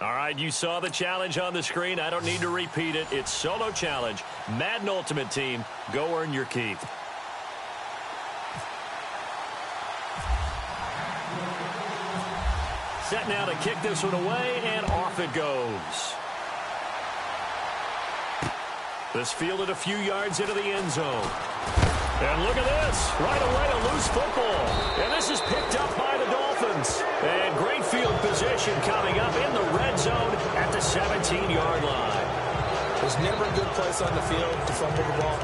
All right, you saw the challenge on the screen. I don't need to repeat it. It's solo challenge. Madden Ultimate Team. Go earn your keep. Set now to kick this one away, and off it goes. This fielded a few yards into the end zone. And look at this. Right away, a loose football. And this is picked up by the Dolphins. And great field position coming up in the red zone at the 17-yard line. There's never a good place on the field to fumble the ball.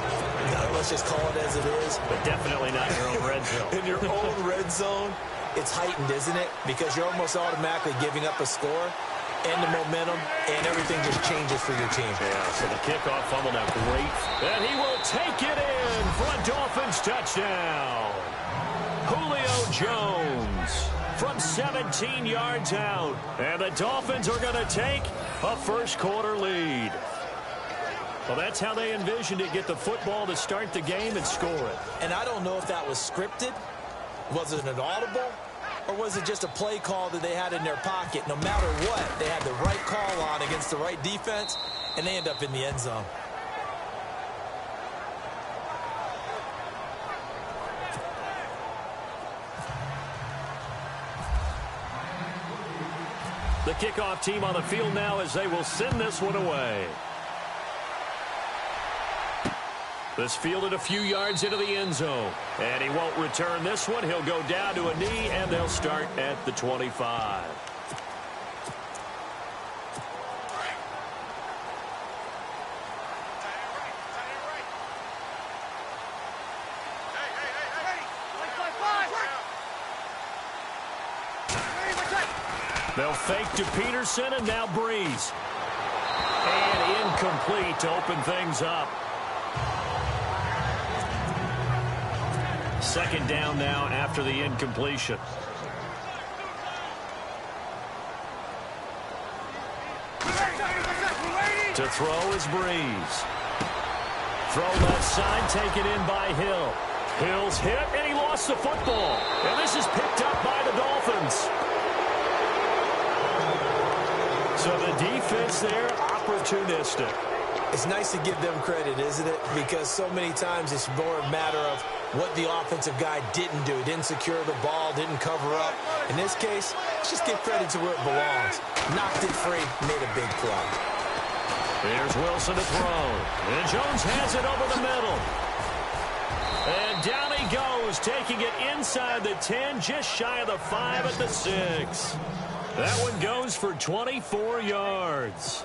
Let's just call it as it is. But definitely not your own red zone. In your own red zone, it's heightened, isn't it? Because you're almost automatically giving up a score and the momentum, and everything just changes for your team. Yeah, so the kickoff fumble now great. And he will take it in for a Dolphins touchdown. Julio Jones from 17 yards out. And the Dolphins are going to take a first-quarter lead. Well, that's how they envisioned it, get the football to start the game and score it. And I don't know if that was scripted. Was it an audible? Or was it just a play call that they had in their pocket? No matter what, they had the right call on against the right defense, and they end up in the end zone. The kickoff team on the field now as they will send this one away. This fielded a few yards into the end zone. And he won't return this one. He'll go down to a knee, and they'll start at the 25. They'll fake to Peterson, and now Breeze. And incomplete to open things up. Second down now after the incompletion. To throw is Breeze. Throw left side, taken in by Hill. Hill's hit, and he lost the football. And this is picked up by the Dolphins. So the defense there, opportunistic. It's nice to give them credit, isn't it? Because so many times it's more a matter of what the offensive guy didn't do. Didn't secure the ball, didn't cover up. In this case, let's just give credit to where it belongs. Knocked it free, made a big play. Here's Wilson to throw. And Jones has it over the middle. And down he goes, taking it inside the 10, just shy of the 5 at the 6. That one goes for 24 yards.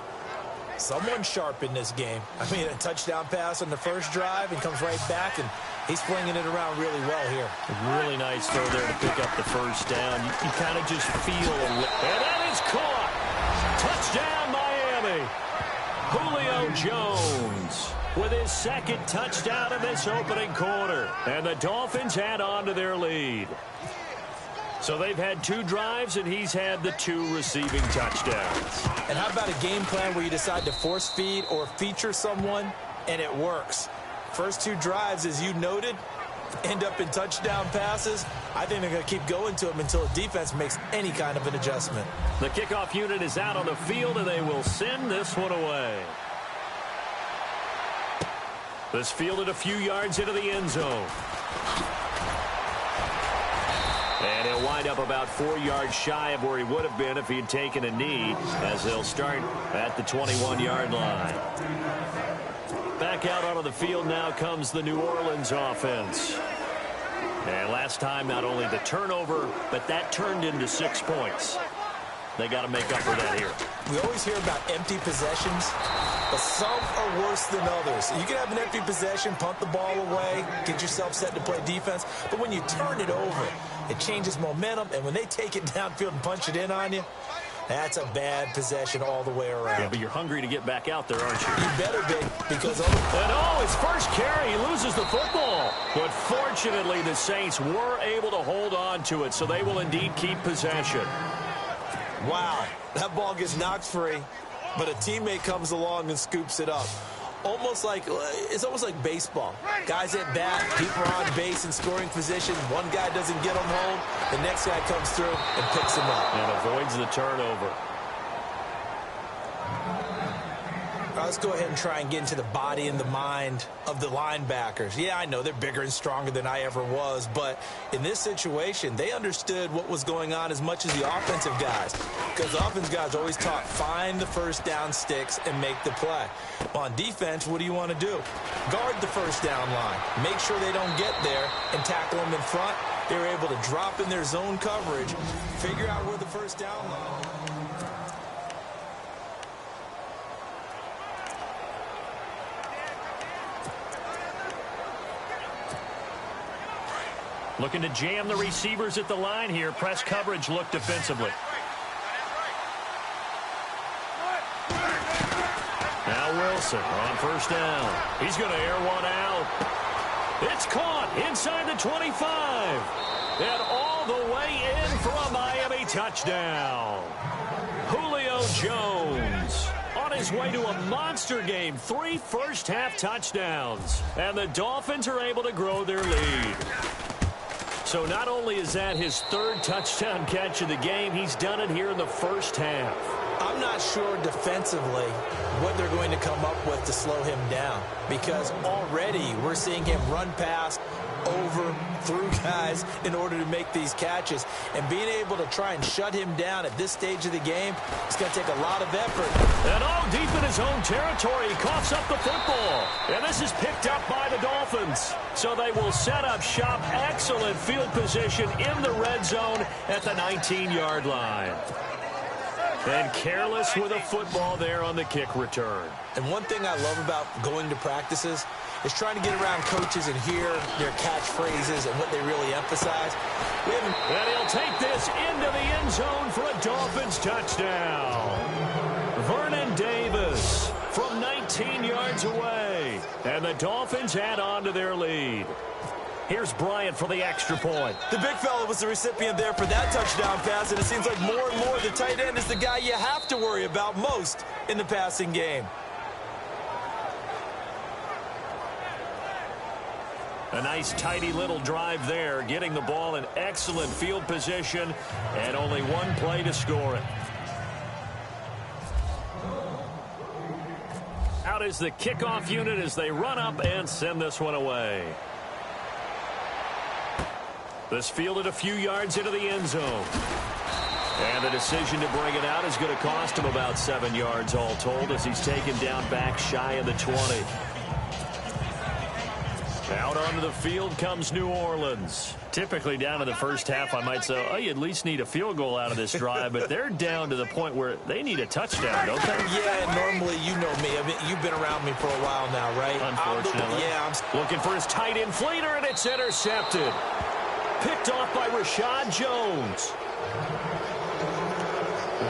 Someone sharp in this game. I mean, a touchdown pass on the first drive and comes right back, and he's flinging it around really well here. Really nice throw there to pick up the first down. You kind of just feel it. And that is caught. Touchdown, Miami. Julio Jones with his second touchdown in this opening quarter. And the Dolphins add on to their lead. So they've had 2 drives, and he's had the 2 receiving touchdowns. And how about a game plan where you decide to force feed or feature someone, and it works? First 2 drives, as you noted, end up in touchdown passes. I think they're going to keep going to them until the defense makes any kind of an adjustment. The kickoff unit is out on the field, and they will send this one away. This fielded a few yards into the end zone. And he'll wind up about 4 yards shy of where he would have been if he had taken a knee, as they'll start at the 21-yard line. Back out onto the field now comes the New Orleans offense. And last time, not only the turnover, but that turned into 6 points. They got to make up for that here. We always hear about empty possessions, but some are worse than others. You can have an empty possession, punt the ball away, get yourself set to play defense, but when you turn it over, it changes momentum, and when they take it downfield and punch it in on you, that's a bad possession all the way around. Yeah, but you're hungry to get back out there, aren't you? You better be, because... his first carry, he loses the football. But fortunately, the Saints were able to hold on to it, so they will indeed keep possession. Wow, that ball gets knocked free, but a teammate comes along and scoops it up. It's almost like baseball. Guys at bat, people are on base in scoring position. One guy doesn't get them home. The next guy comes through and picks him up. And avoids the turnover. let's go ahead and try and get into the body and the mind of the linebackers. Yeah, I know they're bigger and stronger than I ever was, but in this situation, they understood what was going on as much as the offensive guys, because the offensive guys always taught find the first down sticks and make the play. Well, on defense, what do you want to do? Guard the first down line. Make sure they don't get there and tackle them in front. They were able to drop in their zone coverage, figure out where the first down line. Looking to jam the receivers at the line here. Press coverage look defensively. Now Wilson on first down. He's going to air one out. It's caught inside the 25. And all the way in for a Miami touchdown. Julio Jones on his way to a monster game. 3 first-half touchdowns. And the Dolphins are able to grow their lead. So not only is that his 3rd touchdown catch of the game, he's done it here in the first half. I'm not sure defensively what they're going to come up with to slow him down, because already we're seeing him run past, over, through guys in order to make these catches. And being able to try and shut him down at this stage of the game, it's going to take a lot of effort. And all deep in his own territory, he coughs up the football. And this is picked up by the Dolphins. So they will set up shop. Excellent field position in the red zone at the 19-yard line. And careless with a football there on the kick return. And one thing I love about going to practices is trying to get around coaches and hear their catchphrases and what they really emphasize. And he'll take this into the end zone for a Dolphins touchdown. Vernon Davis from 19 yards away. And the Dolphins add on to their lead. Here's Bryant for the extra point. The big fella was the recipient there for that touchdown pass, and it seems like more and more the tight end is the guy you have to worry about most in the passing game. A nice, tidy little drive there, getting the ball in excellent field position, and only one play to score it. Out is the kickoff unit as they run up and send this one away. This fielded a few yards into the end zone. And the decision to bring it out is going to cost him about 7 yards all told as he's taken down back shy of the 20. Out onto the field comes New Orleans. Typically down in the first half, I might say, oh, you at least need a field goal out of this drive, but they're down to the point where they need a touchdown, don't they? Yeah, normally, you know me. I mean, you've been around me for a while now, right? Unfortunately. I'm looking for his tight end fleeter, and it's intercepted. Picked off by Rashad Jones.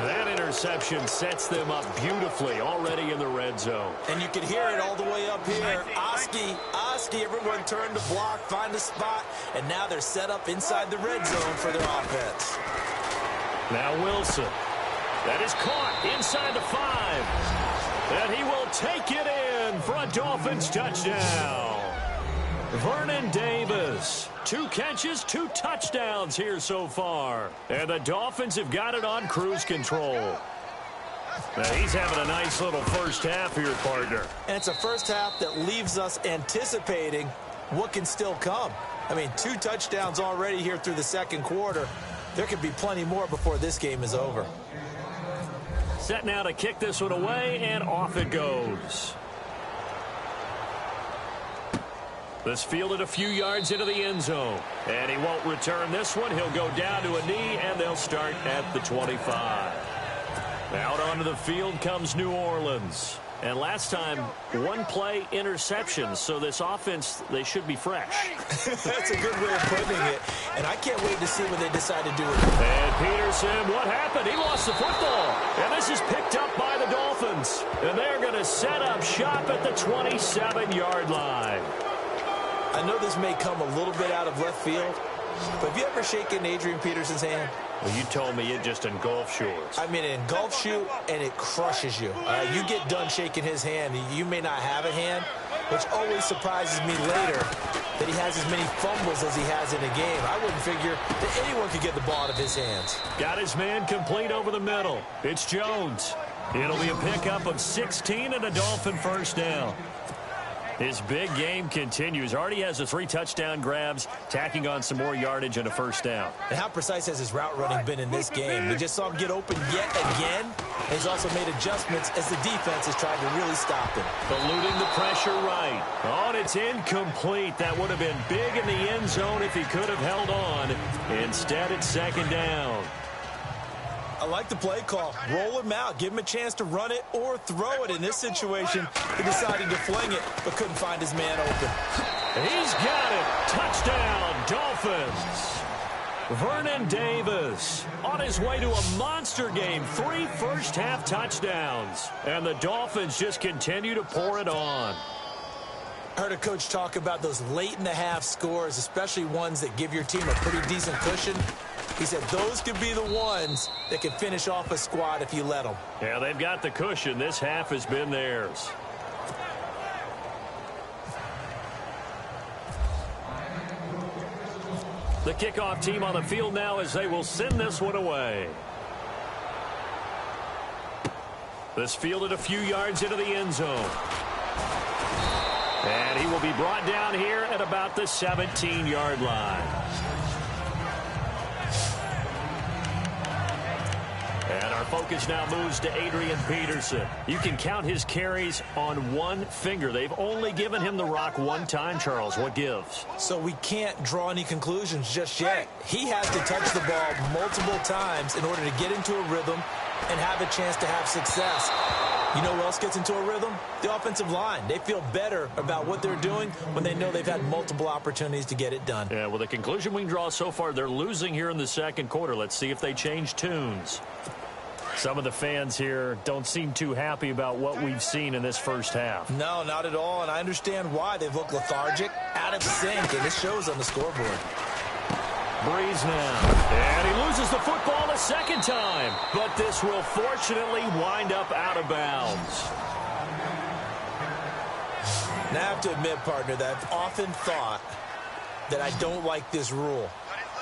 That interception sets them up beautifully already in the red zone. And you can hear it all the way up here. Oski, everyone turned to block, find a spot, and now they're set up inside the red zone for their offense. Now Wilson. That is caught inside the 5. And he will take it in for a Dolphins touchdown. Vernon Davis. 2 catches, 2 touchdowns here so far. And the Dolphins have got it on cruise control. Now he's having a nice little first half here, partner. And it's a first half that leaves us anticipating what can still come. I mean, 2 touchdowns already here through the second quarter. There could be plenty more before this game is over. Set now to kick this one away, and off it goes. This fielded a few yards into the end zone. And he won't return this one. He'll go down to a knee, and they'll start at the 25. Out onto the field comes New Orleans. And last time, 1 play interception. So this offense, they should be fresh. That's a good way of putting it. And I can't wait to see what they decide to do with it. And Peterson, what happened? He lost the football. And this is picked up by the Dolphins. And they're going to set up shop at the 27-yard line. I know this may come a little bit out of left field, but have you ever shaken Adrian Peterson's hand? Well, you told me it just engulfs yours. I mean, it engulfs you, and it crushes you. You get done shaking his hand, and you may not have a hand, which always surprises me later that he has as many fumbles as he has in a game. I wouldn't figure that anyone could get the ball out of his hands. Got his man complete over the middle. It's Jones. It'll be a pickup of 16 and a Dolphin first down. His big game continues. Already has the 3 touchdown grabs, tacking on some more yardage and a first down. And how precise has his route running been in this game? We just saw him get open yet again. He's also made adjustments as the defense has tried to really stop him. Eluding the pressure right. Oh, and it's incomplete. That would have been big in the end zone if he could have held on. Instead, it's second down. I like the play call. Roll him out. Give him a chance to run it or throw it. In this situation, he decided to fling it, but couldn't find his man open. He's got it. Touchdown, Dolphins. Vernon Davis on his way to a monster game. 3 first-half touchdowns. And the Dolphins just continue to pour it on. I heard a coach talk about those late-in-the-half scores, especially ones that give your team a pretty decent cushion. He said those could be the ones that can finish off a squad if you let them. Yeah, they've got the cushion. This half has been theirs. The kickoff team on the field now as they will send this one away. This fielded a few yards into the end zone. And he will be brought down here at about the 17-yard line. And our focus now moves to Adrian Peterson. You can count his carries on one finger. They've only given him the rock one time, Charles. What gives? So we can't draw any conclusions just yet. He has to touch the ball multiple times in order to get into a rhythm and have a chance to have success. You know who else gets into a rhythm? The offensive line. They feel better about what they're doing when they know they've had multiple opportunities to get it done. Yeah, well, the conclusion we can draw so far, they're losing here in the second quarter. Let's see if they change tunes. Some of the fans here don't seem too happy about what we've seen in this first half. No, not at all, and I understand why. They've looked lethargic, out of sync, and this shows on the scoreboard. Breeze now, and he loses the football a second time, but this will fortunately wind up out of bounds. Now, I have to admit, partner, that I've often thought that I don't like this rule,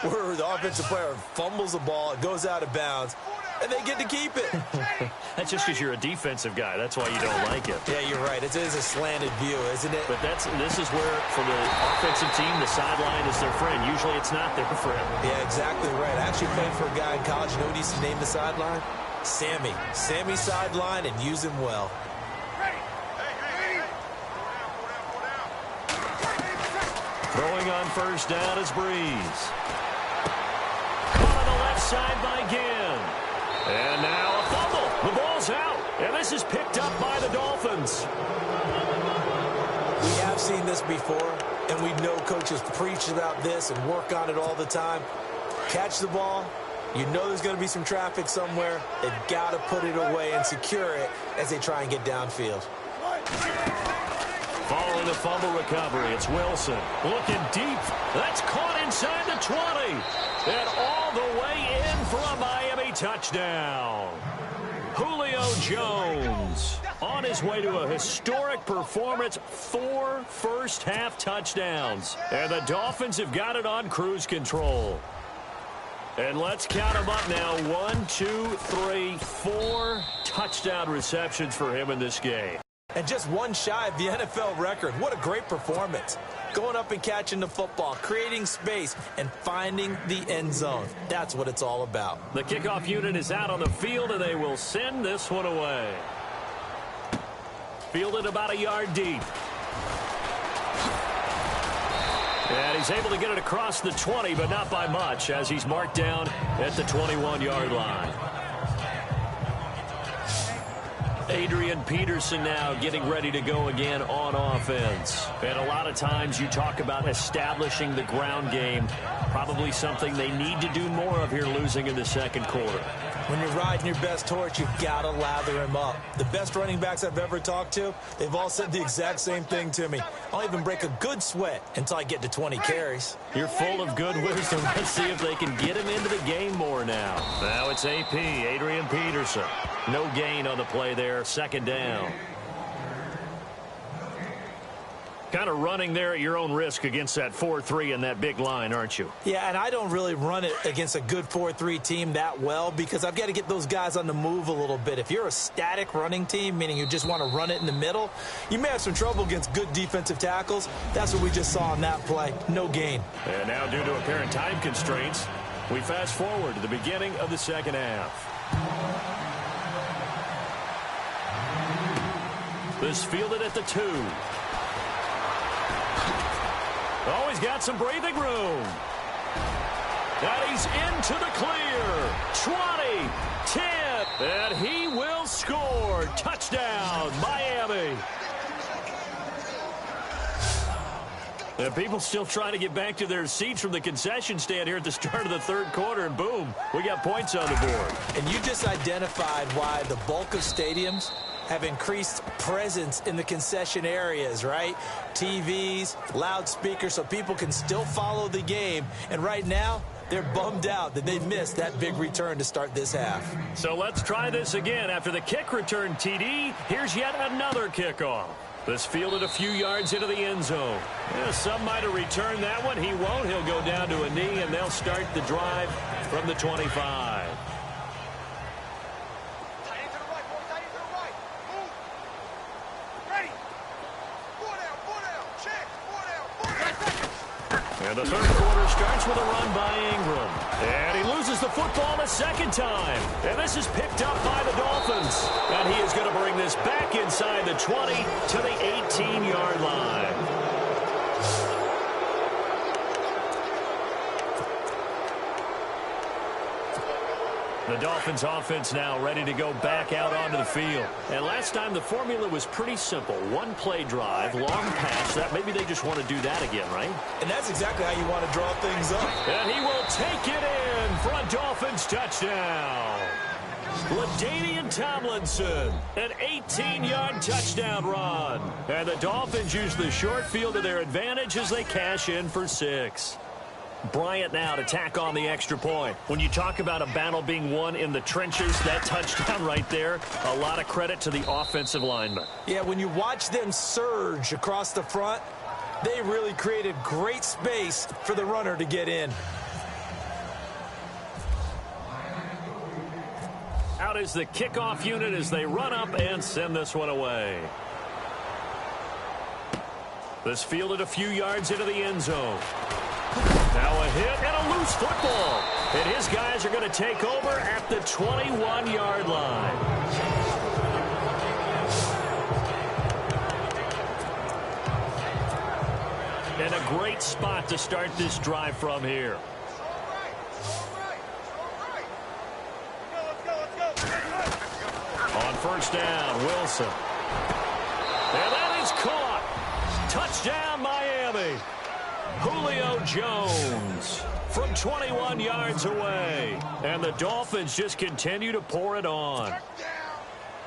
where the offensive player fumbles the ball, it goes out of bounds, and they get to keep it. That's just because you're a defensive guy. That's why you don't like it. Yeah, you're right. It is a slanted view, isn't it? But this is where, for the offensive team, the sideline is their friend. Usually it's not their friend. Yeah, exactly right. I actually played for a guy in college. You know what he used to name the sideline? Sammy. Sammy sideline, and use him well. Throwing on first down is Breeze. Caught on the left side by Ginn. And now a fumble. The ball's out. And this is picked up by the Dolphins. We have seen this before, and we know coaches preach about this and work on it all the time. Catch the ball. You know there's going to be some traffic somewhere. They've got to put it away and secure it as they try and get downfield. Following the fumble recovery, it's Wilson. Looking deep. That's caught inside the 20. And all the way in for a Miami touchdown. Julio Jones on his way to a historic performance. 4 first-half touchdowns. And the Dolphins have got it on cruise control. And let's count them up now. 1, 2, 3, 4 touchdown receptions for him in this game. And just one shy of the NFL record. What a great performance. Going up and catching the football, creating space, and finding the end zone. That's what it's all about. The kickoff unit is out on the field, and they will send this one away. Fielded about a yard deep. And he's able to get it across the 20, but not by much, as he's marked down at the 21-yard line. Adrian Peterson now getting ready to go again on offense. And a lot of times you talk about establishing the ground game. Probably something they need to do more of here, losing in the second quarter. When you're riding your best horse, you've got to lather him up. The best running backs I've ever talked to, they've all said the exact same thing to me. I'll even break a good sweat until I get to 20 carries. You're full of good wisdom. Let's see if they can get him into the game more now. Now it's AP, Adrian Peterson. No gain on the play there, second down. Kind of running there at your own risk against that 4-3 and that big line, aren't you? Yeah, and I don't really run it against a good 4-3 team that well because I've got to get those guys on the move a little bit. If you're a static running team, meaning you just want to run it in the middle, you may have some trouble against good defensive tackles. That's what we just saw on that play. No gain. And now, due to apparent time constraints, we fast forward to the beginning of the second half. This fielded at the 2. Oh, he's got some breathing room. And he's into the clear. 20, 10, and he will score. Touchdown, Miami. And people still trying to get back to their seats from the concession stand here at the start of the third quarter, and boom, we got points on the board. And you just identified why the bulk of stadiums have increased presence in the concession areas, right? TVs, loudspeakers, so people can still follow the game. And right now, they're bummed out that they missed that big return to start this half. So let's try this again. After the kick return, TD, here's yet another kickoff. This fielded a few yards into the end zone. Yeah, some might have returned that one. He won't. He'll go down to a knee, and they'll start the drive from the 25. And the third quarter starts with a run by Ingram. And he loses the football a second time. And this is picked up by the Dolphins. And he is going to bring this back inside the 20 to the 18-yard line. The Dolphins offense now ready to go back out onto the field. And last time the formula was pretty simple. One play drive, long pass. That maybe they just want to do that again, right? And that's exactly how you want to draw things up. And he will take it in for a Dolphins touchdown. LaDainian Tomlinson, an 18-yard touchdown run. And the Dolphins use the short field to their advantage as they cash in for 6. Bryant now to tack on the extra point. When you talk about a battle being won in the trenches, that touchdown right there, a lot of credit to the offensive linemen. Yeah, when you watch them surge across the front, they really created great space for the runner to get in. Out is the kickoff unit as they run up and send this one away. This fielded a few yards into the end zone. Now a hit and a loose football. And his guys are going to take over at the 21-yard line. And a great spot to start this drive from here. On first down, Wilson. And that is caught. Touchdown, Miami. Julio Jones from 21 yards away. And the Dolphins just continue to pour it on.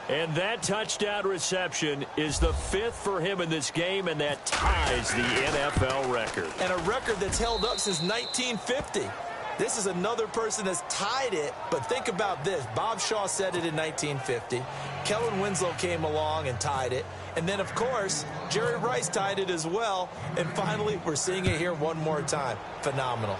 And that touchdown reception is the 5th for him in this game, and that ties the NFL record. And a record that's held up since 1950. This is another person that's tied it, but think about this. Bob Shaw said it in 1950. Kellen Winslow came along and tied it. And then, of course, Jerry Rice tied it as well. And finally, we're seeing it here one more time. Phenomenal.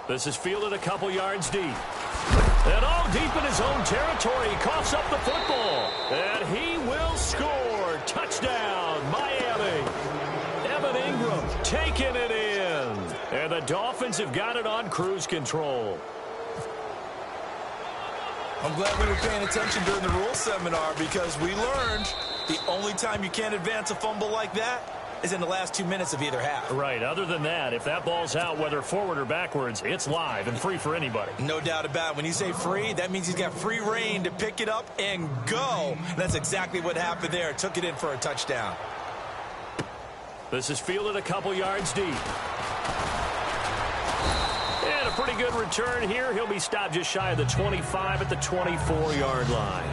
This is fielded a couple yards deep. And all deep in his own territory. He coughs up the football. And he will score. Touchdown, Miami. Evan Ingram taking it in. And the Dolphins have got it on cruise control. I'm glad we were paying attention during the rules seminar because we learned the only time you can't advance a fumble like that is in the last 2 minutes of either half. Right. Other than that, if that ball's out, whether forward or backwards, it's live and free for anybody. No doubt about it. When you say free, that means he's got free reign to pick it up and go. And that's exactly what happened there. Took it in for a touchdown. This is fielded a couple yards deep. And a pretty good return here. He'll be stopped just shy of the 25 at the 24-yard line.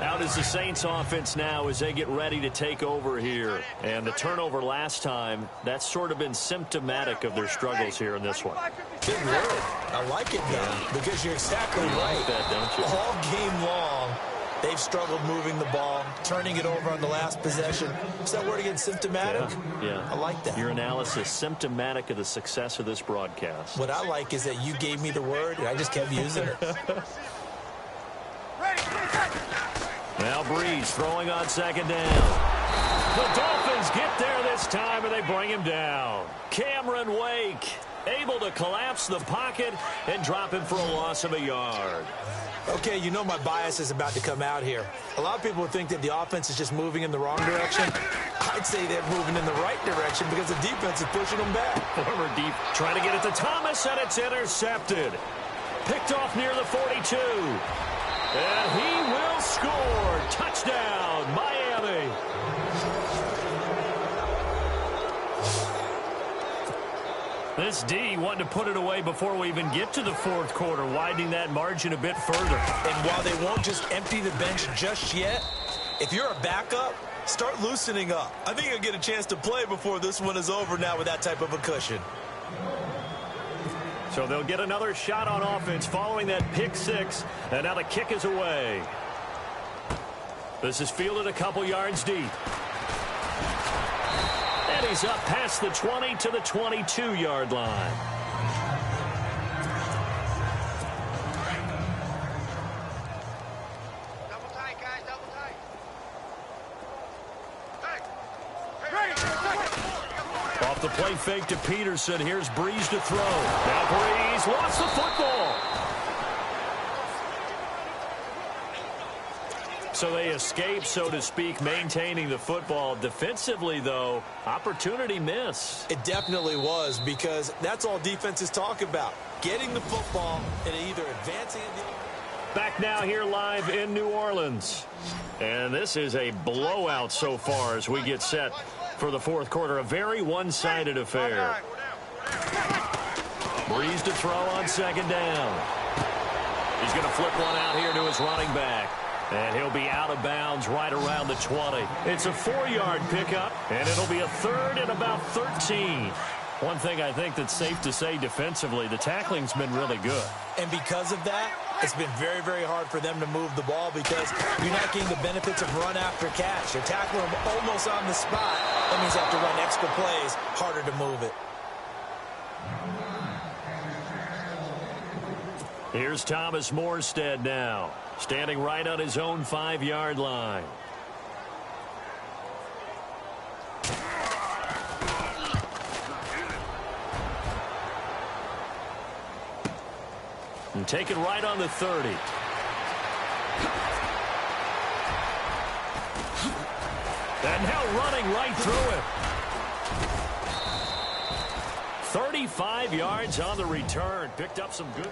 Out is the Saints offense now as they get ready to take over here. And the turnover last time, that's sort of been symptomatic of their struggles here in this one. Big word. I like it now because you're exactly right. Like that, don't you? All game long, They've struggled moving the ball, turning it over on the last possession. Is that word again, symptomatic? Yeah. I like that. Your analysis, symptomatic of the success of this broadcast. What I like is that you gave me the word, and I just kept using it. Now Breeze throwing on second down. The Dolphins get there this time, and they bring him down. Cameron Wake able to collapse the pocket and drop him for a loss of a yard. Okay, you know my bias is about to come out here. A lot of people think that the offense is just moving in the wrong direction. I'd say they're moving in the right direction because the defense is pushing them back. Former deep trying to get it to Thomas, and it's intercepted. Picked off near the 42. And he will score. Touchdown, Miami. This D wanted to put it away before we even get to the fourth quarter, widening that margin a bit further. And while they won't just empty the bench just yet, if you're a backup, start loosening up. I think you'll get a chance to play before this one is over now with that type of a cushion. So they'll get another shot on offense following that pick six, and now the kick is away. This is fielded a couple yards deep. And he's up past the 20 to the 22-yard line. Double tight, guys, double tight. Off the play fake to Peterson. Here's Breeze to throw. Now Breeze lost the football. So they escape, so to speak, maintaining the football. Defensively, though, opportunity miss. It definitely was, because that's all defenses talk about. Getting the football and either advancing it. Back now here live in New Orleans. And this is a blowout so far as we get set for the fourth quarter. A very one-sided affair. Breeze to throw on second down. He's going to flip one out here to his running back. And he'll be out of bounds right around the 20. It's a 4-yard pickup, and it'll be a third and about 13. One thing I think that's safe to say defensively, the tackling's been really good. And because of that, it's been very, very hard for them to move the ball because you're not getting the benefits of run after catch. You're tackling them almost on the spot. That means you have to run extra plays, harder to move it. Here's Thomas Morstead now, standing right on his own 5-yard line. And take it right on the 30. And now running right through it. 35 yards on the return. Picked up some good.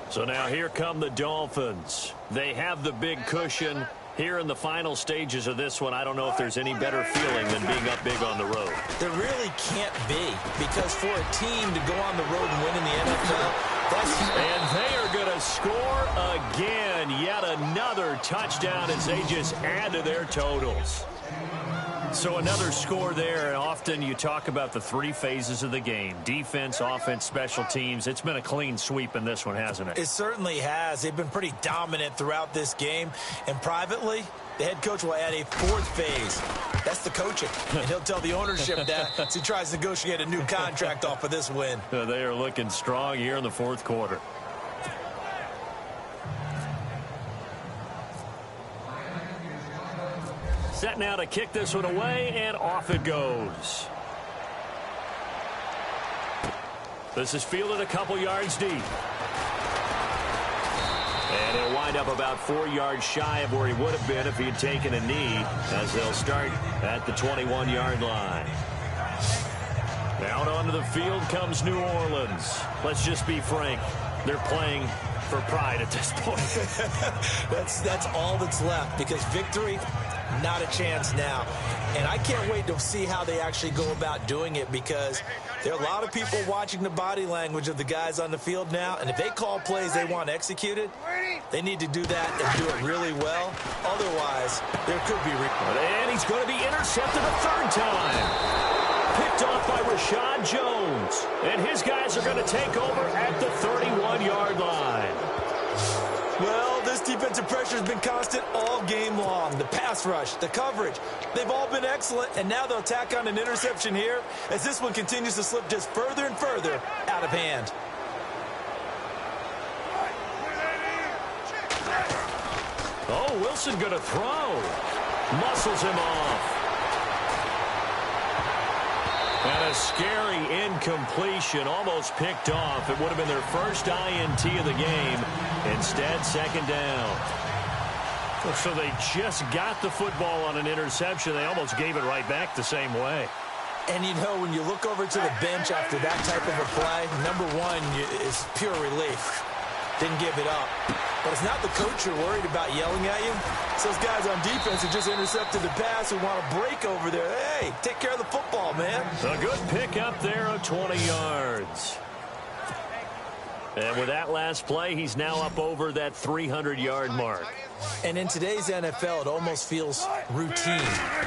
So now here come the Dolphins. They have the big cushion. Here in the final stages of this one, I don't know if there's any better feeling than being up big on the road. There really can't be, because for a team to go on the road and win in the NFL, that's huge. And they are going to score again. Yet another touchdown as they just add to their totals. So another score there, and often you talk about the three phases of the game. Defense, offense, special teams. It's been a clean sweep in this one, hasn't it? It certainly has. They've been pretty dominant throughout this game. And privately, the head coach will add a fourth phase. That's the coaching. And he'll tell the ownership that as he tries to negotiate a new contract off of this win. They are looking strong here in the fourth quarter. Set now to kick this one away, and off it goes. This is fielded a couple yards deep. And he'll wind up about 4 yards shy of where he would have been if he had taken a knee, as they'll start at the 21-yard line. Out onto the field comes New Orleans. Let's just be frank. They're playing for pride at this point. That's all that's left, because victory, not a chance now. And I can't wait to see how they actually go about doing it, because there are a lot of people watching the body language of the guys on the field now, and if they call plays they want executed, they need to do that and do it really well. Otherwise, there could be... And he's going to be intercepted a third time. picked off by Rashad Jones. And his guys are going to take over at the 31-yard line. Well, this defensive pressure has been constant all game long. The pass rush, the coverage, they've all been excellent, and now they'll tack on an interception here as this one continues to slip just further and further out of hand. Oh, Wilson going to throw. Muscles him off. And a scary incompletion, almost picked off. It would have been their first INT of the game. Instead, second down. So they just got the football on an interception. They almost gave it right back the same way. And, you know, when you look over to the bench after that type of a play, number one is pure relief. Didn't give it up. But it's not the coach you're worried about yelling at you. It's those guys on defense who just intercepted the pass who want to break over there. Hey, take care of the football, man. A good pick up there of 20 yards. And with that last play, he's now up over that 300-yard mark. And in today's NFL, it almost feels routine.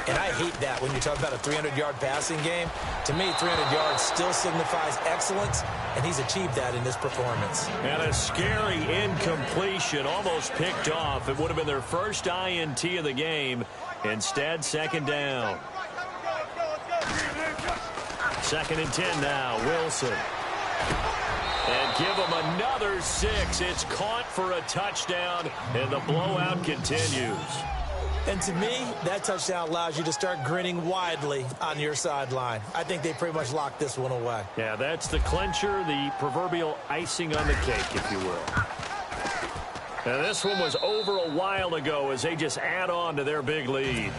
And I hate that when you talk about a 300-yard passing game. To me, 300 yards still signifies excellence, and he's achieved that in this performance. And a scary incompletion, almost picked off. It would have been their first INT of the game. Instead, second down. Second and 10 now, Wilson. And give him another 6. It's caught for a touchdown, and the blowout continues. And to me, that touchdown allows you to start grinning widely on your sideline. I think they pretty much locked this one away. Yeah, that's the clincher, the proverbial icing on the cake, if you will. And this one was over a while ago as they just add on to their big lead.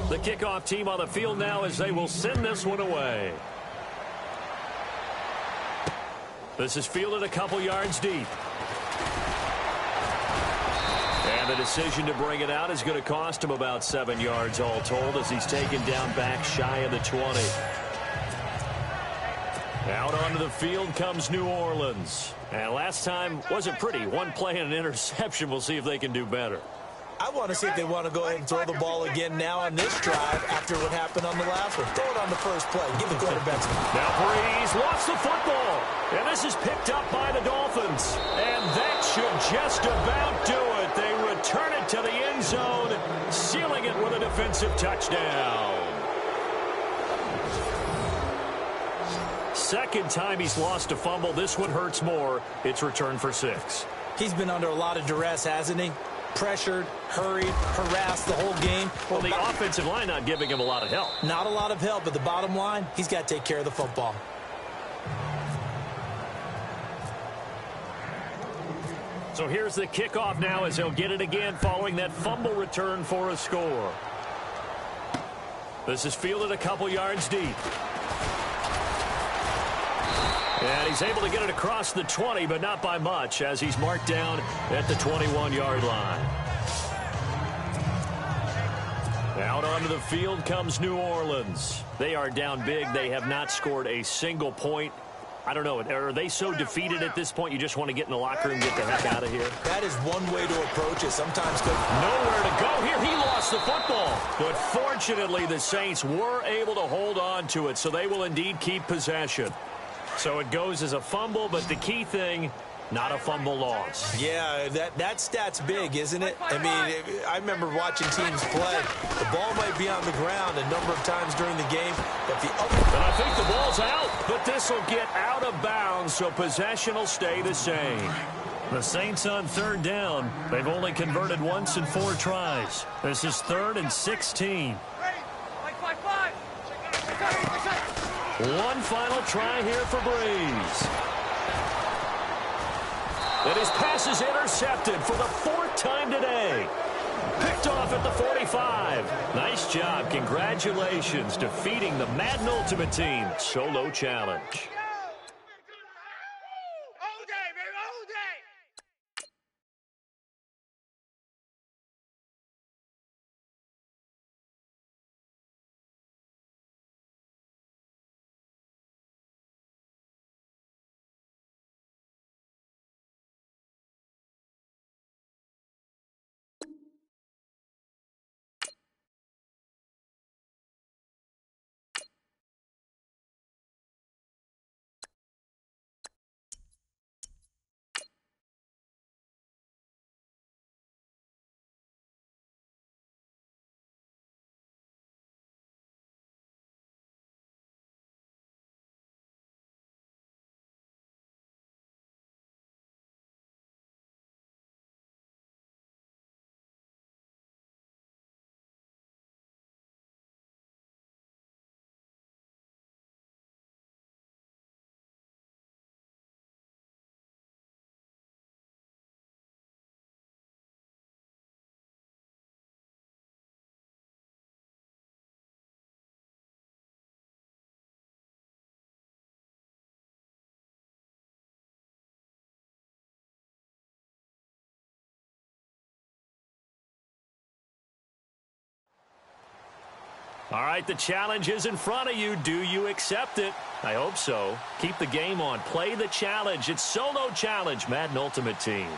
The kickoff team on the field now as they will send this one away. This is fielded a couple yards deep. And the decision to bring it out is going to cost him about 7 yards all told as he's taken down back shy of the 20. Out onto the field comes New Orleans. And last time wasn't pretty. One play and an interception. We'll see if they can do better. I want to see if they want to go ahead and throw the ball again now on this drive after what happened on the last one. Throw it on the first play. Give the quarterback some. Now Breeze lost the football. And this is picked up by the Dolphins. And that should just about do it. They return it to the end zone, sealing it with a defensive touchdown. Second time he's lost a fumble. This one hurts more. It's returned for 6. He's been under a lot of duress, hasn't he? Pressured, hurried, harassed the whole game. Well, the offensive line not giving him a lot of help. Not a lot of help, but the bottom line, he's got to take care of the football. So here's the kickoff now as he'll get it again following that fumble return for a score. This is fielded a couple yards deep. And he's able to get it across the 20, but not by much, as he's marked down at the 21-yard line. Out onto the field comes New Orleans. They are down big. They have not scored a single point. I don't know. Are they so defeated at this point you just want to get in the locker room and get the heck out of here? That is one way to approach it. Sometimes nowhere to go here. He lost the football. But fortunately, the Saints were able to hold on to it, so they will indeed keep possession. So it goes as a fumble, but the key thing, not a fumble loss. Yeah, that stat's big, isn't it? I mean, I remember watching teams play. The ball might be on the ground a number of times during the game, but the other... And I think the ball's out, but this will get out of bounds, so possession will stay the same. The Saints on third down. They've only converted once in 4 tries. This is 3rd and 16. One final try here for Breeze. And his pass is intercepted for the 4th time today. Picked off at the 45. Nice job. Congratulations defeating the Madden Ultimate Team solo challenge. All right, the challenge is in front of you. Do you accept it? I hope so. Keep the game on. Play the challenge. It's solo challenge, Madden Ultimate Team.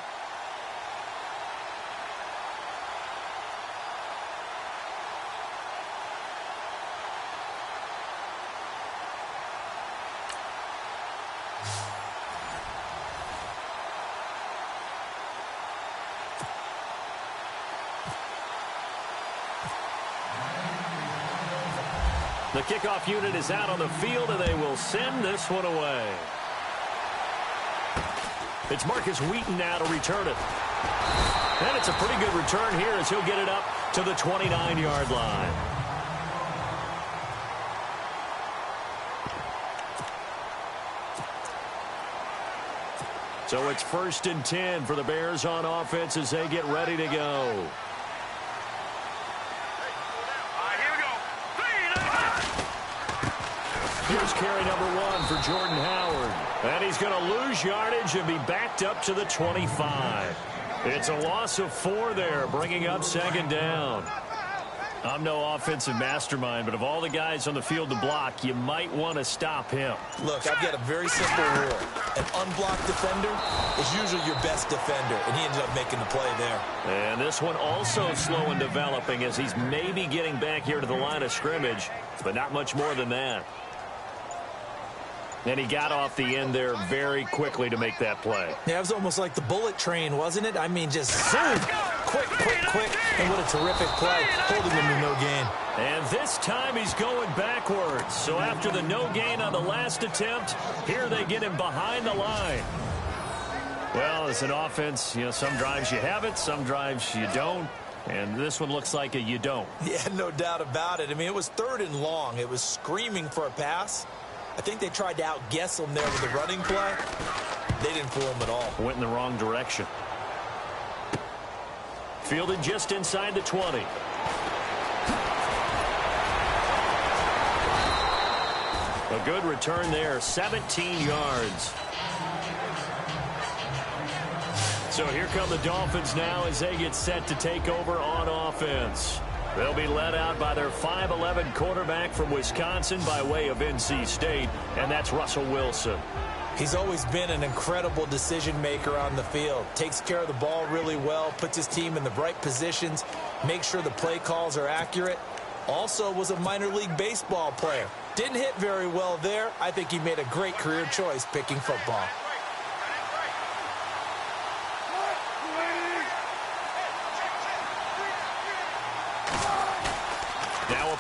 The kickoff unit is out on the field, and they will send this one away. It's Marcus Wheaton now to return it. And it's a pretty good return here as he'll get it up to the 29-yard line. So it's 1st and 10 for the Bears on offense as they get ready to go. Here's carry number 1 for Jordan Howard. And he's going to lose yardage and be backed up to the 25. It's a loss of 4 there, bringing up 2nd down. I'm no offensive mastermind, but of all the guys on the field to block, you might want to stop him. Look, I've got a very simple rule. An unblocked defender is usually your best defender, and he ended up making the play there. And this one also slow in developing as he's maybe getting back here to the line of scrimmage, but not much more than that. And he got off the end there very quickly to make that play. Yeah, it was almost like the bullet train, wasn't it? I mean, just zoom, quick, and what a terrific play, holding him to no gain. And this time he's going backwards. So after the no gain on the last attempt, here they get him behind the line. Well, as an offense, some drives you have it, some drives you don't. And this one looks like a you don't. Yeah, no doubt about it. I mean, it was 3rd and long. It was screaming for a pass. I think they tried to outguess him there with the running play. They didn't fool him at all. Went in the wrong direction. Fielded just inside the 20. A good return there, 17 yards. So here come the Dolphins now as they get set to take over on offense. They'll be led out by their 5'11" quarterback from Wisconsin by way of NC State, and that's Russell Wilson. He's always been an incredible decision maker on the field. Takes care of the ball really well, puts his team in the right positions, makes sure the play calls are accurate. Also was a minor league baseball player. Didn't hit very well there. I think he made a great career choice picking football.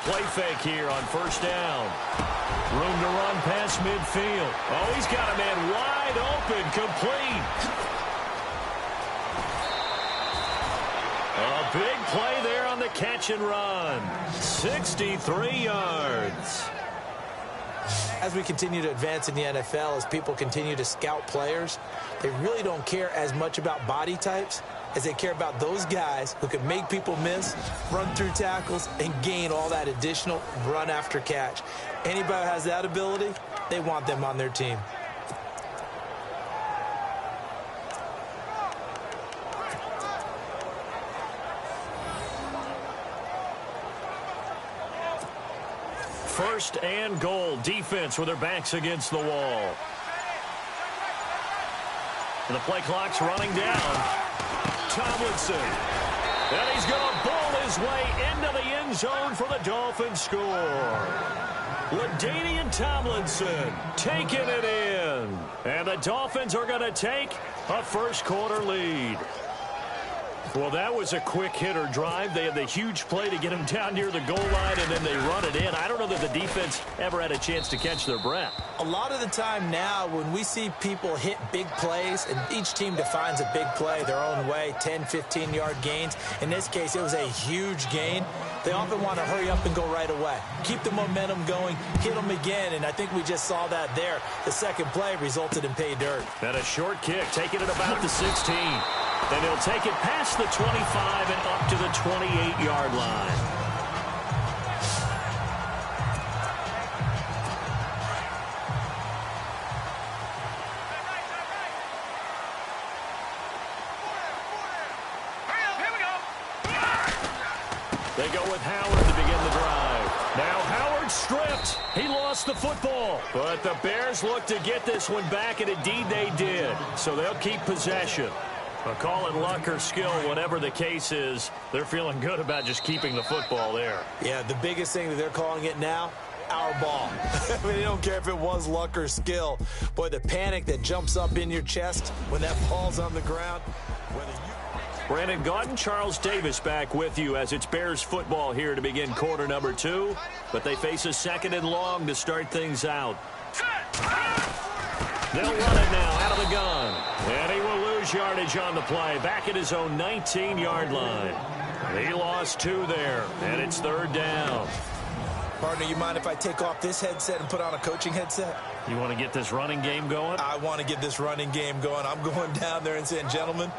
Play fake here on 1st down. Room to run past midfield. Oh, he's got a man wide open, complete. A big play there on the catch and run. 63 yards. As we continue to advance in the NFL, as people continue to scout players, they really don't care as much about body types as they care about those guys who can make people miss, run through tackles, and gain all that additional run after catch. Anybody who has that ability, they want them on their team. First and goal, defense with their backs against the wall. And the play clock's running down. Tomlinson. And he's going to bowl his way into the end zone for the Dolphins score. LaDainian Tomlinson taking it in. And the Dolphins are going to take a first-quarter lead. Well, that was a quick hitter drive. They had the huge play to get him down near the goal line, and then they run it in. I don't know that the defense ever had a chance to catch their breath. A lot of the time now when we see people hit big plays, and each team defines a big play their own way, 10, 15-yard gains. In this case, it was a huge gain. They often want to hurry up and go right away. Keep the momentum going, hit them again, and I think we just saw that there. The second play resulted in pay dirt. And a short kick, taking it about the 16. Then he'll take it past the 25 and up to the 28-yard line. They go with Howard to begin the drive. Now stripped. He lost the football. But the Bears look to get this one back, and indeed they did. So they'll keep possession. Call it luck or skill, whatever the case is. They're feeling good about just keeping the football there. Yeah, the biggest thing that they're calling it now, our ball. I mean, they don't care if it was luck or skill. Boy, the panic that jumps up in your chest when that ball's on the ground. Brandon Gaudin, Charles Davis back with you as it's Bears football here to begin quarter number 2. But they face a 2nd and long to start things out. They'll run it now out of the gun. And he will lose yardage on the play. Back at his own 19-yard line. He lost 2 there, and it's 3rd down. Partner, you mind if I take off this headset and put on a coaching headset? You want to get this running game going? I want to get this running game going. I'm going down there and saying, gentlemen,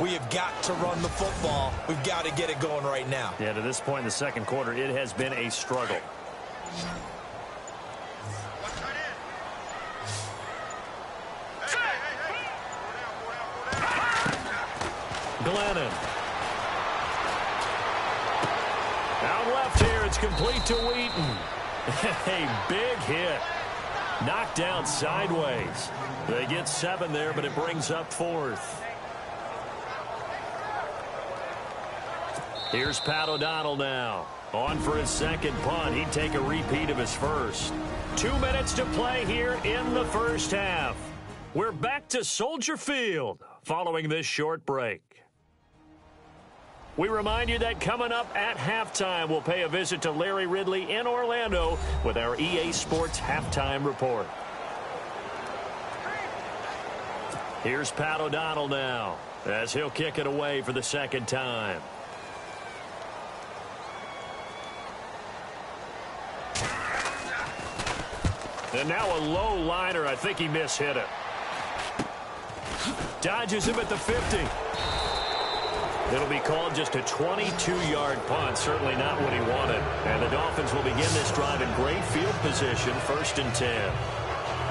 we have got to run the football. We've got to get it going right now. Yeah, to this point in the second quarter, it has been a struggle. Glennon. Out left here, it's complete to Wheaton. A big hit. Knocked down sideways. They get 7 there, but it brings up 4th. Here's Pat O'Donnell now. On for his second punt. He'd take a repeat of his first. 2 minutes to play here in the first half. We're back to Soldier Field following this short break. We remind you that coming up at halftime, we'll pay a visit to Larry Ridley in Orlando with our EA Sports Halftime Report. Here's Pat O'Donnell now as he'll kick it away for the second time. And now a low liner. I think he mishit it. Dodges him at the 50. It'll be called just a 22-yard punt. Certainly not what he wanted. And the Dolphins will begin this drive in great field position, 1st and 10.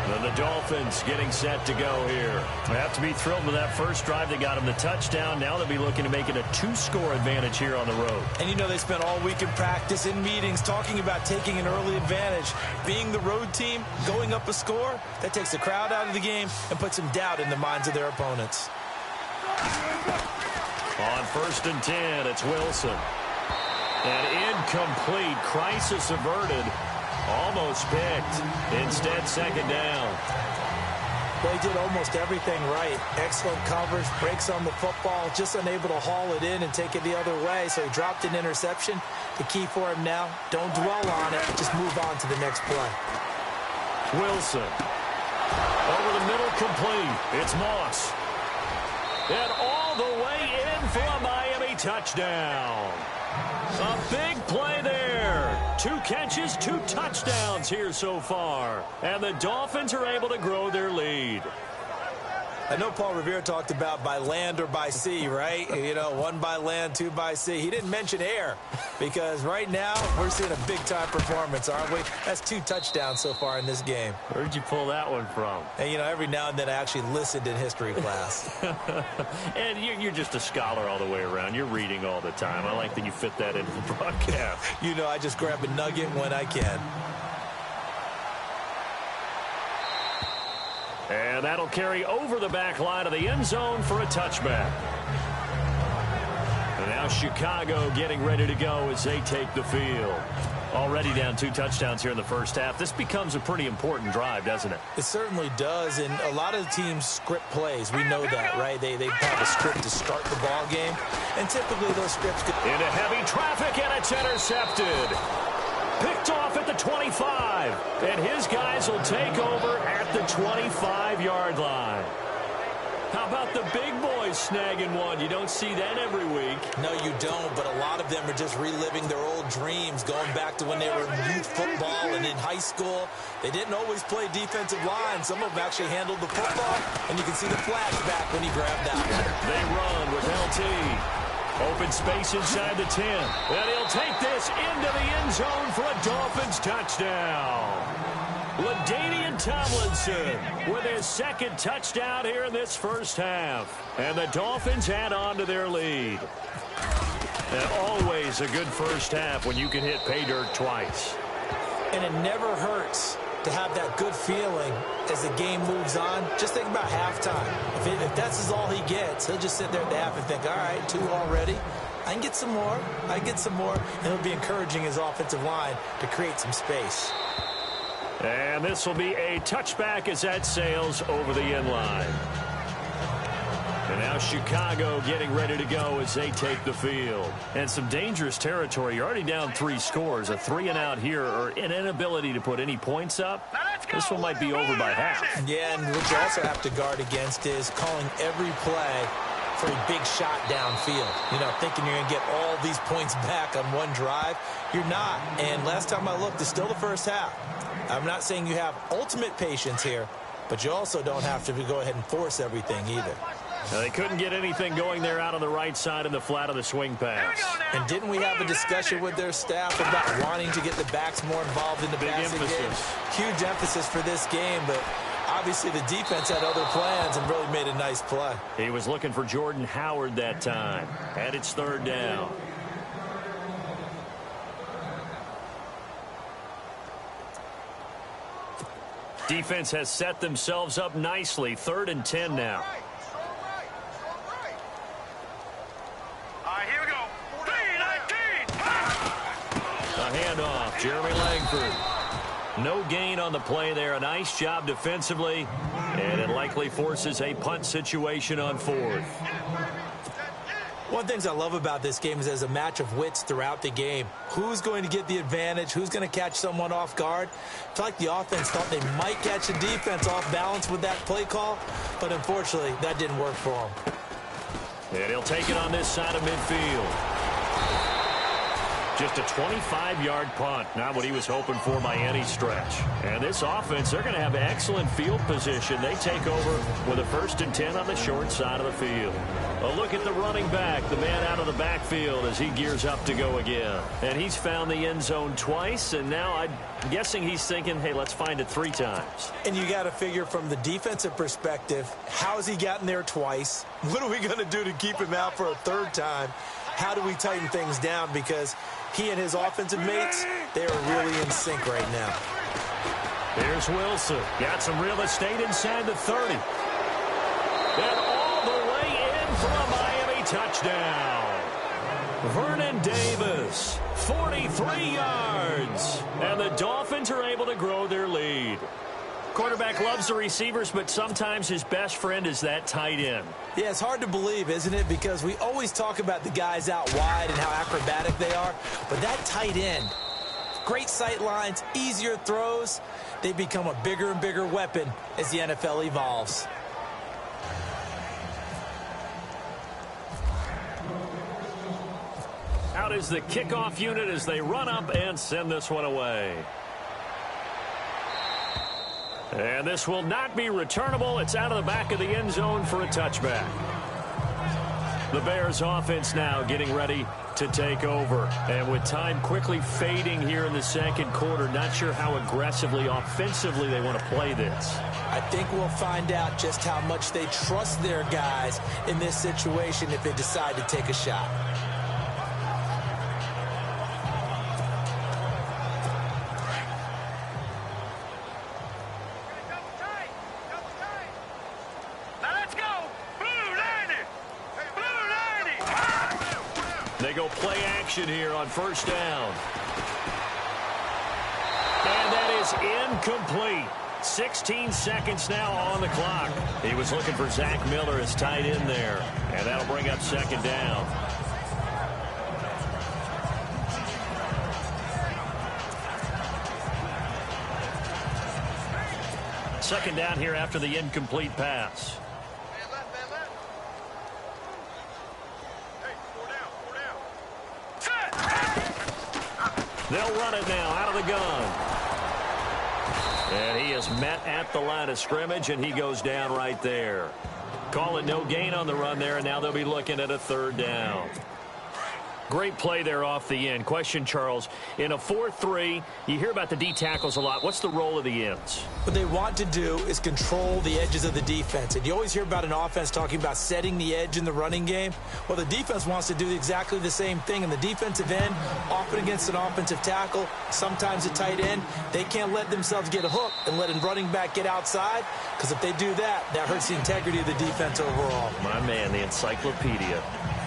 And the Dolphins getting set to go here. They have to be thrilled with that first drive. They got him the touchdown. Now they'll be looking to make it a 2-score advantage here on the road. And you know they spent all week in practice, in meetings, talking about taking an early advantage. Being the road team, going up a score, that takes the crowd out of the game and puts some doubt in the minds of their opponents. On 1st and 10, it's Wilson. And incomplete. Crisis averted. Almost picked. Instead, 2nd down. Well, he did almost everything right. Excellent coverage, breaks on the football, just unable to haul it in and take it the other way. So he dropped an interception. The key for him now, don't dwell on it. Just move on to the next play. Wilson. Over the middle, complete. It's Moss. And all the way in for a Miami touchdown. A big play there. 2 catches, 2 touchdowns here so far. And the Dolphins are able to grow their lead. I know Paul Revere talked about by land or by sea, right? You know, 1 by land, 2 by sea. He didn't mention air because right now we're seeing a big-time performance, aren't we? That's 2 touchdowns so far in this game. Where'd you pull that one from? And, you know, every now and then I actually listened in history class. And you're just a scholar all the way around. You're reading all the time. I like that you fit that into the broadcast. You know, I just grab a nugget when I can. And that'll carry over the back line of the end zone for a touchback. And now Chicago getting ready to go as they take the field. Already down 2 touchdowns here in the first half. This becomes a pretty important drive, doesn't it? It certainly does, and a lot of teams script plays. We know that, right? They have a script to start the ball game, and typically those scripts get into heavy traffic, and it's intercepted. Picked off at the 25, and his guys will take over at the 25-yard line. How about the big boys snagging one? You don't see that every week. No, you don't, but a lot of them are just reliving their old dreams, going back to when they were in youth football and in high school. They didn't always play defensive line. Some of them actually handled the football, and you can see the flashback when he grabbed that one. They run with LT. Open space inside the 10. And he'll take this into the end zone for a Dolphins touchdown. LaDainian Tomlinson with his 2nd touchdown here in this first half. And the Dolphins add on to their lead. And always a good first half when you can hit pay dirt twice. And it never hurts to have that good feeling as the game moves on. Just think about halftime. If that's all he gets, he'll just sit there at the half and think, all right, 2 already. I can get some more. I can get some more. And he'll be encouraging his offensive line to create some space. And this will be a touchback as that sails over the end line. And now Chicago getting ready to go as they take the field. And some dangerous territory. You're already down 3 scores. A 3-and-out here, or an inability to put any points up. This one might be over by half. Yeah, and what you also have to guard against is calling every play for a big shot downfield. You know, thinking you're going to get all these points back on one drive. You're not. And last time I looked, it's still the first half. I'm not saying you have ultimate patience here, but you also don't have to go ahead and force everything either. Now, they couldn't get anything going there out on the right side in the flat of the swing pass. And didn't we have a discussion with their staff about wanting to get the backs more involved in the passing game? Huge emphasis for this game, but obviously the defense had other plans and really made a nice play. He was looking for Jordan Howard that time. And it's 3rd down. Defense has set themselves up nicely. 3rd and 10 now. Here we go. 3-19. A handoff. Jeremy Langford. No gain on the play there. A nice job defensively. And it likely forces a punt situation on 4th. One of the things I love about this game is there's a match of wits throughout the game. Who's going to get the advantage? Who's going to catch someone off guard? I feel like the offense thought they might catch the defense off balance with that play call, but unfortunately, that didn't work for them. And he'll take it on this side of midfield. Just a 25-yard punt. Not what he was hoping for by any stretch. And this offense, they're going to have excellent field position. They take over with a 1st and 10 on the short side of the field. A look at the running back, the man out of the backfield as he gears up to go again. And he's found the end zone twice, and now I'm guessing he's thinking, hey, let's find it 3 times. And you got to figure from the defensive perspective, how has he gotten there twice? What are we going to do to keep him out for a 3rd time? How do we tighten things down? Because he and his offensive mates, they are really in sync right now. Here's Wilson. Got some real estate inside the 30. And all the way in for a Miami touchdown. Vernon Davis, 43 yards. And the Dolphins are able to grow their lead. Quarterback loves the receivers, but sometimes his best friend is that tight end. Yeah, it's hard to believe, isn't it? Because we always talk about the guys out wide and how acrobatic they are. But that tight end, great sight lines, easier throws, they become a bigger and bigger weapon as the NFL evolves. Out is the kickoff unit as they run up and send this one away. And this will not be returnable. It's out of the back of the end zone for a touchback. The Bears offense now getting ready to take over. And with time quickly fading here in the 2nd quarter, not sure how aggressively, offensively they want to play this. I think we'll find out just how much they trust their guys in this situation if they decide to take a shot. They go play action here on 1st down. And that is incomplete. 16 seconds now on the clock. He was looking for Zach Miller as tight end there. And that'll bring up 2nd down. Second down here after the incomplete pass. They'll run it now out of the gun. And he is met at the line of scrimmage, and he goes down right there. Call it no gain on the run there, and now they'll be looking at a 3rd down. Great play there off the end. Question, Charles, in a 4-3, you hear about the D tackles a lot. What's the role of the ends? What they want to do is control the edges of the defense. And you always hear about an offense talking about setting the edge in the running game. Well, the defense wants to do exactly the same thing. And the defensive end, often against an offensive tackle, sometimes a tight end, they can't let themselves get hooked and let a running back get outside, because if they do that, that hurts the integrity of the defense overall. My man, the encyclopedia.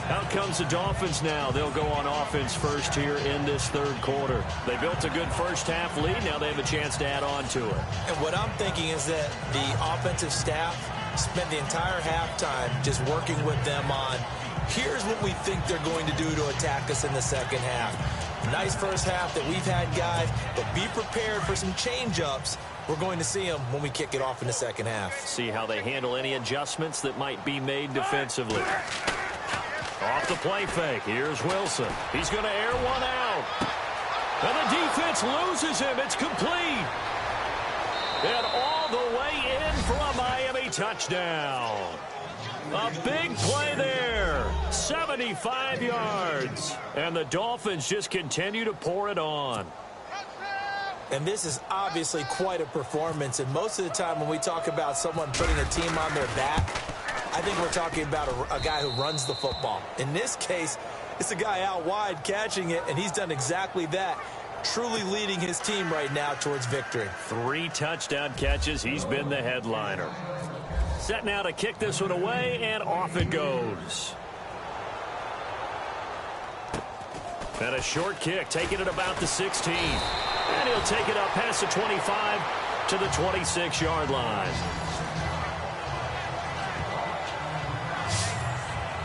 Out comes the Dolphins now. They'll go on offense first here in this third quarter. They built a good first-half lead. Now they have a chance to add on to it. And what I'm thinking is that the offensive staff spent the entire halftime just working with them on, here's what we think they're going to do to attack us in the second half. Nice first half that we've had, guys, but be prepared for some change-ups. We're going to see them when we kick it off in the second half. See how they handle any adjustments that might be made defensively. Off the play fake. Here's Wilson. He's going to air one out. And the defense loses him. It's complete. And all the way in for a Miami touchdown. A big play there. 75 yards. And the Dolphins just continue to pour it on. And this is obviously quite a performance. And most of the time when we talk about someone putting a team on their back, I think we're talking about a guy who runs the football. In this case, it's a guy out wide catching it, and he's done exactly that, truly leading his team right now towards victory. 3 touchdown catches. He's been the headliner. Set now to kick this one away, and off it goes. And a short kick, taking it about the 16. And he'll take it up past the 25 to the 26-yard line.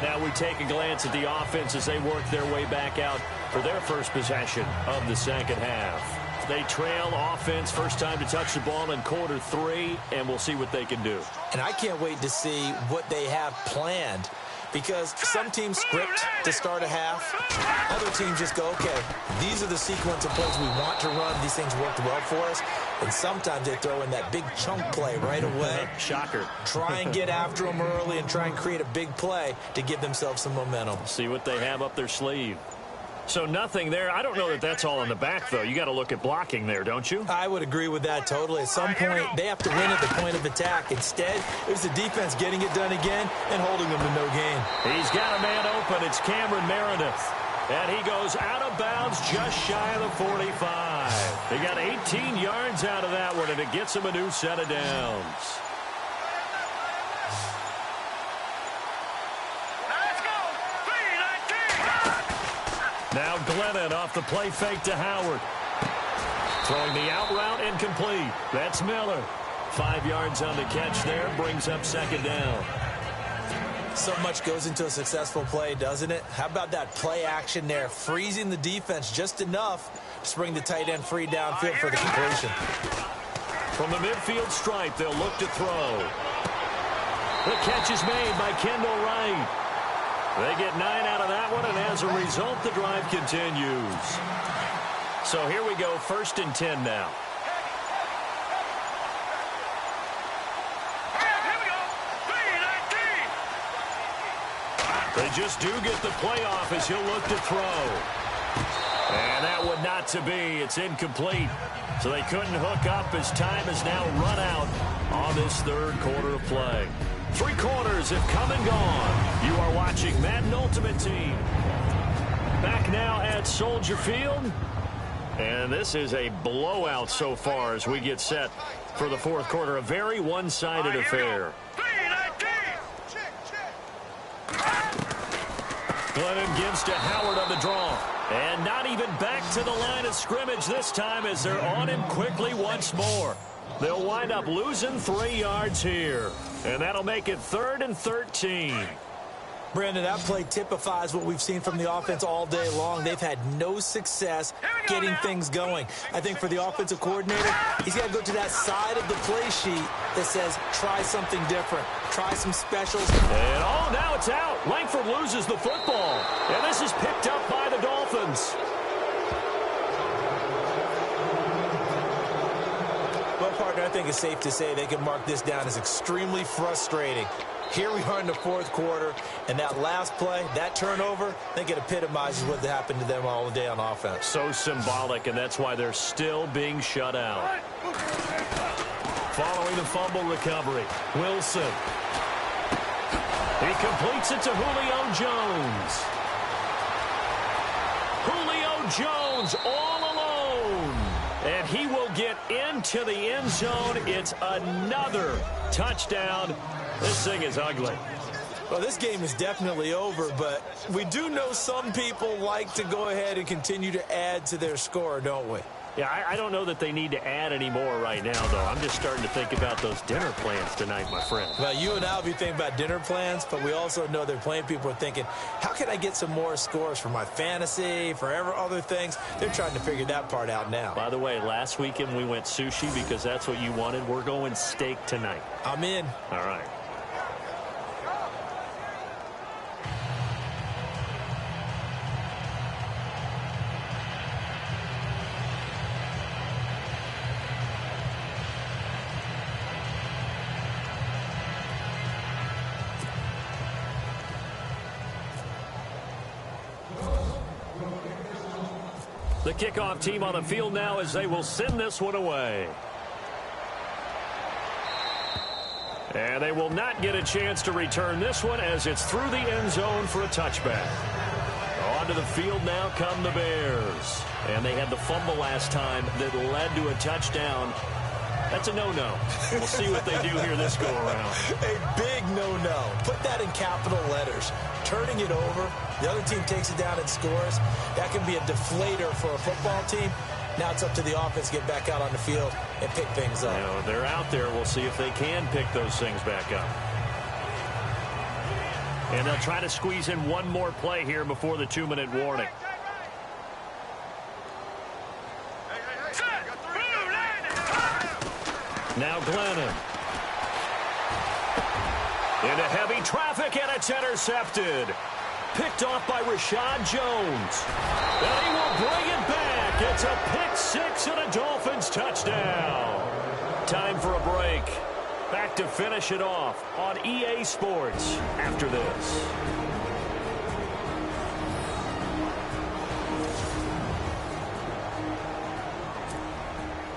Now we take a glance at the offense as they work their way back out for their first possession of the second half. They trail offense, first time to touch the ball in quarter 3, and we'll see what they can do. And I can't wait to see what they have planned, because some teams script to start a half. Other teams just go, okay, these are the sequence of plays we want to run. These things worked well for us. And sometimes they throw in that big chunk play right away. Shocker. Try and get after them early and try and create a big play to give themselves some momentum. See what they have up their sleeve. So nothing there. I don't know that that's all in the back, though. You got to look at blocking there, don't you? I would agree with that totally. At some point, they have to win at the point of attack. Instead, it was the defense getting it done again and holding them to no gain. He's got a man open. It's Cameron Meredith. And he goes out of bounds just shy of the 45. He got 18 yards out of that one, and it gets him a new set of downs. Now Glennon off the play fake to Howard. Throwing the out route incomplete. That's Miller. 5 yards on the catch there. Brings up second down. So much goes into a successful play, doesn't it? How about that play action there? Freezing the defense just enough to bring the tight end free downfield for the completion. From the midfield stripe, they'll look to throw. The catch is made by Kendall Wright. They get 9 out of that one, and as a result, the drive continues. So here we go, 1st and 10 now. They just do get the play off as he'll look to throw. And that would not to be. It's incomplete. So they couldn't hook up as time has now run out on this third quarter of play. 3 quarters have come and gone. You are watching Madden Ultimate Team. Back now at Soldier Field. And this is a blowout so far as we get set for the fourth quarter. A very one-sided affair. Glennon gives to Howard on the draw. And not even back to the line of scrimmage this time as they're on him quickly once more. They'll wind up losing 3 yards here. And that'll make it 3rd and 13. Brandon, that play typifies what we've seen from the offense all day long. They've had no success getting things going. I think for the offensive coordinator, he's got to go to that side of the play sheet that says, try something different. Try some specials. And now it's out. Langford loses the football. And this is picked up by the Dolphins. Well, partner, I think it's safe to say they can mark this down as extremely frustrating. Here we are in the fourth quarter, and that last play, that turnover, I think it epitomizes what happened to them all day on offense. So symbolic, and that's why they're still being shut out. Following the fumble recovery, Wilson. He completes it to Julio Jones. Julio Jones all alone. And he will get into the end zone. It's another touchdown. This thing is ugly. Well, this game is definitely over, but we do know some people like to go ahead and continue to add to their score, don't we? Yeah, I don't know that they need to add any more right now, though. I'm just starting to think about those dinner plans tonight, my friend. Well, you and I will be thinking about dinner plans, but we also know there are plenty of people are thinking, how can I get some more scores for my fantasy, for other things? They're trying to figure that part out now. By the way, last weekend we went sushi because that's what you wanted. We're going steak tonight. I'm in. All right. The kickoff team on the field now as they will send this one away. And they will not get a chance to return this one as it's through the end zone for a touchback. Onto the field now come the Bears. And they had the fumble last time that led to a touchdown. That's a no-no. We'll see what they do here this go-around. A big no-no. Put that in capital letters. Turning it over, the other team takes it down and scores. That can be a deflator for a football team. Now it's up to the offense to get back out on the field and pick things up. You know, they're out there. We'll see if they can pick those things back up. And they'll try to squeeze in one more play here before the 2-minute warning. Now Glennon. Into heavy traffic, and it's intercepted. Picked off by Rashad Jones. And he will bring it back. It's a pick six and a Dolphins touchdown. Time for a break. Back to finish it off on EA Sports after this.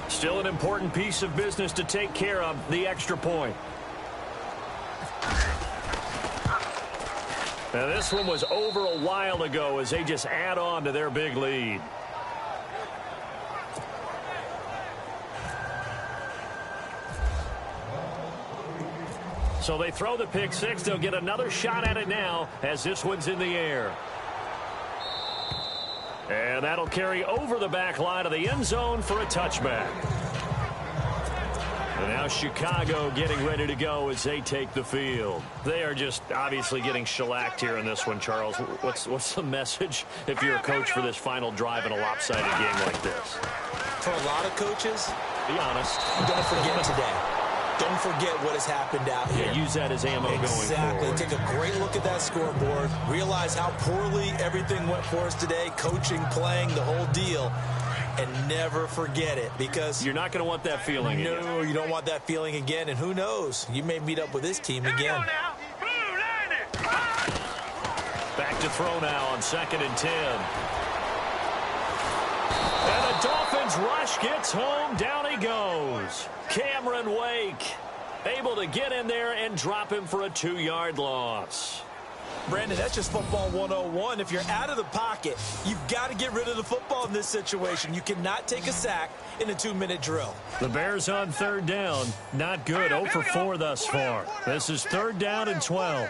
Still an important piece of business to take care of, the extra point. Now this one was over a while ago as they just add on to their big lead. So they throw the pick six. They'll get another shot at it now as this one's in the air. And that'll carry over the back line of the end zone for a touchback. And now Chicago getting ready to go as they take the field. They are just obviously getting shellacked here in this one, Charles. What's the message if you're a coach for this final drive in a lopsided game like this? For a lot of coaches, be honest. Don't forget today. Don't forget what has happened out here. Yeah, use that as ammo going forward. Exactly. Take a great look at that scoreboard. Realize how poorly everything went for us today. Coaching, playing, the whole deal. And never forget it, because you're not going to want that feeling again. No, you don't want that feeling again. And who knows? You may meet up with this team again. Back to throw now on 2nd and 10. And the Dolphins rush gets home. Down he goes. Cameron Wake able to get in there and drop him for a 2-yard loss. Brandon, that's just football 101. If you're out of the pocket, you've got to get rid of the football in this situation. You cannot take a sack in a 2-minute drill. The Bears on 3rd down. Not good. 0 for 4 thus far. This is 3rd down and 12.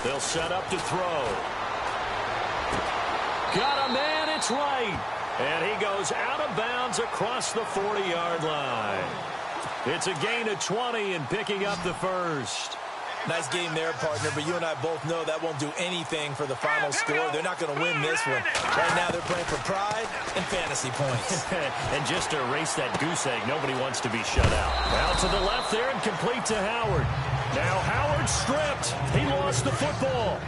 They'll set up to throw. Got a man. It's right. And he goes out of bounds across the 40-yard line. It's a gain of 20 and picking up the first. Nice game there, partner, but you and I both know that won't do anything for the final score. They're not going to win this one. Right now they're playing for pride and fantasy points. And just to erase that goose egg, nobody wants to be shut out. Out to the left there and complete to Howard. Now Howard stripped. He lost the football.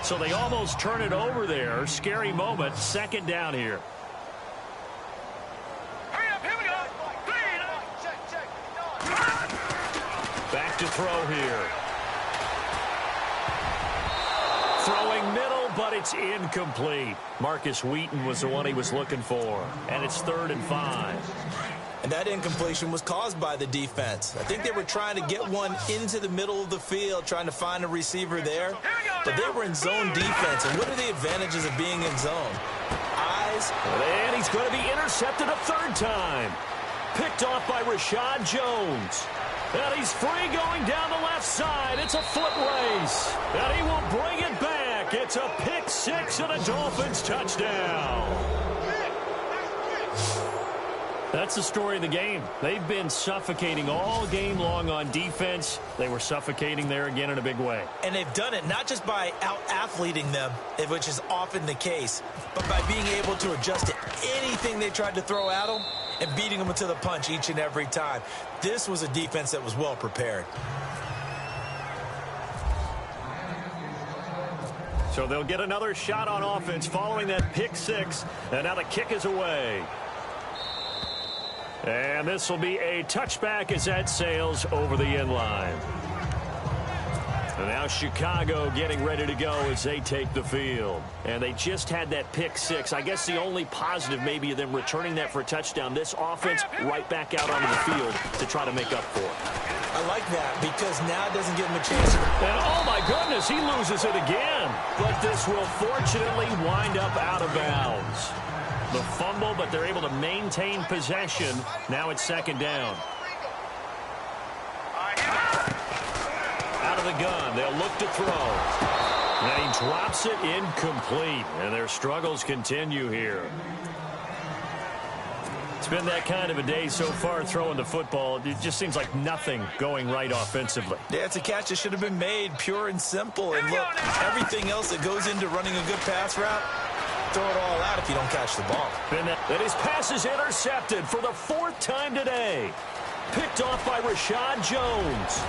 So they almost turn it over there. Scary moment. 2nd down here. throw here. Throwing middle, but it's incomplete. Marcus Wheaton was the one he was looking for. And it's 3rd and 5. And that incompletion was caused by the defense. I think they were trying to get one into the middle of the field, trying to find a receiver there. But they were in zone defense. And what are the advantages of being in zone? Eyes. And he's going to be intercepted a 3rd time. Picked off by Rashad Jones. And he's free going down the left side. It's a foot race. And he will bring it back. It's a pick 6 and a Dolphins touchdown. That's the story of the game. They've been suffocating all game long on defense. They were suffocating there again in a big way. And they've done it not just by out-athleting them, which is often the case, but by being able to adjust to anything they tried to throw at them and beating them to the punch each and every time. This was a defense that was well prepared. So they'll get another shot on offense following that pick 6. And now the kick is away. And this will be a touchback as that sails over the end line. And now Chicago getting ready to go as they take the field. And they just had that pick 6. I guess the only positive maybe of them returning that for a touchdown. This offense right back out onto the field to try to make up for it. I like that because now it doesn't give him a chance. And oh my goodness, he loses it again. But this will fortunately wind up out of bounds. The fumble, but they're able to maintain possession. Now it's 2nd down. Out of the gun. They'll look to throw. And he drops it incomplete. And their struggles continue here. It's been that kind of a day so far throwing the football. It just seems like nothing going right offensively. Yeah, it's a catch that should have been made, pure and simple. And look, everything else that goes into running a good pass route, throw it all out if you don't catch the ball. And his pass is intercepted for the 4th time today. Picked off by Rashad Jones.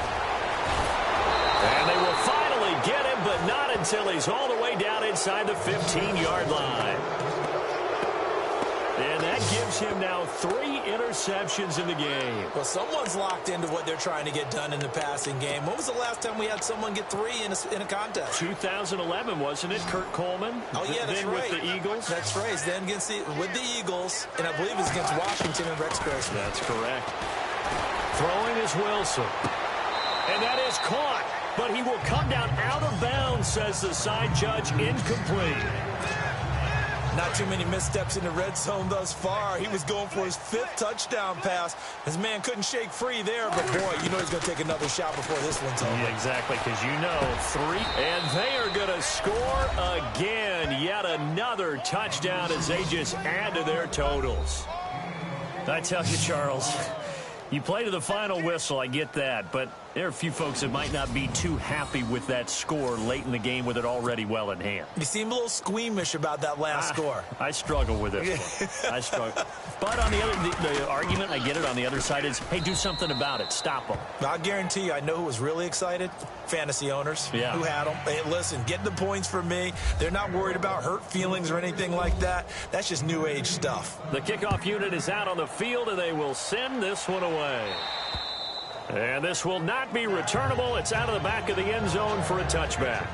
And they will finally get him, but not until he's all the way down inside the 15-yard line. And that gives him now 3 interceptions in the game. Well, someone's locked into what they're trying to get done in the passing game. When was the last time we had someone get 3 in a contest? 2011, wasn't it? Kurt Coleman. Oh, yeah, that's right. With the Eagles. That's right. Then with the Eagles, and I believe it's against Washington and Rex Grossman. That's correct. Throwing is Wilson. And that is caught. But he will come down out of bounds, says the side judge. Incomplete. Not too many missteps in the red zone thus far. He was going for his 5th touchdown pass. His man couldn't shake free there, but boy, you know he's going to take another shot before this one's over. Yeah, exactly, because you know 3. And they are going to score again. Yet another touchdown as they just add to their totals. I tell you, Charles, you play to the final whistle, I get that, but there are a few folks that might not be too happy with that score late in the game with it already well in hand. You seem a little squeamish about that last score. I struggle with this one. I struggle. But on the argument, I get it, on the other side is, hey, do something about it. Stop them. I'll guarantee you, I know who was really excited. Fantasy owners who had them. Hey, listen, get the points for me. They're not worried about hurt feelings or anything like that. That's just new age stuff. The kickoff unit is out on the field, and they will send this one away. And this will not be returnable. It's out of the back of the end zone for a touchback.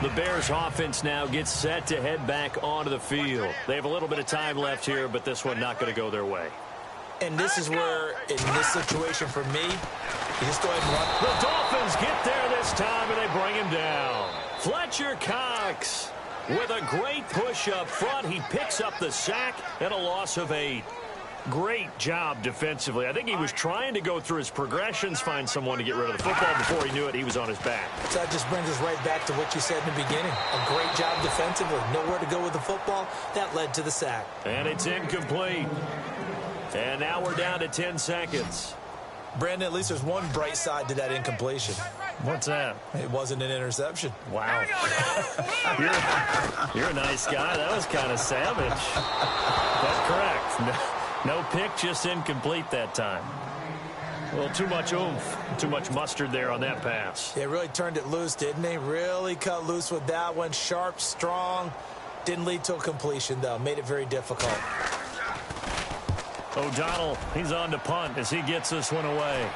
The Bears offense now gets set to head back onto the field. They have a little bit of time left here, but this one not going to go their way. And this is where, in this situation for me, you just go ahead and run. The Dolphins get there this time, and they bring him down. Fletcher Cox with a great push up front. He picks up the sack and a loss of 8. Great job defensively. I think he was trying to go through his progressions, find someone to get rid of the football. Before he knew it, he was on his back. So that just brings us right back to what you said in the beginning. A great job defensively. Nowhere to go with the football. That led to the sack. And it's incomplete. And now we're down to 10 seconds. Brandon, at least there's one bright side to that incompletion. What's that? It wasn't an interception. Wow. You're a nice guy. That was kind of savage. That's correct. No pick, just incomplete that time. Well, too much oomph, too much mustard there on that pass. They really turned it loose, didn't they? Really cut loose with that one. Sharp, strong. Didn't lead to a completion, though. Made it very difficult. O'Donnell, he's on to punt as he gets this one away.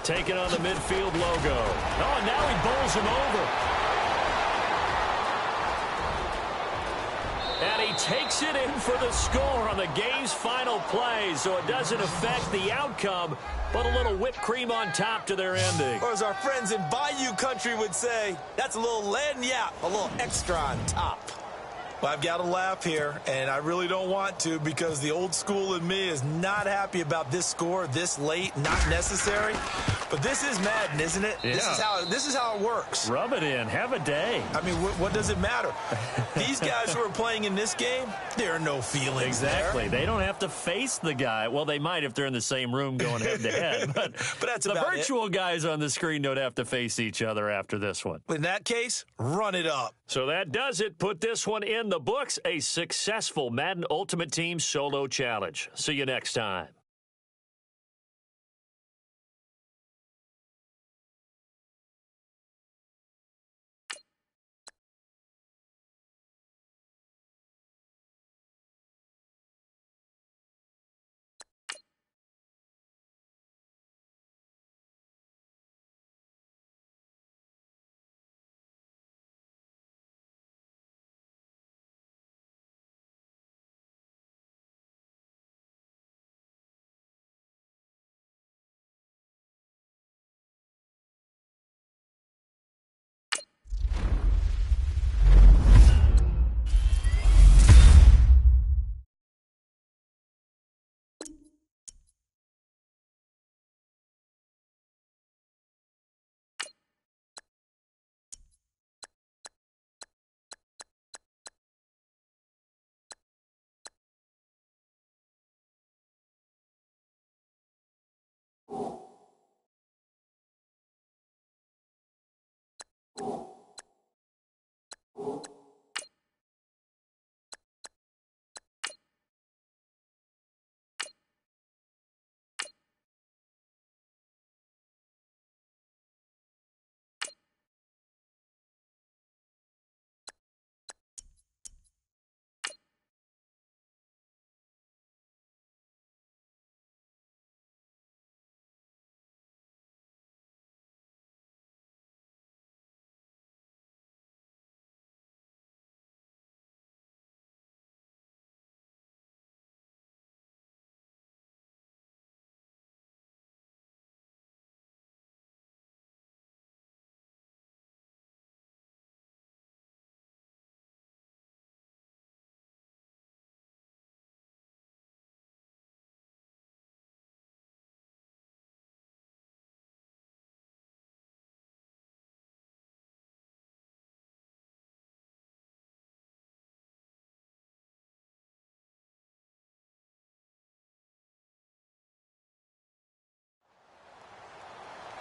Taking on the midfield logo. Oh, and now he bowls him over. And he takes it in for the score on the game's final play, so it doesn't affect the outcome, but a little whipped cream on top to their ending. Or as our friends in Bayou Country would say, that's a little lagniappe, a little extra on top. Well, I've got to laugh here, and I really don't want to because the old school in me is not happy about this score this late, not necessary. But this is Madden, isn't it? Yeah. This is how it works. Rub it in. Have a day. I mean, what does it matter? These guys who are playing in this game, there are no feelings Exactly. there. They don't have to face the guy. Well, they might if they're in the same room going head-to-head. But that's the about virtual guys on the screen don't have to face each other after this one. In that case, run it up. So that does it. Put this one in the books. A successful Madden Ultimate Team Solo Challenge. See you next time.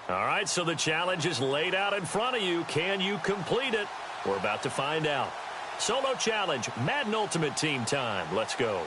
All right, so the challenge is laid out in front of you. Can you complete it? We're about to find out. Solo challenge, Madden Ultimate Team time. Let's go.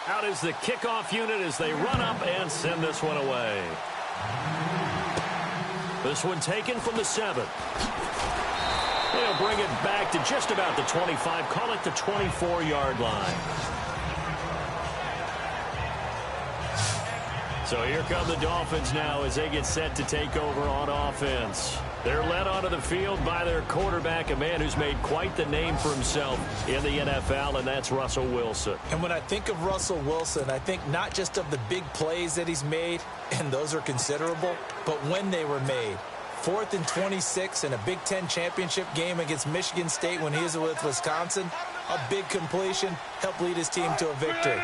Out is the kickoff unit as they run up and send this one away. This one taken from the 7. They'll bring it back to just about the 25. Call it the 24-yard line. So here come the Dolphins now as they get set to take over on offense. They're led onto the field by their quarterback, a man who's made quite the name for himself in the NFL, and that's Russell Wilson. And when I think of Russell Wilson, I think not just of the big plays that he's made, and those are considerable, but when they were made. 4th and 26 in a Big Ten championship game against Michigan State when he was with Wisconsin. A big completion helped lead his team to a victory.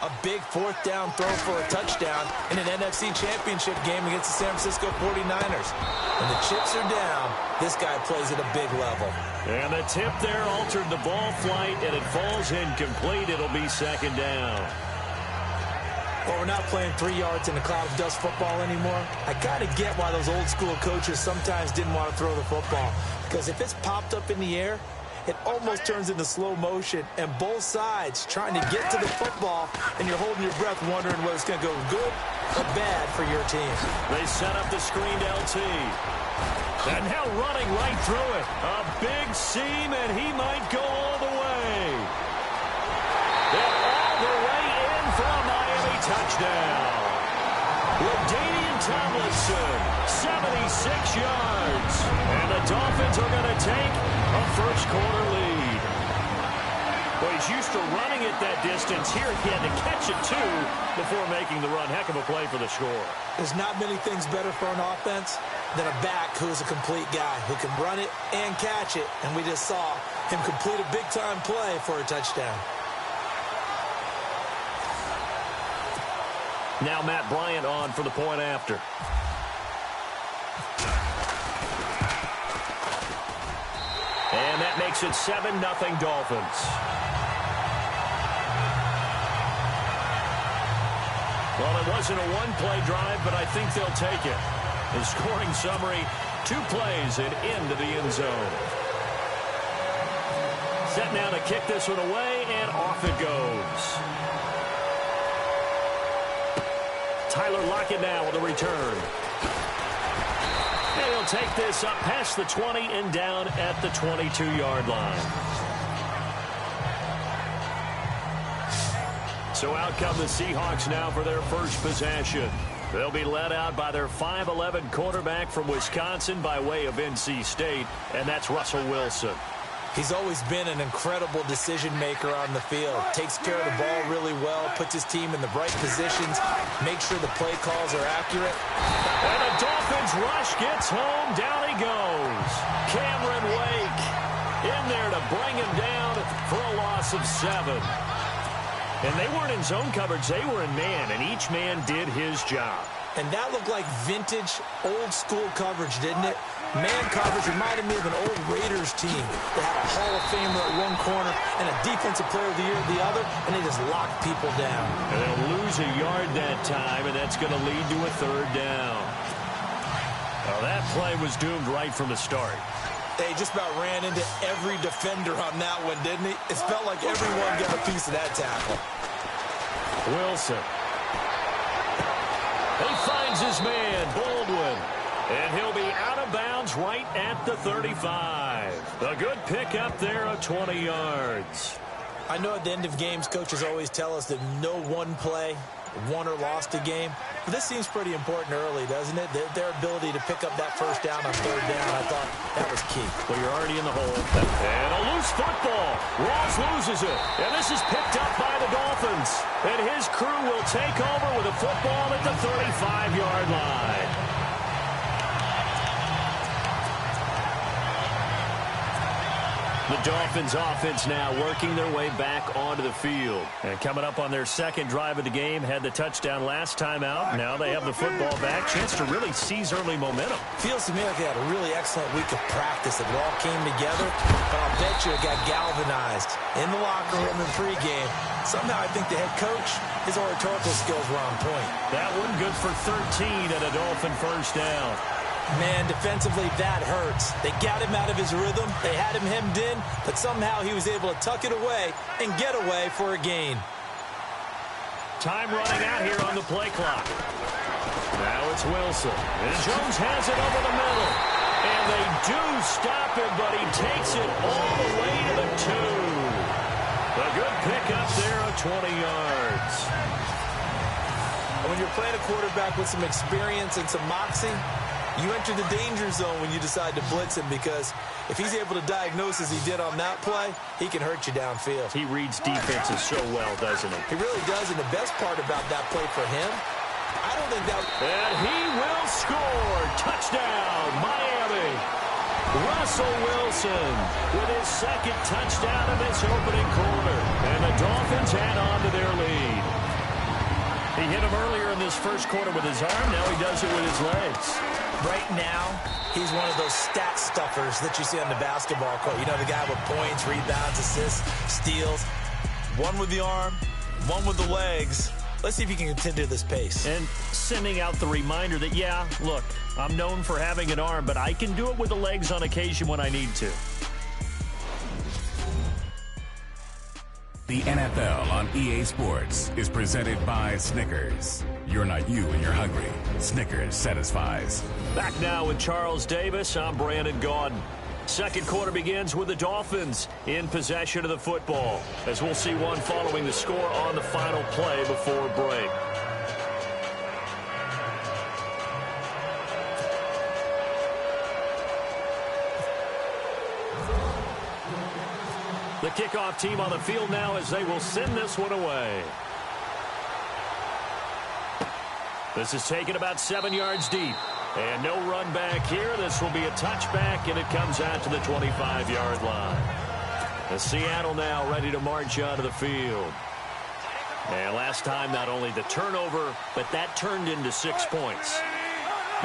A big 4th down throw for a touchdown in an NFC championship game against the San Francisco 49ers. When the chips are down, this guy plays at a big level. And the tip there altered the ball flight, and it falls incomplete. It'll be 2nd down. Well, we're not playing 3 yards in a cloud of dust football anymore. I kind of get why those old school coaches sometimes didn't want to throw the football. Because if it's popped up in the air, it almost turns into slow motion, and both sides trying to get to the football, and you're holding your breath wondering whether it's going to go good or bad for your team. They set up the screened LT. And now running right through it. A big seam, and he might go all the way. And all the way in for a Miami touchdown. LaDainian Tomlinson, 76 yards. And the Dolphins are going to take a first-quarter lead. Well, he's used to running it that distance. Here he had to catch it, too, before making the run. Heck of a play for the score. There's not many things better for an offense than a back who is a complete guy who can run it and catch it. And we just saw him complete a big-time play for a touchdown. Now Matt Bryant on for the point after. And that makes it 7-0 Dolphins. Well, it wasn't a one-play drive, but I think they'll take it. The scoring summary, 2 plays and into the end zone. Set now to kick this one away, and off it goes. Tyler Lockett now with a return. And he'll take this up past the 20 and down at the 22-yard line. So out come the Seahawks now for their first possession. They'll be led out by their 5'11" quarterback from Wisconsin by way of NC State, and that's Russell Wilson. He's always been an incredible decision-maker on the field. Takes care of the ball really well, puts his team in the right positions, makes sure the play calls are accurate. And the Dolphins rush gets home. Down he goes. Cameron Wake in there to bring him down for a loss of 7. And they weren't in zone coverage. They were in man, and each man did his job. And that looked like vintage, old-school coverage, didn't it? Man coverage reminded me of an old Raiders team that had a Hall of Famer at one corner and a Defensive Player of the Year at the other, and they just locked people down. And they'll lose a yard that time, and that's going to lead to a 3rd down. Well, that play was doomed right from the start. They just about ran into every defender on that one, didn't he? It felt like everyone got a piece of that tackle. Wilson. He finds his man, Baldwin. And he'll be out of bounds right at the 35. A good pick up there of 20 yards. I know at the end of games, coaches always tell us that no one play won or lost a game. But this seems pretty important early, doesn't it? Their ability to pick up that first down on 3rd down, I thought that was key. Well, you're already in the hole. And a loose football. Ross loses it. And this is picked up by the Dolphins. And his crew will take over with a football at the 35-yard line. The Dolphins offense now working their way back onto the field. And coming up on their 2nd drive of the game, had the touchdown last time out. Now they have the football back. Chance to really seize early momentum. Feels to me like they had a really excellent week of practice. It all came together. But I'll bet you it got galvanized in the locker room in pregame. Somehow I think the head coach, his oratorical skills were on point. That one good for 13 and a Dolphin first down. Man, defensively, that hurts. They got him out of his rhythm. They had him hemmed in, but somehow he was able to tuck it away and get away for a gain. Time running out here on the play clock. Now it's Wilson. And Jones has it over the middle. And they do stop him, but he takes it all the way to the 2. A good pickup there of 20 yards. When you're playing a quarterback with some experience and some moxie, you enter the danger zone when you decide to blitz him, because if he's able to diagnose as he did on that play, he can hurt you downfield. He reads defenses so well, doesn't he? He really does, and the best part about that play for him, I don't think that... And he will score. Touchdown, Miami. Russell Wilson with his 2nd touchdown of this opening quarter. And the Dolphins add on to their lead. He hit him earlier in this first quarter with his arm. Now he does it with his legs. Right now, he's one of those stat stuffers that you see on the basketball court. You know, the guy with points, rebounds, assists, steals. One with the arm, one with the legs. Let's see if he can continue this pace. And sending out the reminder that, yeah, look, I'm known for having an arm, but I can do it with the legs on occasion when I need to. The NFL on EA Sports is presented by Snickers. You're not you when you're hungry. Snickers satisfies. Back now with Charles Davis. I'm Brandon Gaudin. Second quarter begins with the Dolphins in possession of the football, as we'll see one following the score on the final play before break. The kickoff team on the field now as they will send this one away. This is taken about 7 yards deep. And no run back here. This will be a touchback, and it comes out to the 25-yard line. The Seattle now ready to march onto the field. And last time, not only the turnover, but that turned into 6 points.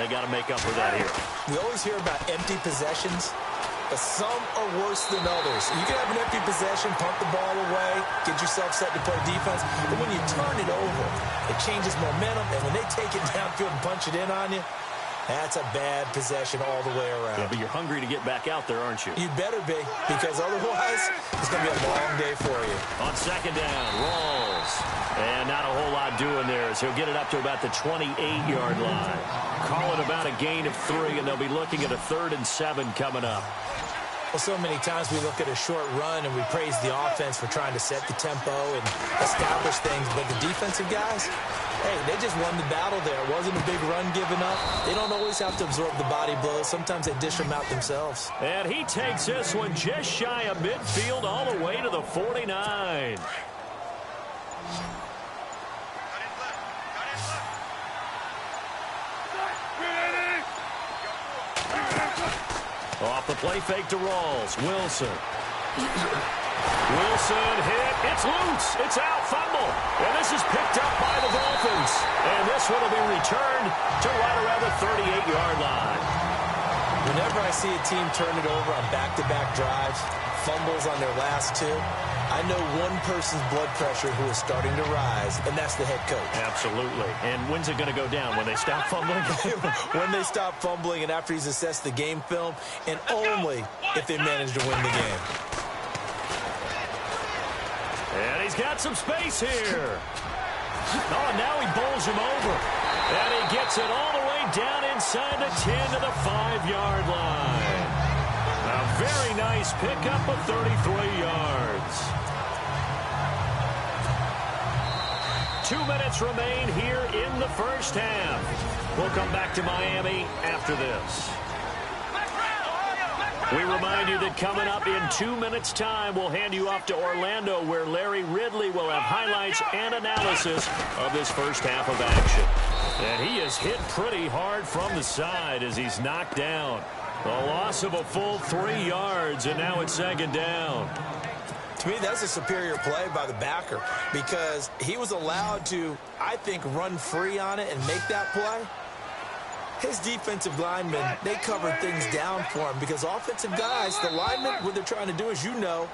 They got to make up for that here. We always hear about empty possessions, but some are worse than others. You can have an empty possession, punt the ball away, get yourself set to play defense, but when you turn it over, it changes momentum, and when they take it downfield and punch it in on you, that's a bad possession all the way around. Yeah, but you're hungry to get back out there, aren't you? You better be, because otherwise, it's going to be a long day for you. On second down, Rawls. And not a whole lot doing there, so he'll get it up to about the 28-yard line. Call it about a gain of 3, and they'll be looking at a 3rd and 7 coming up. Well, so many times we look at a short run and we praise the offense for trying to set the tempo and establish things, but the defensive guys, hey, they just won the battle there. It wasn't a big run given up. They don't always have to absorb the body blows. Sometimes they dish them out themselves. And he takes this one just shy of midfield all the way to the 49. Off the play fake to Rawls. Wilson. Wilson hit. It's loose. It's out. Fumble. And this is picked up by the Dolphins. And this one will be returned to right around the 38-yard line. Whenever I see a team turn it over on back-to-back drives, fumbles on their last 2, I know one person's blood pressure who is starting to rise, and that's the head coach. Absolutely. And when's it going to go down? When they stop fumbling? When they stop fumbling and after he's assessed the game film, and only if they manage to win the game. And he's got some space here. Oh, now he bowls him over. And he gets it all the way down inside the 10 to the 5-yard line. A very nice pickup of 33 yards. 2 minutes remain here in the first half. We'll come back to Miami after this. We remind you that coming up in 2 minutes' time, we'll hand you off to Orlando, where Larry Ridley will have highlights and analysis of this first half of action. And he is hit pretty hard from the side as he's knocked down. A loss of a full 3 yards, and now it's second down. To me, that's a superior play by the backer because he was allowed to, I think, run free on it and make that play. His defensive linemen, they covered things down for him because offensive guys, the linemen, what they're trying to do, as you know,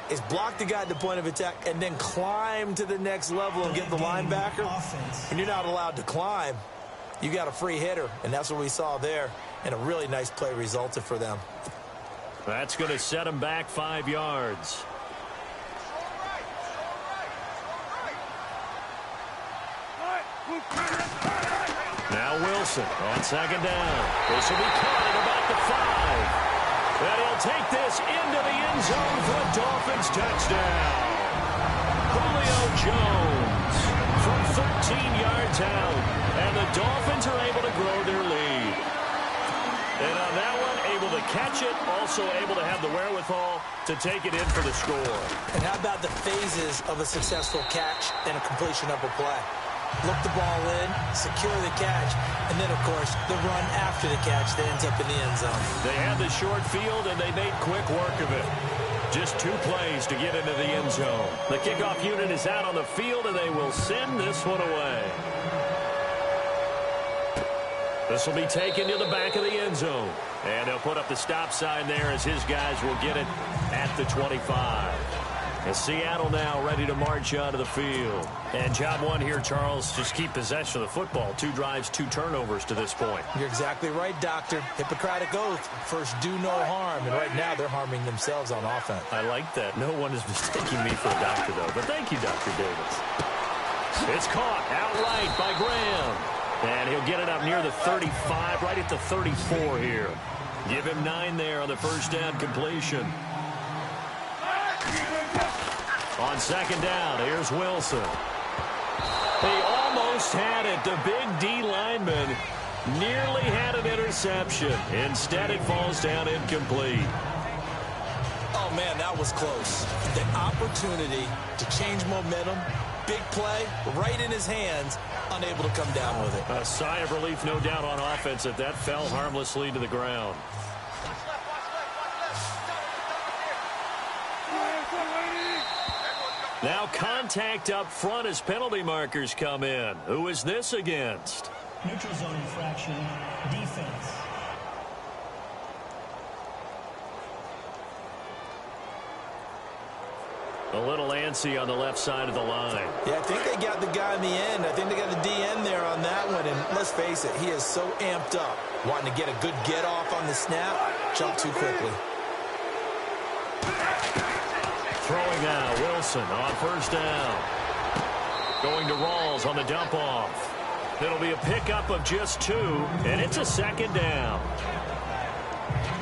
is block the guy at the point of attack and then climb to the next level and get the linebacker. When you're not allowed to climb, you got a free hitter, and that's what we saw there, and a really nice play resulted for them. That's going to set him back 5 yards. Now Wilson on second down. This will be caught at about the 5. And he'll take this into the end zone for a Dolphins touchdown. Julio Jones from 13 yards out. And the Dolphins are able to grow their lead. And on that one, able to catch it, also able to have the wherewithal to take it in for the score. And how about the phases of a successful catch and a completion of a play? Look the ball in, secure the catch, and then, of course, the run after the catch that ends up in the end zone. They had the short field, and they made quick work of it. Just 2 plays to get into the end zone. The kickoff unit is out on the field, and they will send this one away. This will be taken to the back of the end zone. And they'll put up the stop sign there as his guys will get it at the 25. And Seattle now ready to march onto the field. And job one here, Charles, just keep possession of the football. 2 drives, 2 turnovers to this point. You're exactly right, Doctor. Hippocratic oath. First, do no harm. And right now, they're harming themselves on offense. I like that. No one is mistaking me for a doctor, though. But thank you, Dr. Davis. It's caught outright by Graham. And he'll get it up near the 35, right at the 34 here. Give him 9 there on the first down completion. On second down, here's Wilson. He almost had it. The big D lineman nearly had an interception. Instead, it falls down incomplete. Oh, man, that was close. The opportunity to change momentum, big play, right in his hands, unable to come down with it. A sigh of relief, no doubt, on offense that fell harmlessly to the ground. Now contact up front as penalty markers come in. Who is this against? Neutral zone infraction, defense. A little antsy on the left side of the line. Yeah, I think they got the guy in the end. I think they got the DN there on that one. And let's face it, he is so amped up, wanting to get a good get off on the snap, jump too quickly. Throwing now, Wilson on first down. Going to Rawls on the dump off. It'll be a pickup of just 2, and it's a second down.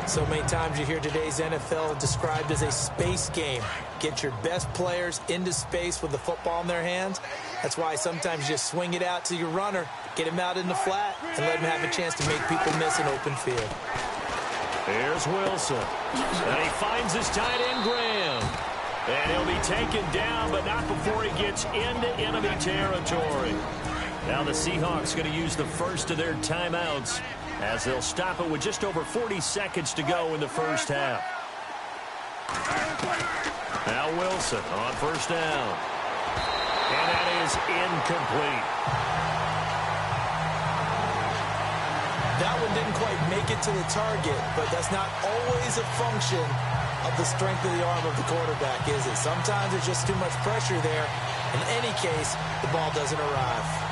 So many times you hear today's NFL described as a space game. Get your best players into space with the football in their hands. That's why sometimes you just swing it out to your runner, get him out in the flat, and let him have a chance to make people miss an open field. Here's Wilson. And he finds his tight end, Graham. And he'll be taken down, but not before he gets into enemy territory. Now the Seahawks going to use the first of their timeouts as they'll stop it with just over 40 seconds to go in the first half. Now Wilson on first down. And that is incomplete. That one didn't quite make it to the target, but that's not always a function of the strength of the arm of the quarterback, is it? Sometimes there's just too much pressure there. In any case, the ball doesn't arrive.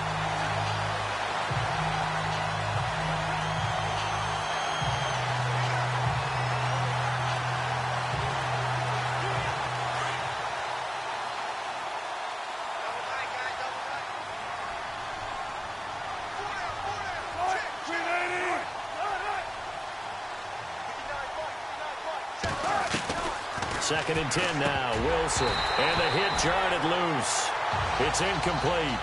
Second and 10 now, Wilson. And the hit jarred it loose. It's incomplete.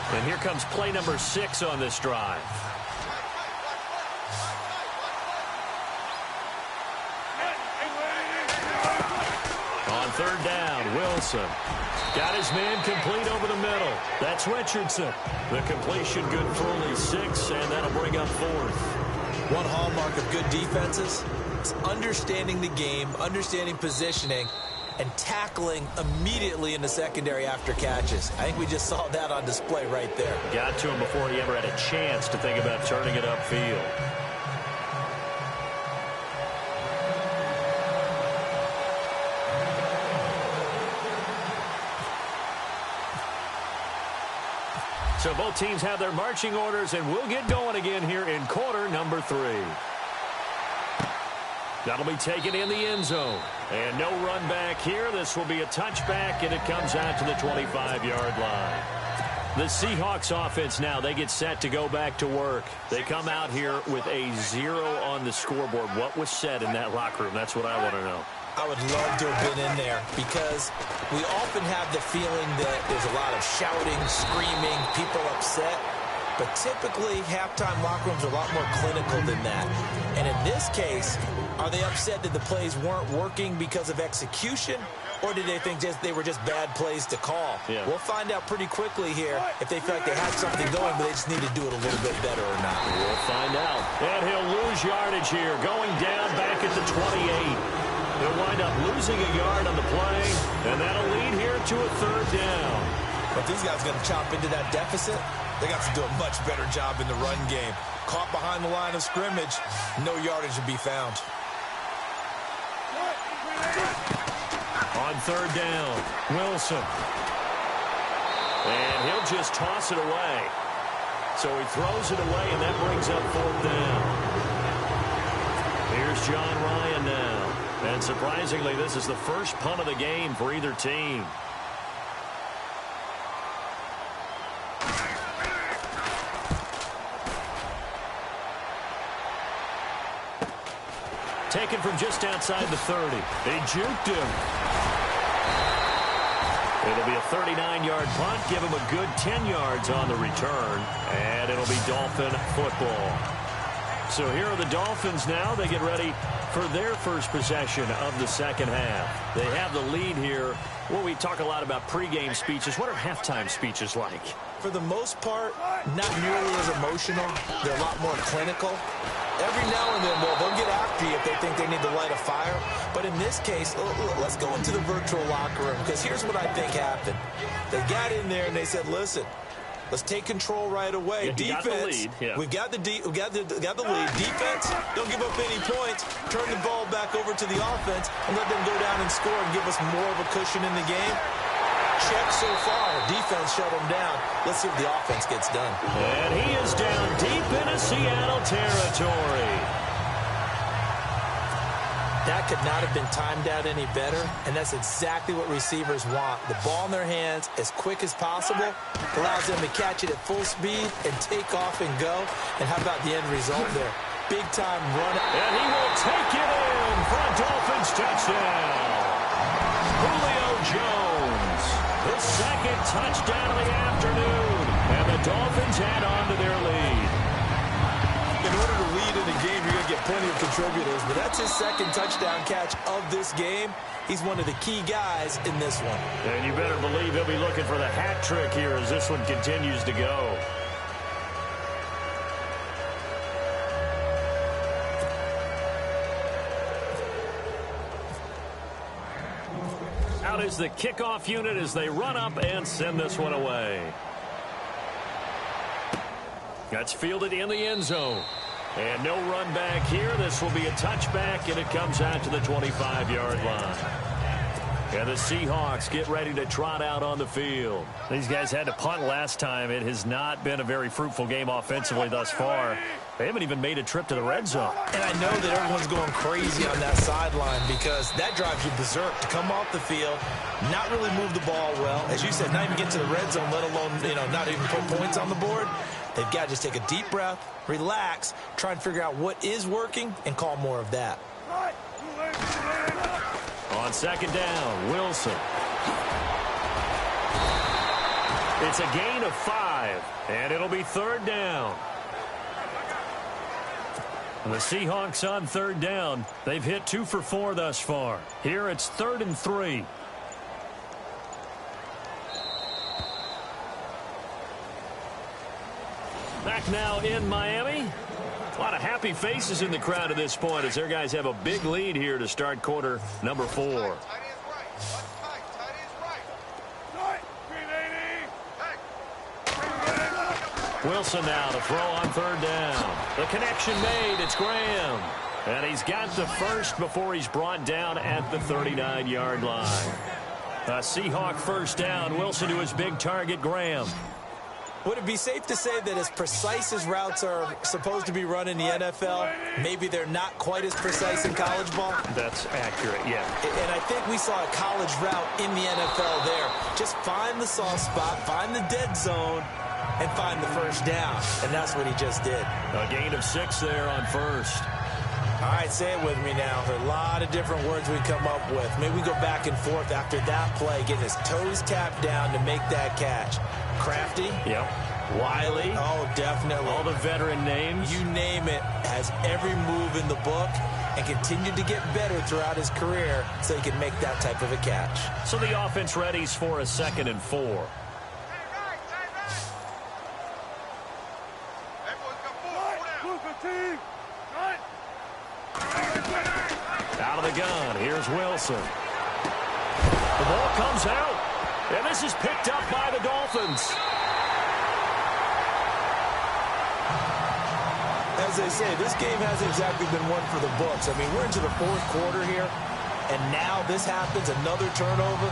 And here comes play number 6 on this drive. On third down, Wilson. Got his man complete over the middle. That's Richardson. The completion good for only 6, and that'll bring up 4th. One hallmark of good defenses is understanding the game, understanding positioning, and tackling immediately in the secondary after catches. I think we just saw that on display right there. Got to him before he ever had a chance to think about turning it upfield. So both teams have their marching orders, and we'll get going again here in quarter number 3. That'll be taken in the end zone. And no run back here. This will be a touchback, and it comes out to the 25-yard line. The Seahawks offense now, they get set to go back to work. They come out here with a 0 on the scoreboard. What was said in that locker room? That's what I want to know. I would love to have been in there because we often have the feeling that there's a lot of shouting, screaming, people upset. But typically, halftime locker rooms are a lot more clinical than that. And in this case, are they upset that the plays weren't working because of execution, or did they think they were just bad plays to call? Yeah. We'll find out pretty quickly here if they feel like they had something going, but they just need to do it a little bit better or not. We'll find out. And he'll lose yardage here, going down back at the 28. They'll wind up losing a yard on the play, and that'll lead here to a third down. But these guys are going to chop into that deficit. They got to do a much better job in the run game. Caught behind the line of scrimmage, no yardage to be found. On third down, Wilson. And he'll just toss it away. So he throws it away, and that brings up fourth down. Here's John Ryan now. And surprisingly, this is the first punt of the game for either team. Taken from just outside the 30. They juked him. It'll be a 39-yard punt. Give him a good 10 yards on the return. And it'll be Dolphin football. So here are the Dolphins now. They get ready for their first possession of the second half. They have the lead here. Well, we talk a lot about pregame speeches. What are halftime speeches like? For the most part, not nearly as emotional. They're a lot more clinical. Every now and then, they'll get after you if they think they need to light a fire. But in this case, let's go into the virtual locker room, because here's what I think happened. They got in there and they said, listen, let's take control right away. Yeah, defense, we've got the lead. Defense, don't give up any points. Turn the ball back over to the offense and let them go down and score and give us more of a cushion in the game. Check so far. Defense shut him down. Let's see what the offense gets done. And he is down deep into Seattle territory. That could not have been timed out any better, and that's exactly what receivers want. The ball in their hands as quick as possible allows them to catch it at full speed and take off and go. And how about the end result there? Big-time run. And he will take it in for a Dolphins touchdown. Julio Jones, the second touchdown of the afternoon. And the Dolphins add on to their lead. In order to lead in a game, you're going to get plenty of contributors, but that's his second touchdown catch of this game. He's one of the key guys in this one. And you better believe he'll be looking for the hat trick here as this one continues to go. Out is the kickoff unit as they run up and send this one away. That's fielded in the end zone. And no run back here. This will be a touchback, and it comes out to the 25-yard line. And the Seahawks get ready to trot out on the field. These guys had to punt last time. It has not been a very fruitful game offensively thus far. They haven't even made a trip to the red zone. And I know that everyone's going crazy on that sideline because that drives you berserk to come off the field, not really move the ball well. As you said, not even get to the red zone, let alone, not even put points on the board. They've got to just take a deep breath, relax, try and figure out what is working, and call more of that. On second down, Wilson. It's a gain of 5, and it'll be third down. And the Seahawks on third down. They've hit 2 for 4 thus far. Here it's 3rd and 3. Back now in Miami. A lot of happy faces in the crowd at this point as their guys have a big lead here to start quarter number 4. Wilson now to throw on third down. The connection made. It's Graham. And he's got the first before he's brought down at the 39-yard line. A Seahawk first down. Wilson to his big target, Graham. Would it be safe to say that as precise as routes are supposed to be run in the NFL, maybe they're not quite as precise in college ball? That's accurate, yeah. And I think we saw a college route in the NFL there. Just find the soft spot, find the dead zone, and find the first down. And that's what he just did. A gain of 6 there on first. All right, say it with me now. There are a lot of different words we come up with. Maybe we go back and forth after that play, getting his toes tapped down to make that catch. Crafty? Yep. Wiley. Oh, definitely. All the veteran names. You name it, has every move in the book and continued to get better throughout his career so he can make that type of a catch. So the offense readies for a 2nd and 4. Out of the gun, here's Wilson. The ball comes out, and this is picked up by the Dolphins. As they say, this game hasn't exactly been one for the books. I mean, we're into the 4th quarter here, and now this happens, another turnover.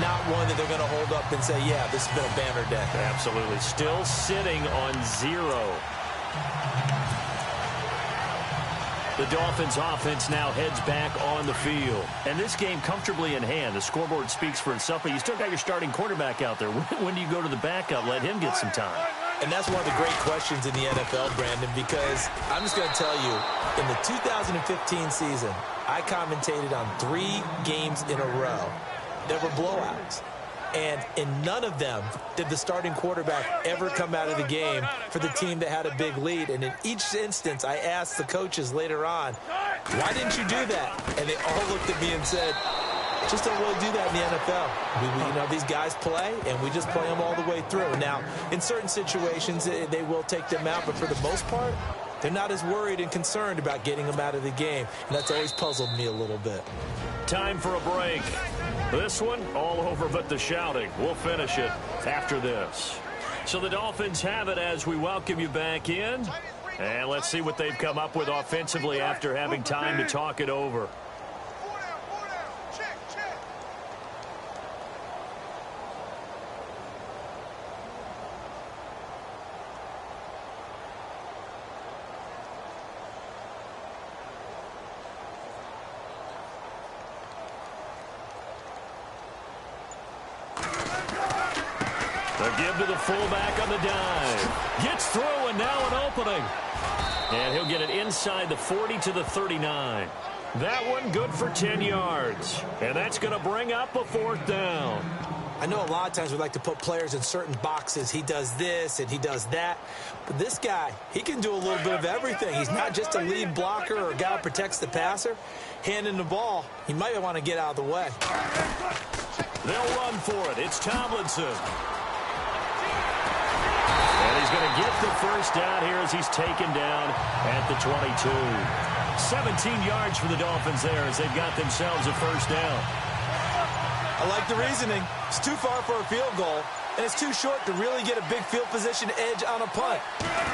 Not one that they're going to hold up and say, yeah, this has been a banner day. Absolutely. Still sitting on 0. The Dolphins offense now heads back on the field. And this game comfortably in hand. The scoreboard speaks for itself, but you still got your starting quarterback out there. When do you go to the backup? Let him get some time. And that's one of the great questions in the NFL, Brandon, because I'm just going to tell you, in the 2015 season, I commentated on 3 games in a row. There were blowouts. And in none of them did the starting quarterback ever come out of the game for the team that had a big lead. And in each instance, I asked the coaches later on, why didn't you do that? And they all looked at me and said, just don't really do that in the NFL. You know, these guys play, and we just play them all the way through. Now, in certain situations, they will take them out, but for the most part, they're not as worried and concerned about getting them out of the game. And that's always puzzled me a little bit. Time for a break. This one, all over but the shouting. We'll finish it after this. So the Dolphins have it as we welcome you back in. And let's see what they've come up with offensively after having time to talk it over. The give to the fullback on the dive. Gets through, and now an opening. And he'll get it inside the 40 to the 39. That one good for 10 yards. And that's going to bring up a 4th down. I know a lot of times we like to put players in certain boxes. He does this and he does that. But this guy, he can do a little bit of everything. He's not just a lead blocker or a guy who protects the passer. Handing the ball, he might want to get out of the way. They'll run for it. It's Tomlinson. And he's going to get the 1st down here as he's taken down at the 22. 17 yards for the Dolphins there as they've got themselves a 1st down. I like the reasoning. It's too far for a field goal, and it's too short to really get a big field position edge on a punt.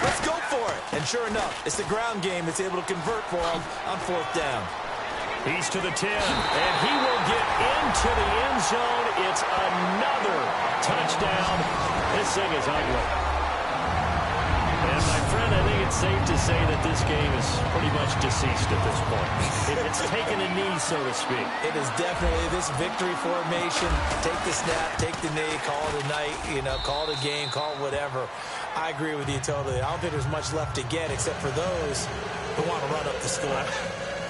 Let's go for it. And sure enough, it's the ground game that's able to convert for him on 4th down. He's to the 10, and he will get into the end zone. It's another touchdown. This thing is ugly. And, my friend, I think it's safe to say that this game is pretty much deceased at this point. It's taken a knee, so to speak. It is definitely this victory formation. Take the snap, take the knee, call it a night, call it a game, call it whatever. I agree with you totally. I don't think there's much left to get except for those who want to run up the score.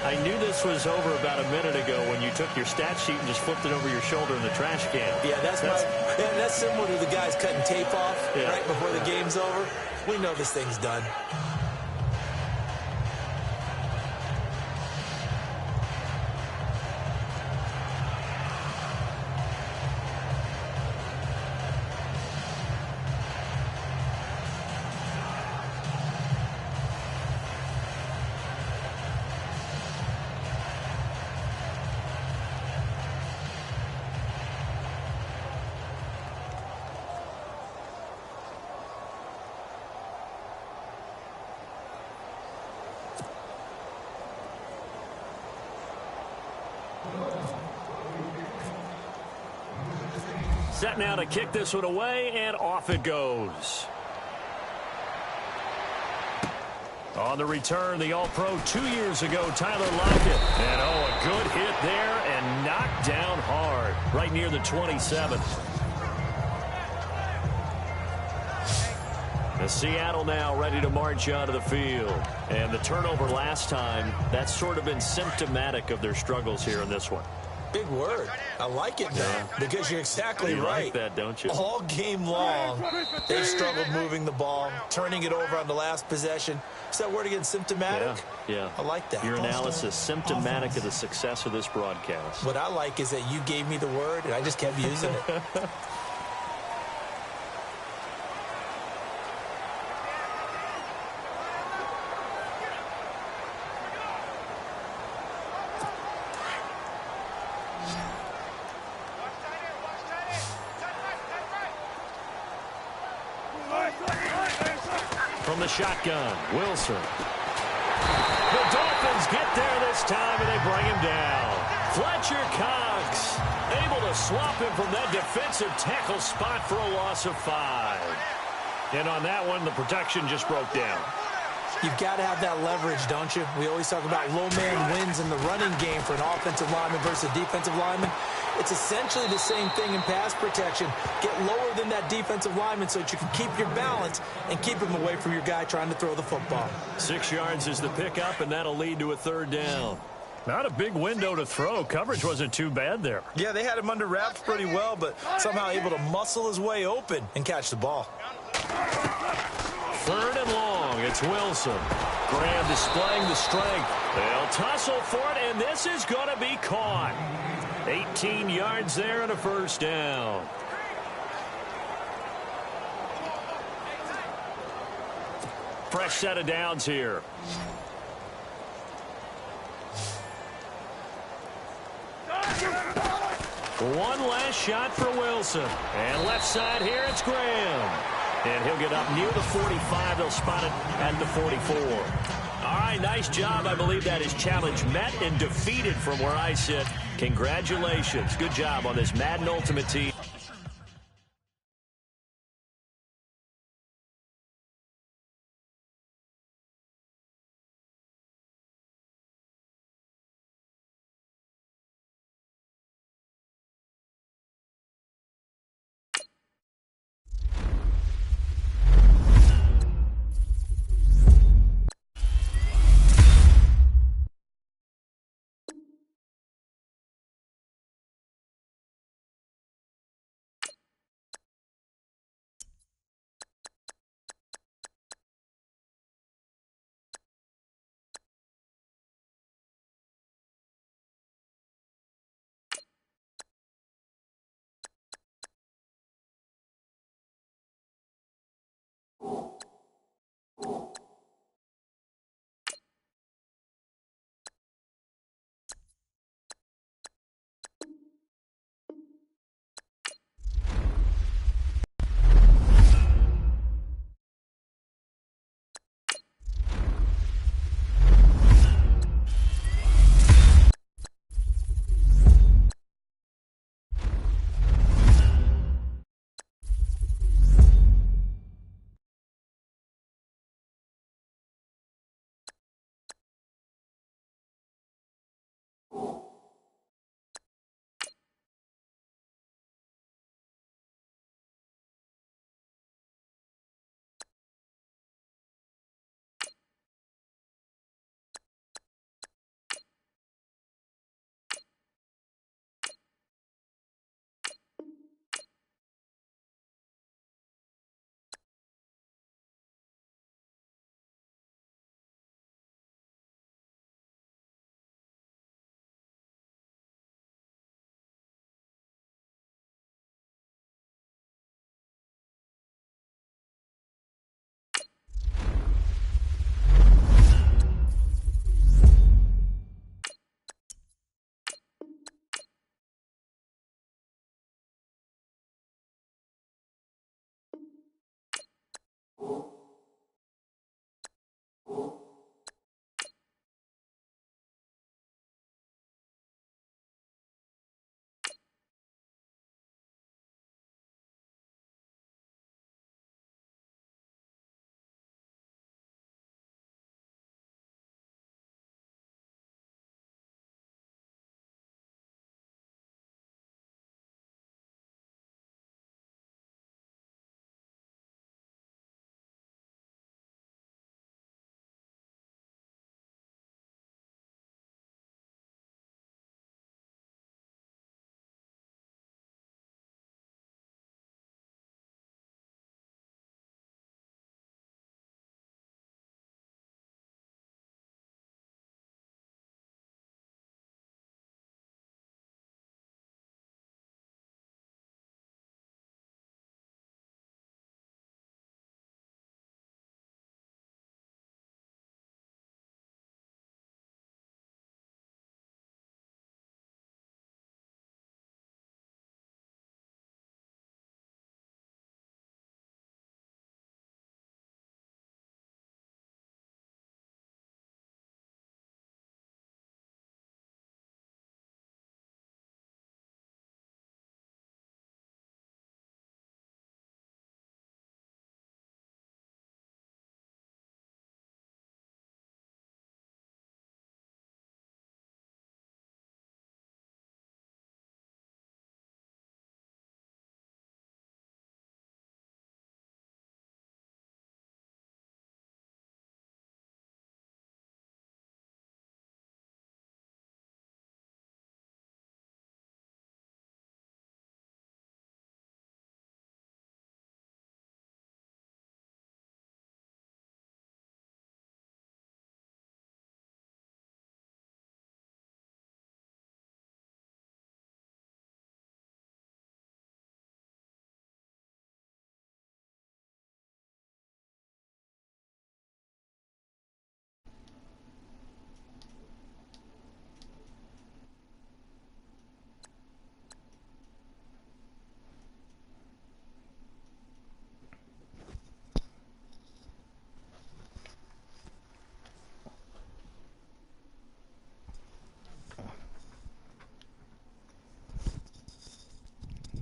I knew this was over about a minute ago when you took your stat sheet and just flipped it over your shoulder in the trash can. Yeah, that's similar to the guys cutting tape off right before the game's over. We know this thing's done. Set now to kick this one away, and off it goes. On the return, the All-Pro 2 years ago, Tyler Lockett. And, a good hit there and knocked down hard, right near the 27. The Seattle now ready to march onto the field. And the turnover last time, that's sort of been symptomatic of their struggles here in this one. Big word. I like it now because you're exactly You right. like that, don't you? All game long, they've struggled moving the ball, turning it over on the last possession. Is that word again, symptomatic? Yeah. I like that. Your analysis symptomatic of the success of this broadcast. What I like is that you gave me the word, and I just kept using it. From the shotgun, Wilson. The Dolphins get there this time, and they bring him down. Fletcher Cox able to swap him from that defensive tackle spot for a loss of 5. And on that one, the protection just broke down. You've got to have that leverage, don't you? We always talk about low man wins in the running game for an offensive lineman versus defensive lineman. It's essentially the same thing in pass protection. Get lower than that defensive lineman so that you can keep your balance and keep him away from your guy trying to throw the football. 6 yards is the pickup, and that'll lead to a 3rd down. Not a big window to throw. Coverage wasn't too bad there. Yeah, they had him under wraps pretty well, but somehow able to muscle his way open and catch the ball. 3rd and long. It's Wilson. Graham displaying the strength. They'll tussle for it, and this is going to be caught. 18 yards there and a 1st down. Fresh set of downs here. One last shot for Wilson. And left side here, it's Graham. And he'll get up near the 45. They'll spot it at the 44. All right, nice job. I believe that is challenge met and defeated from where I sit. Congratulations. Good job on this Madden Ultimate Team.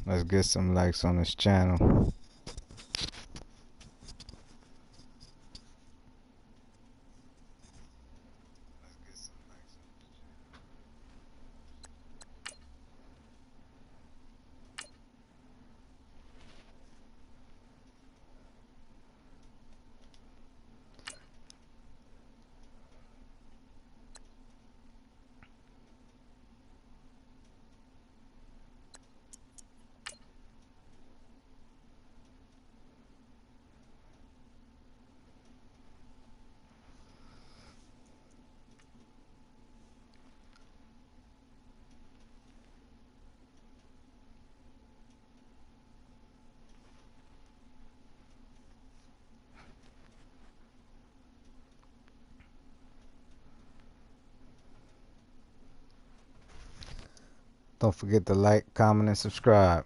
Let's get some likes on this channel. Don't forget to like, comment, and subscribe.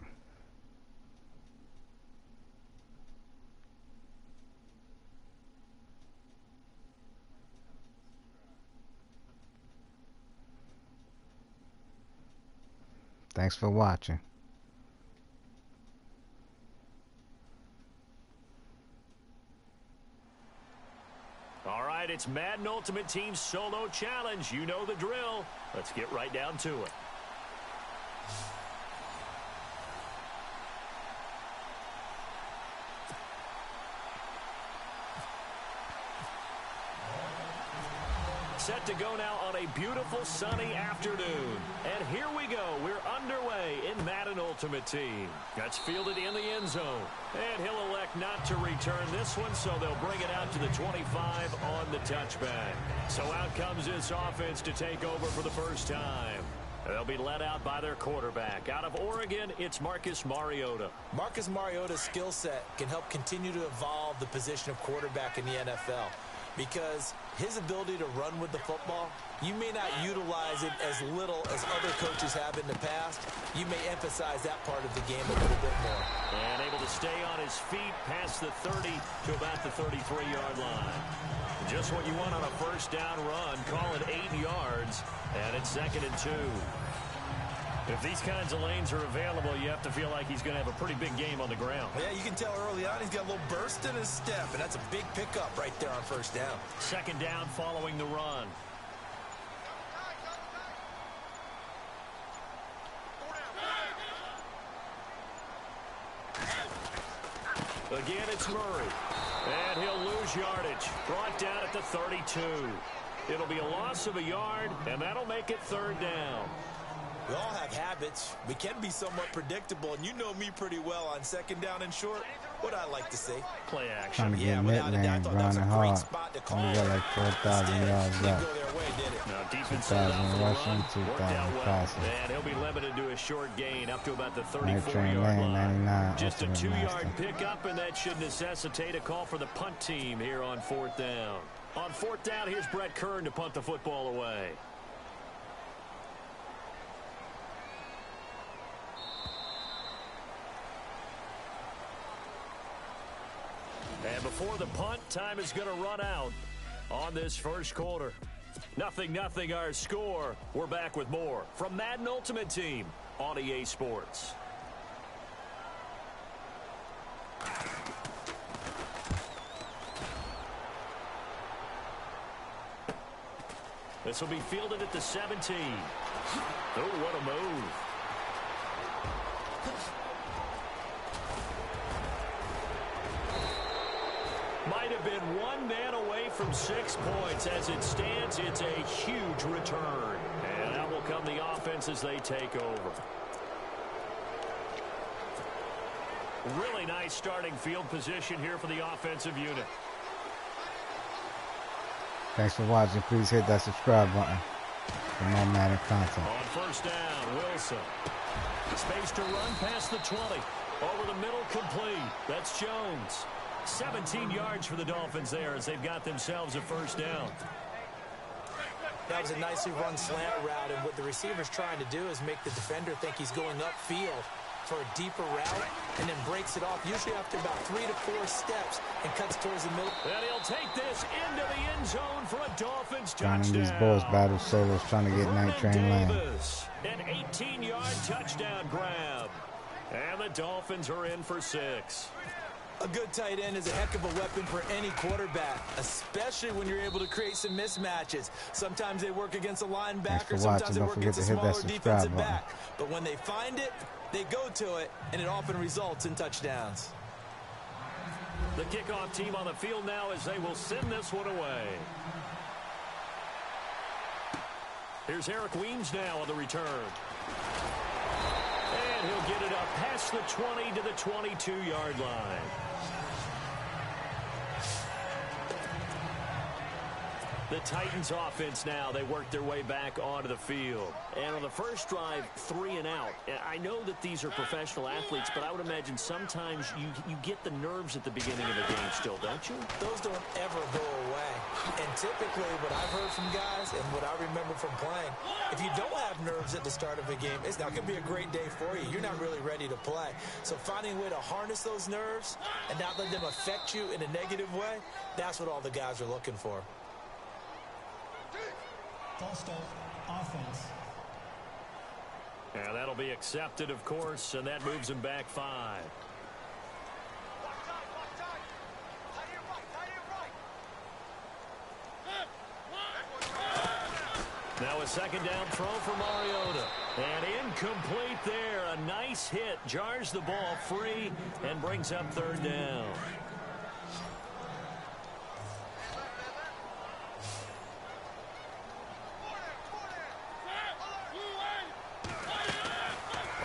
Thanks for watching. All right, it's Madden Ultimate Team Solo Challenge. You know the drill. Let's get right down to it. Set to go now on a beautiful sunny afternoon. And here we go. We're underway in Madden Ultimate Team. That's fielded in the end zone. And he'll elect not to return this one, so they'll bring it out to the 25 on the touchback. So out comes this offense to take over for the first time. They'll be led out by their quarterback. Out of Oregon, it's Marcus Mariota. Marcus Mariota's skill set can help continue to evolve the position of quarterback in the NFL. Because his ability to run with the football, you may not utilize it as little as other coaches have in the past. You may emphasize that part of the game a little bit more. And able to stay on his feet past the 30 to about the 33-yard line. Just what you want on a first down run. Call it 8 yards, and it's 2nd and 2. If these kinds of lanes are available, you have to feel like he's going to have a pretty big game on the ground. Yeah, you can tell early on he's got a little burst in his step, and that's a big pickup right there on first down. 2nd down following the run. Again, it's Murray. And he'll lose yardage. Brought down at the 32. It'll be a loss of a yard, and that'll make it 3rd down. We all have habits. We can be somewhat predictable, and you know me pretty well on 2nd down and short. What I like to see. Play action. Trying to get mid-lane, running hard. Only got like 4,000 yards left. 2,000 rushing, 2,000 passing. And he'll be limited to a short gain up to about the Night Train 34-yard Lane, line. 99, Just a Ultimate 2-yard Master. pickup, and that should necessitate a call for the punt team here on 4th down. On 4th down, here's Brett Kern to punt the football away. And before the punt, time is going to run out on this first quarter. 0-0 our score. We're back with more from Madden Ultimate Team on EA Sports. This will be fielded at the 17. Oh, what a move. Might have been one man away from 6 points. As it stands, it's a huge return. And out will come the offense as they take over. Really nice starting field position here for the offensive unit. Thanks for watching. Please hit that subscribe button for more Madden content. On first down, Wilson. Space to run past the 20. Over the middle, complete. That's Jones. 17 yards for the Dolphins there as they've got themselves a first down. That was a nicely run slant route, and what the receiver's trying to do is make the defender think he's going upfield for a deeper route, and then breaks it off, usually after about 3 to 4 steps, and cuts towards the middle. And he'll take this into the end zone for a Dolphins Joining touchdown. these boys battle solos trying to get Night Train Lane. Davis, an 18-yard touchdown grab. And the Dolphins are in for 6. A good tight end is a heck of a weapon for any quarterback, especially when you're able to create some mismatches. Sometimes they work against a linebacker, sometimes they work against a smaller defensive back. But when they find it, they go to it, and it often results in touchdowns. The kickoff team on the field now as they will send this one away. Here's Eric Weems now on the return. And he'll get it up past the 20 to the 22-yard line. The Titans offense now, they work their way back onto the field. And on the first drive, 3 and out. I know that these are professional athletes, but I would imagine sometimes you get the nerves at the beginning of the game still, don't you? Those don't ever go away. And typically what I've heard from guys and what I remember from playing, if you don't have nerves at the start of a game, it's not going to be a great day for you. You're not really ready to play. So finding a way to harness those nerves and not let them affect you in a negative way, that's what all the guys are looking for. False start, offense. And that'll be accepted, of course, and that moves him back 5. Now a second down throw for Mariota. And incomplete there. A nice hit. Jars the ball free and brings up 3rd down.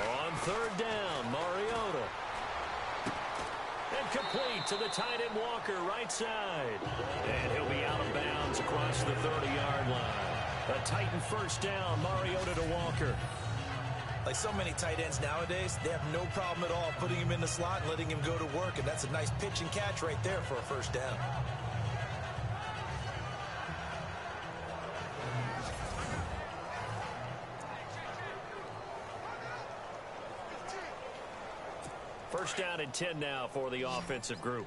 On 3rd down, Mariota. And complete to the tight end Walker, right side. And he'll be out of bounds across the 30-yard line. A Titan first down, Mariota to Walker. Like so many tight ends nowadays, they have no problem at all putting him in the slot and letting him go to work, and that's a nice pitch and catch right there for a first down. First down and 10 now for the offensive group.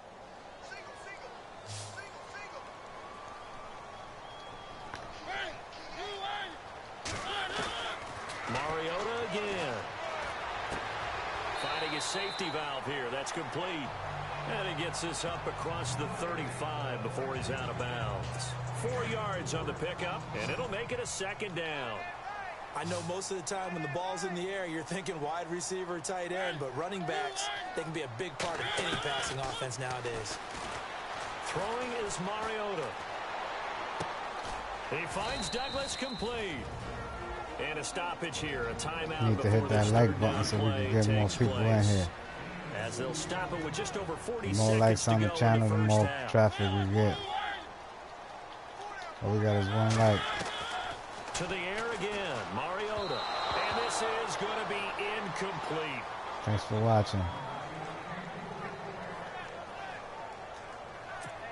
Mariota again. Finding his safety valve here. That's complete. And he gets this up across the 35 before he's out of bounds. 4 yards on the pickup, and it'll make it a 2nd down. I know most of the time when the ball's in the air, you're thinking wide receiver, tight end, but running backs, they can be a big part of any passing offense nowadays. Throwing is Mariota. He finds Douglas complete. And a stoppage here, a timeout. Need to hit that like button so we can get more people in here. As they'll stop it with just over 40 the more likes on the channel, the more traffic we get. All we got is 1 like. To the air again, Mariota. And this is going to be incomplete. Thanks for watching.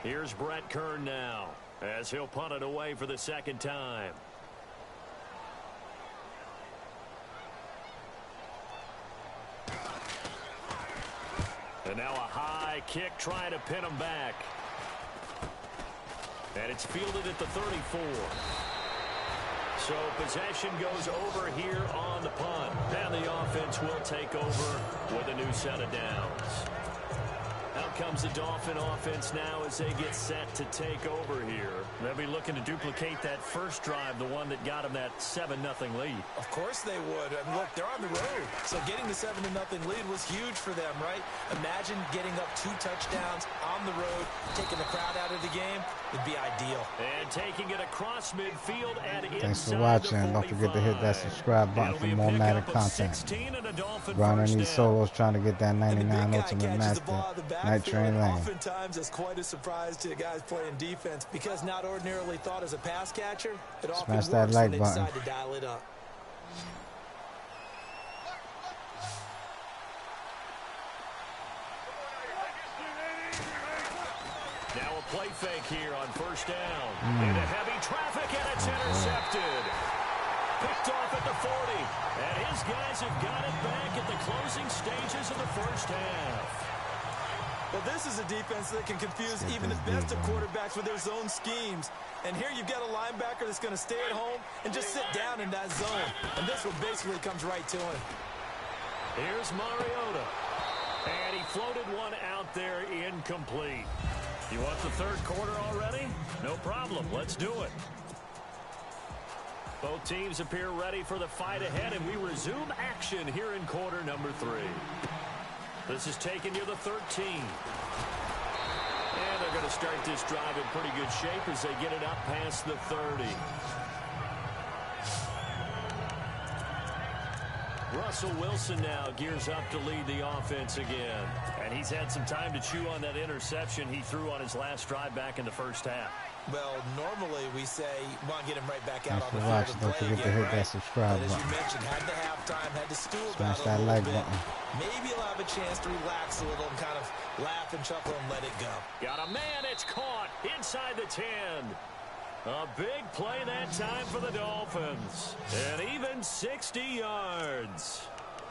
Here's Brett Kern now, as he'll punt it away for the 2nd time. And now a high kick trying to pin him back. And it's fielded at the 34. So possession goes over here on the punt. And the offense will take over with a new set of downs. Out comes the Dolphin offense now as they get set to take over here. They'll be looking to duplicate that first drive, the one that got them that 7-0 lead. Of course they would. I mean, look, they're on the road. So getting the 7-0 lead was huge for them, right? Imagine getting up 2 touchdowns on the road, taking the crowd out of the game would be ideal. And taking it across midfield and thanks for watching. Don't forget to hit that subscribe button for more Madden content. Grinding these solos, trying to get that 99 Ultimate Master. Night Train Lane. Oftentimes it's quite a surprise to guys playing defense because not ordinarily thought as a pass catcher, it often works that like when they button. decide to dial it up. Now a play fake here on first down. Into heavy traffic, and it's intercepted. Picked off at the 40. And his guys have got it back at the closing stages of the first half. Well, this is a defense that can confuse even the best of quarterbacks with their zone schemes. And here you've got a linebacker that's going to stay at home and just sit down in that zone. And this one basically comes right to him. Here's Mariota. And he floated one out there incomplete. You want the third quarter already? No problem. Let's do it. Both teams appear ready for the fight ahead, and we resume action here in quarter number 3. This is taking you the 13. And they're going to start this drive in pretty good shape as they get it up past the 30. Russell Wilson now gears up to lead the offense again. And he's had some time to chew on that interception he threw on his last drive back in the first half. Well, normally we say you want to get him right back out Thanks on for the watching. field. Don't forget to hit that subscribe But as button. you mentioned, had the halftime, had to stew Smash about it a that little like bit. button. Maybe you'll have a chance to relax a little and kind of laugh and chuckle and let it go. Got a man, it's caught inside the 10. A big play that time for the Dolphins. And even 60 yards.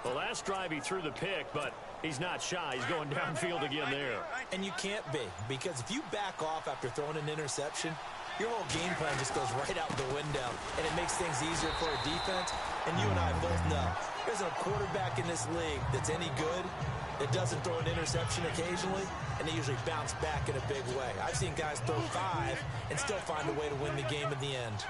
The last drive he threw the pick, but he's not shy. He's going downfield again there. And you can't be, because if you back off after throwing an interception, your whole game plan just goes right out the window, and it makes things easier for a defense. And you and I both know there's a quarterback in this league that's any good that doesn't throw an interception occasionally, and they usually bounce back in a big way. I've seen guys throw 5 and still find a way to win the game in the end.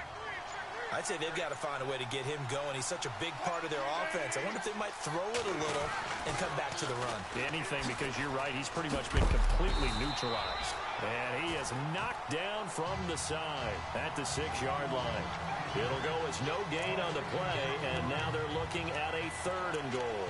I'd say they've got to find a way to get him going. He's such a big part of their offense. I wonder if they might throw it a little and come back to the run. Anything, because you're right. He's pretty much been completely neutralized. And he is knocked down from the side at the 6-yard line. It'll go as no gain on the play, and now they're looking at a 3rd and goal.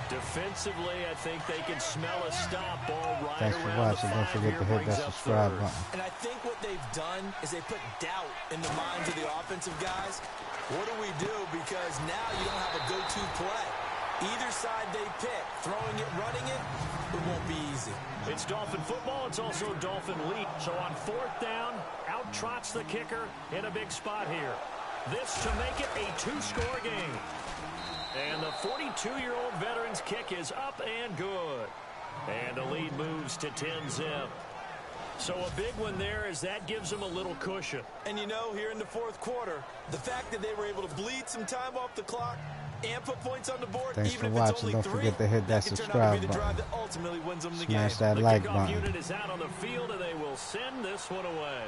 Defensively, I think they can smell a stop ball right Thanks for around watching. the 5. Don't forget to hit that subscribe button. And I think what they've done is they put doubt in the minds of the offensive guys. What do we do? Because now you don't have a go-to play. Either side they pick, throwing it, running it, it won't be easy. It's Dolphin football. It's also Dolphin lead. So on 4th down, out trots the kicker in a big spot here. This to make it a 2-score game. And the 42-year-old veteran's kick is up and good. And the lead moves to 10-zip. So a big one there as that gives them a little cushion. And you know, here in the 4th quarter, the fact that they were able to bleed some time off the clock and put points on the board, Thanks even for if it's watching. only Don't 3, forget to hit that can turn out to subscribe be the button. drive that ultimately wins them the game. Smash that The like kickoff button. unit is out on the field, and they will send this one away.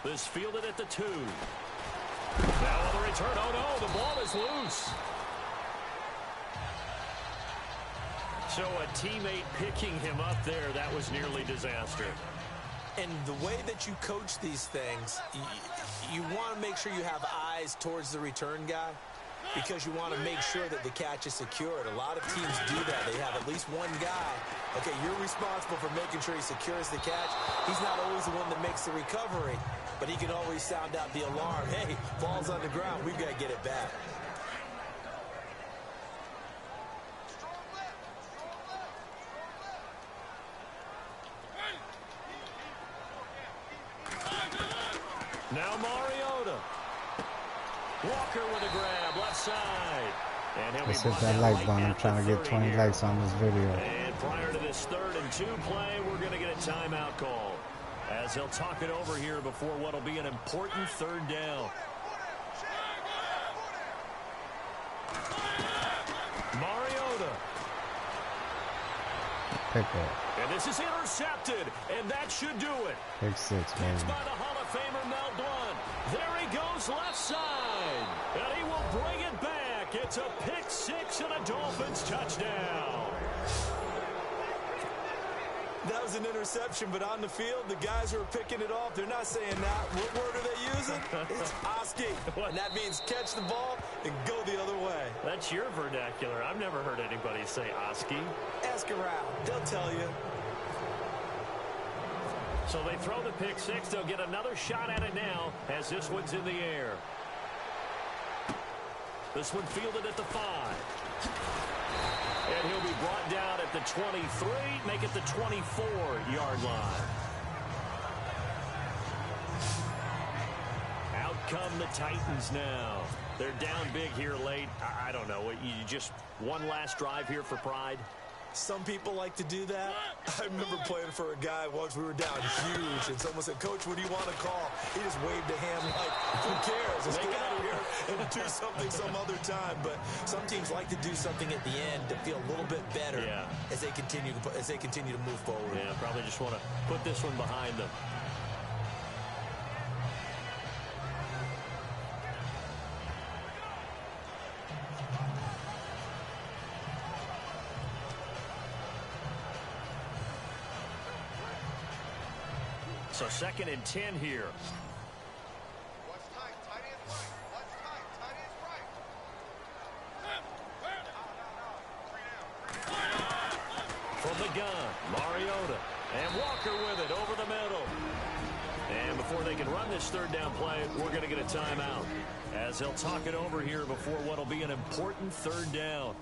This fielded at the 2. Now on the return, oh no, the ball is loose. So a teammate picking him up there, that was nearly disaster. And the way that you coach these things, you want to make sure you have eyes towards the return guy because you want to make sure that the catch is secured. A lot of teams do that. They have at least one guy. Okay, you're responsible for making sure he secures the catch. He's not always the one that makes the recovery, but he can always sound out the alarm. Hey, ball's on the ground. We've got to get it back. Now Mariota. Walker with a grab, left side. And he'll Let's be hit brought that down like button. I'm at the trying to get 30 20 here. likes on this video. And prior to this 3rd and 2 play, we're going to get a timeout call as they'll talk it over here before what will be an important 3rd down. Mariota. Pick up. And this is intercepted, and that should do it. Pick 6, It's baby. by the Hall of Famer Mel Blount. There he goes left side. And he will bring it back. It's a pick 6 and a Dolphins touchdown. That was an interception, but on the field, the guys who are picking it off, they're not saying that. What word are they using? It's Oski. And that means catch the ball and go the other way. That's your vernacular. I've never heard anybody say Oski. Ask around. They'll tell you. So they throw the pick 6. They'll get another shot at it now as this one's in the air. This one fielded at the 5. And he'll be brought down at the 23, make it the 24-yard line. Out come the Titans now. They're down big here late. I don't know. You just one last drive here for pride? Some people like to do that. I remember playing for a guy once. We were down huge, and someone said, "Coach, what do you want to call?" He just waved a hand like, "Who cares? Let's get out of here." and do something some other time. But some teams like to do something at the end to feel a little bit better as they continue to move forward. Yeah, probably just want to put this one behind them. So 2nd and 10 here. What's tight? Tight is right. What's tight? Tight is right. From the gun, Mariota. And Walker with it over the middle. And before they can run this 3rd down play, we're going to get a timeout. As they'll talk it over here before what will be an important 3rd down.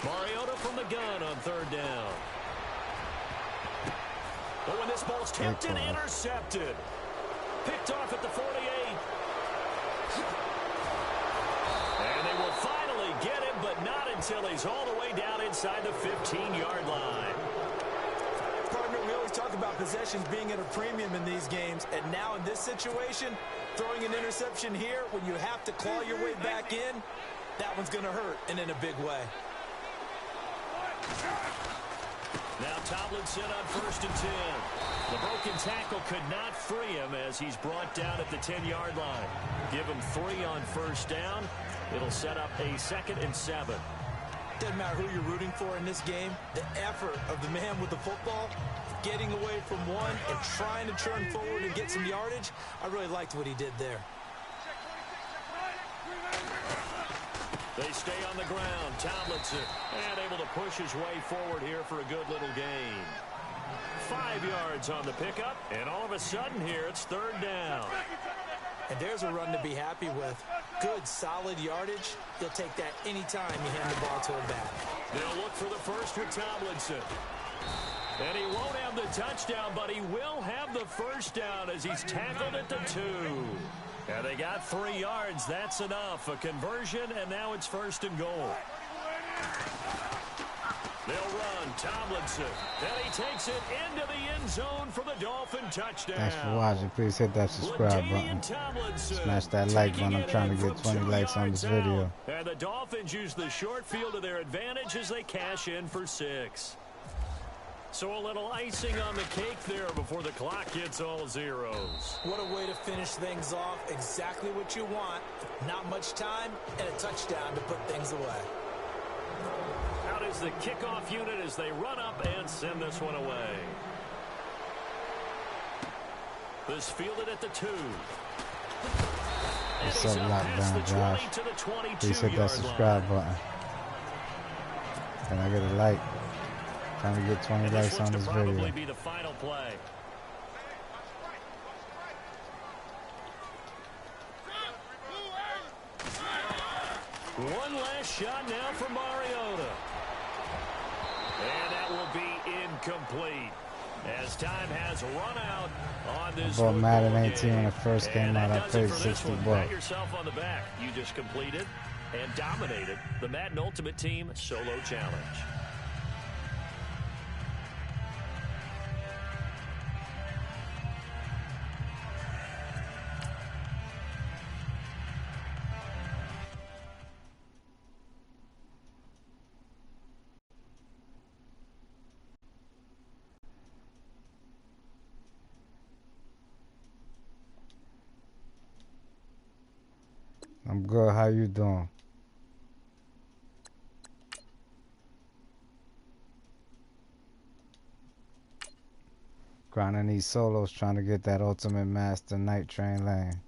Mariota from the gun on 3rd down. Oh, and this ball's tipped and intercepted. Picked off at the 48. And they will finally get him, but not until he's all the way down inside the 15-yard line. Partner, we always talk about possessions being at a premium in these games, and now in this situation, throwing an interception here when you have to claw your way back in, that one's going to hurt, and in a big way. Now Tomlinson on 1st and 10. The broken tackle could not free him as he's brought down at the 10-yard line. Give him 3 on 1st down. It'll set up a 2nd and 7. Doesn't matter who you're rooting for in this game. The effort of the man with the football, getting away from one and trying to turn forward and get some yardage, I really liked what he did there. They stay on the ground. Tomlinson and able to push his way forward here for a good little gain. 5 yards on the pickup, and all of a sudden here it's 3rd down. And there's a run to be happy with. Good, solid yardage. He'll take that anytime you hand the ball to him back. They'll look for the first with Tomlinson. And he won't have the touchdown, but he will have the 1st down as he's tackled at the 2. And they got 3 yards. That's enough. A conversion, and now it's 1st and goal. They'll run. Tomlinson. And he takes it into the end zone for the Dolphin touchdown. Thanks for watching. Please hit that subscribe button. Smash that like button. I'm trying to get 20 likes on this video. And the Dolphins use the short field to their advantage as they cash in for 6. So a little icing on the cake there before the clock hits all zeros. What a way to finish things off. Exactly what you want. Not much time and a touchdown to put things away. Out is the kickoff unit as they run up and send this one away. This fielded at the 2. What's up, Lockdown Josh? Please hit that subscribe button. Can I get a like? Trying to get 20 likes on this video. Probably be the final play. One last shot now for Mariota. And that will be incomplete. As time has run out on this. I bought Madden 18 when it first came out. I paid $60. Pat yourself on the back. You just completed and dominated the Madden Ultimate Team Solo Challenge. I'm good. How you doing? Grinding these solos, trying to get that Ultimate Master Night Train lane.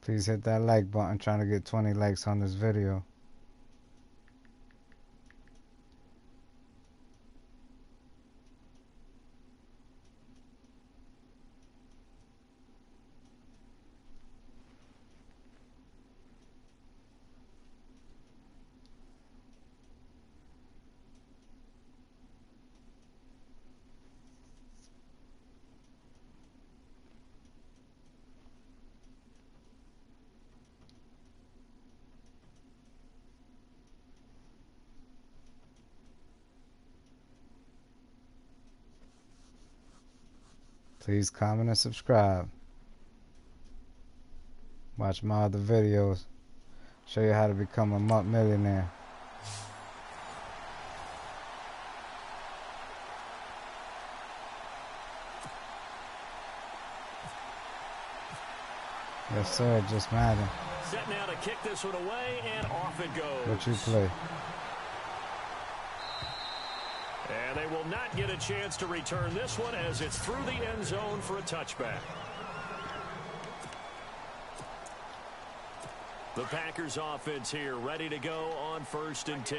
Please hit that like button. Trying to get 20 likes on this video. Please comment and subscribe. Watch my other videos. Show you how to become a millionaire. Yes, sir. Just Madden. Set now to kick this one away, and off it goes. What you play? And they will not get a chance to return this one as it's through the end zone for a touchback. The Packers offense here ready to go on 1st and 10.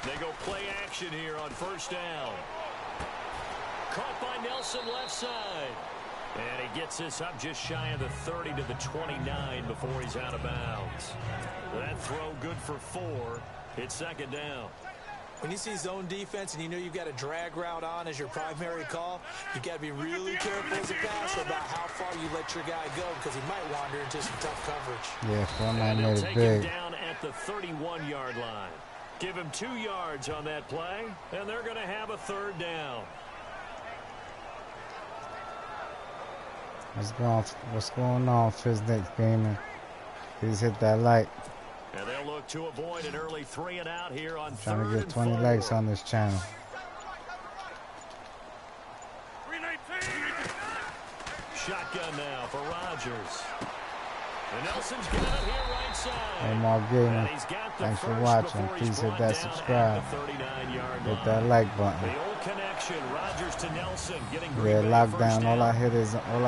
They go play action here on 1st down. Caught by Nelson left side. And he gets this up just shy of the 30 to the 29 before he's out of bounds. That throw good for 4. It's 2nd down. When you see zone defense and you know you've got a drag route on as your primary call, you got to be really careful as a passer about how far you let your guy go because he might wander into some tough coverage. Yeah, Fortnite made it take big. Him down at the 31-yard line. Give him 2 yards on that play, and they're going to have a 3rd down. What's going on, Fizdix Gaming? Please hit that like. And they'll look to avoid an early 3 and out here on 3rd Trying to get 20 and 4. likes on this channel. Shotgun now for Rodgers. And Nelson's got it here right side. Hey, Mark Gaming. And he's got the Thanks for first watching. before he's Please hit brought that down subscribe. at the 39-yard Hit line. that like button. The old connection, Rodgers to Nelson, getting Yeah, Green Bay first lockdown. down. All I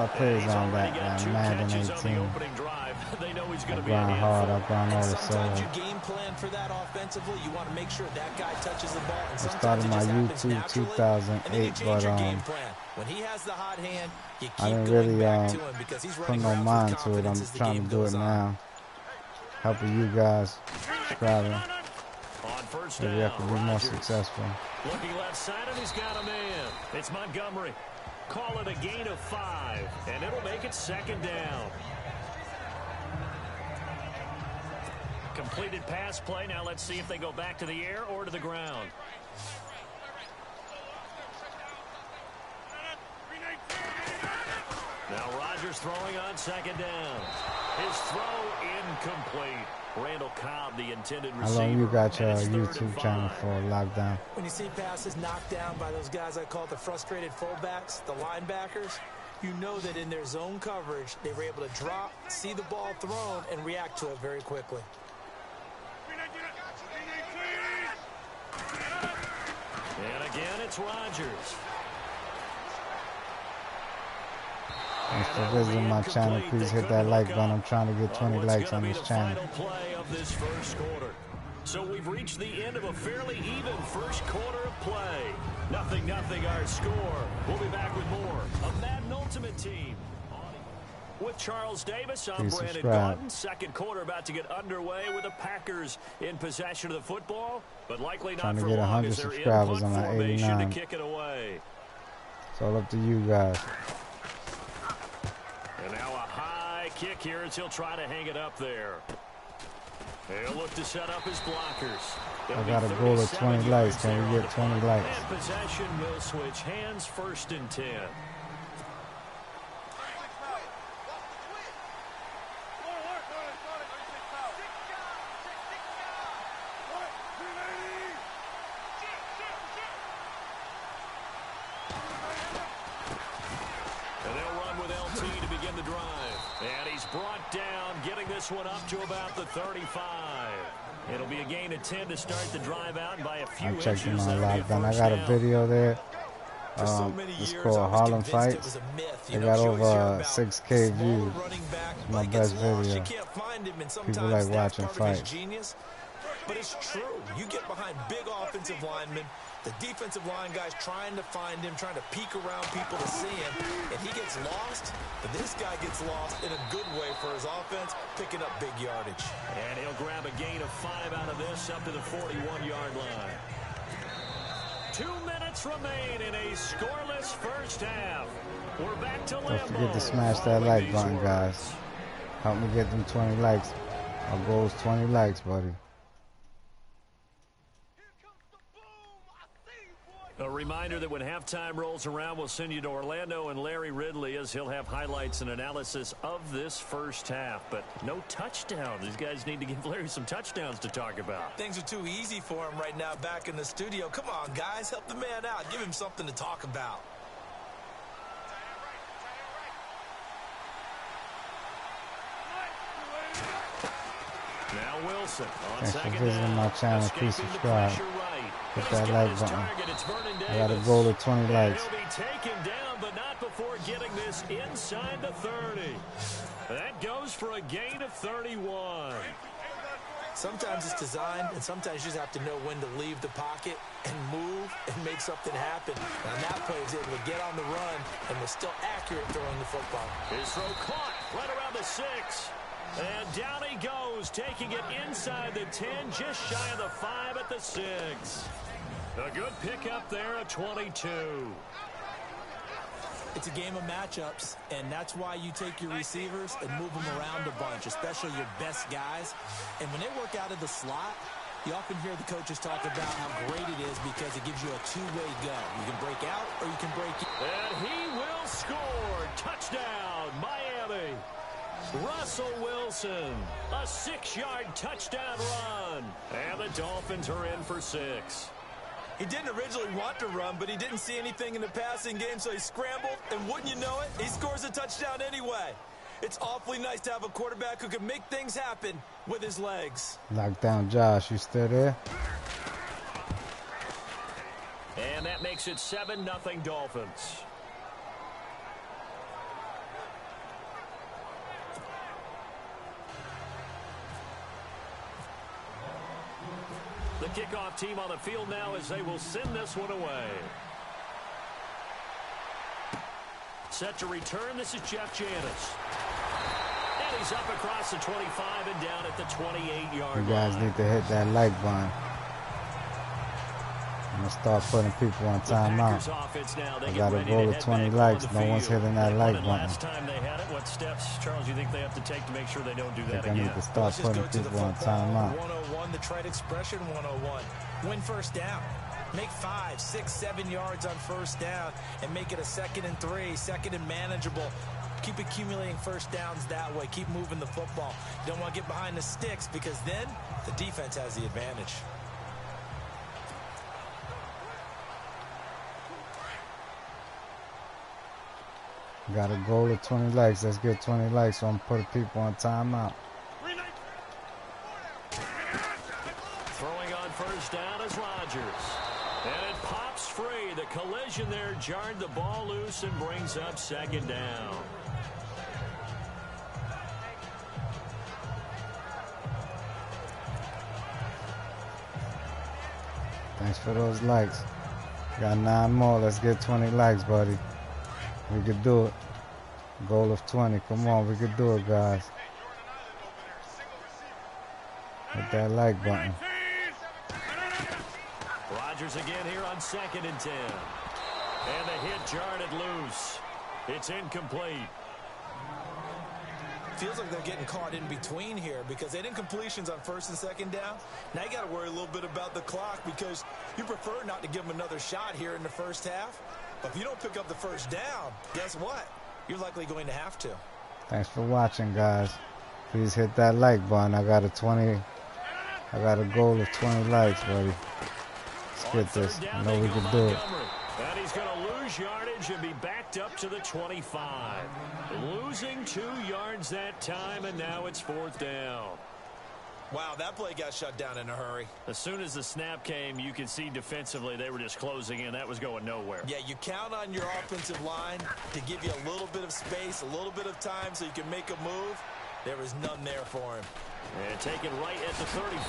play is He's on already that got 2 Madden catches on the 18. opening drive. They know he's going I to be a grind hard. I handful. grind all the Sometimes soul. you game plan for that offensively. You want to make sure that guy touches the ball. And I sometimes started it my just happens YouTube naturally, and then you 2008, change your but game plan. When he has the hot hand, you I keep didn't going really back to him because he's put running no routes with mind to it. confidence I'm as the trying game to do it goes on. now. Helping you guys, subscribing. On 1st Maybe I down, can be more Rodgers. successful. Looking left side, and he's got a man. It's Montgomery. Call it a gain of 5, and it'll make it 2nd down. Completed pass play. Now let's see if they go back to the air or to the ground. Now Rodgers throwing on 2nd down. His throw incomplete. Randall Cobb, the intended receiver. How long you got your and it's 3rd and YouTube channel 5. for lockdown? When you see passes knocked down by those guys I call the frustrated fullbacks, the linebackers, you know that in their zone coverage, they were able to drop, see the ball thrown, and react to it very quickly. And again, it's Rodgers. Thanks for visiting my channel. Please hit that like button. I'm trying to get 20 likes on this channel. Play of this first quarter. So we've reached the end of a fairly even first quarter of play. 0-0 our score. We'll be back with more of Madden Ultimate Team. With Charles Davis, I'm Please Brandon subscribe. Gaudin. Second quarter about to get underway with the Packers in possession of the football, but likely not Trying to for get long 100 as they're in subscribers. punt I'm at formation 89. to kick it away. It's all up to you guys. And now a high kick here as he'll try to hang it up there. He'll look to set up his blockers. I got a goal of 20 likes. Can we get 20 likes? And possession will switch hands. 1st and 10. And they'll run with LT to begin the drive. And he's brought down, getting this one up to about the 35. It'll be a gain of 10 to start the drive out by a few I'm checking inches. my That'll be a lockdown. I first got a down. video there. For so many It's years, called I was Harlem convinced it Fights. was a myth. They You know, got you always hear over about 6K small views. running back, It's my but he gets best lost, video. you can't find him, and People sometimes like that's watching part of his fights. genius. But it's true. You get behind big offensive linemen, the defensive line guys trying to find him, trying to peek around people to see him, and he gets lost. But this guy gets lost in a good way for his offense, picking up big yardage. And he'll grab a gain of 5 out of this up to the 41-yard line. 2 minutes remain in a scoreless first half. We're back to Don't Lambeau. forget to smash that following like these button, words. guys. Help me get them 20 likes. Our goal is 20 likes, buddy. A reminder that when halftime rolls around, we'll send you to Orlando and Larry Ridley as he'll have highlights and analysis of this first half. But no touchdown. These guys need to give Larry some touchdowns to talk about. Things are too easy for him right now back in the studio. Come on, guys. Help the man out. Give him something to talk about. Now Wilson on Thanks for second visiting down. my channel. Please subscribe. Hit that like button. I got a goal of 20 likes. He'll be taken down, but not before getting this inside the 30. That goes for a gain of 31. Sometimes it's designed, and sometimes you just have to know when to leave the pocket and move and make something happen. And on that play, he was able to get on the run and was still accurate throwing the football. His throw caught right around the 6. And down he goes, taking it inside the 10, just shy of the 5 at the 6. A good pickup there at 22. It's a game of matchups, and that's why you take your receivers and move them around a bunch, especially your best guys. And when they work out of the slot, you often hear the coaches talk about how great it is because it gives you a two-way go. You can break out or you can break in. And he will score. Touchdown, Miami. Russell Wilson, a 6-yard touchdown run. And the Dolphins are in for 6. He didn't originally want to run, but he didn't see anything in the passing game, so he scrambled, and wouldn't you know it, he scores a touchdown anyway. It's awfully nice to have a quarterback who can make things happen with his legs. Lockdown Josh, you still there? And that makes it 7-0 Dolphins. The kickoff team on the field now as they will send this one away. Set to return, this is Jeff Janis. And he's up across the 25 and down at the 28-yard line. You guys need to hit that like button. I'm going to start putting people on timeout. I got a goal of 20 likes. No one's hitting that like button. Last time they had it, what steps, Charles, you think they have to take to make sure they don't do that I again? need to start putting people on timeout. 101, the trade expression 101. Win first down. Make 5, 6, 7 yards on first down and make it a 2nd and 3, 2nd and manageable. Keep accumulating first downs that way. Keep moving the football. You don't want to get behind the sticks because then the defense has the advantage. Got a goal of 20 likes. Let's get 20 likes so I'm putting people on timeout. Throwing on first down is Rodgers. And it pops free. The collision there jarred the ball loose and brings up 2nd down. Thanks for those likes. Got 9 more. Let's get 20 likes, buddy. We could do it. Goal of 20. Come on, we could do it, guys. Hit that like button. Rodgers again here on 2nd and 10. And the hit jarred it loose. It's incomplete. Feels like they're getting caught in between here because they didn't completions on 1st and 2nd down. Now you got to worry a little bit about the clock because you prefer not to give them another shot here in the first half. But if you don't pick up the first down, guess what? You're likely going to have to. Thanks for watching, guys. Please hit that like button. I got a goal of 20 likes, buddy. Let's get this. I know we can do it. And he's going to lose yardage and be backed up to the 25. Losing 2 yards that time, and now it's 4th down. Wow, that play got shut down in a hurry. As soon as the snap came, you could see defensively they were just closing in. That was going nowhere. Yeah, you count on your offensive line to give you a little bit of space, a little bit of time so you can make a move. There was none there for him. And taken right at the 35.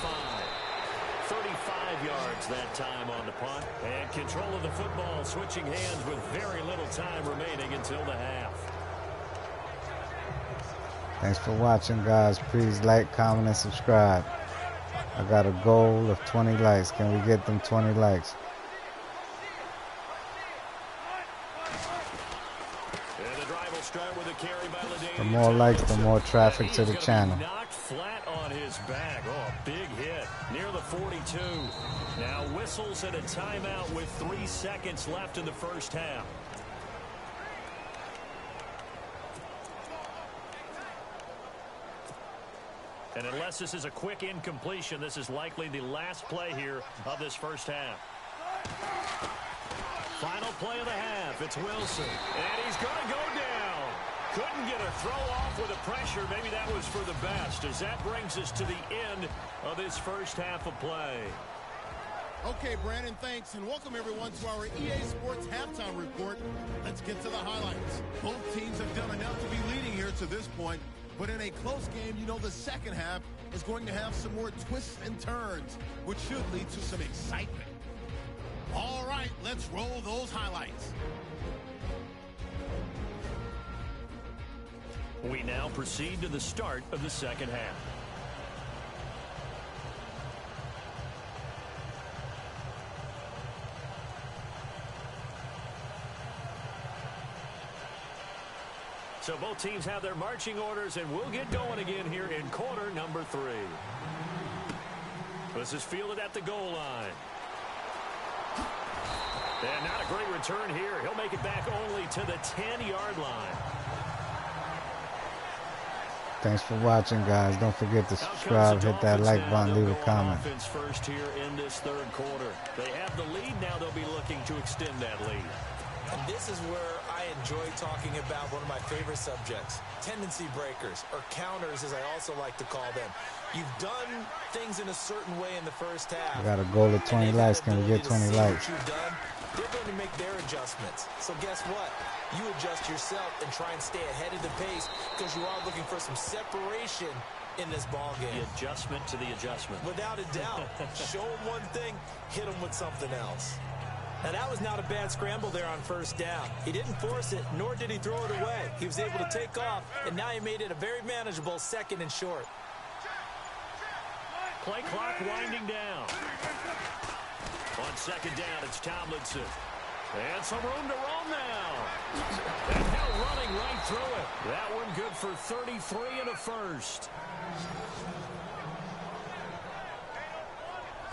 35 yards that time on the punt. And control of the football, switching hands with very little time remaining until the half. Thanks for watching, guys. Please like, comment, and subscribe. I got a goal of 20 likes. Can we get them 20 likes? And the drive will start with a carry by LaDainian. The more likes, the more traffic to the channel. Knocked flat on his back. Oh, a big hit. near the 42. Now whistles and a timeout with 3 seconds left in the first half. And unless this is a quick incompletion, this is likely the last play here of this first half. Final play of the half. It's Wilson. And he's going to go down. Couldn't get a throw off with the pressure. Maybe that was for the best, as that brings us to the end of this first half of play. Okay, Brandon, thanks, and welcome everyone to our EA Sports Halftime Report. Let's get to the highlights. Both teams have done enough to be leading here to this point, but in a close game, you know the second half is going to have some more twists and turns, which should lead to some excitement. All right, let's roll those highlights. We now proceed to the start of the second half. So both teams have their marching orders, and we'll get going again here in quarter number 3. This is fielded at the goal line. And not a great return here. He'll make it back only to the 10-yard line. Thanks for watching, guys. Don't forget to subscribe, hit that like button, leave a comment. Offense first here in this third quarter. They have the lead. Now they'll be looking to extend that lead. And this is where I enjoy talking about one of my favorite subjects, tendency breakers, or counters as I also like to call them. You've done things in a certain way in the first half. We got a goal of 20 likes. Can we get 20 likes? They're going to make their adjustments. So guess what? You adjust yourself and try and stay ahead of the pace, because you are looking for some separation in this ball game. The adjustment to the adjustment. Without a doubt. Show them one thing, hit them with something else. Now, that was not a bad scramble there on first down. He didn't force it, nor did he throw it away. He was able to take off, and now he made it a very manageable 2nd and short. Play clock winding down. On 2nd down, it's Tomlinson. And some room to roam now. And now running right through it. That one good for 33 and a first.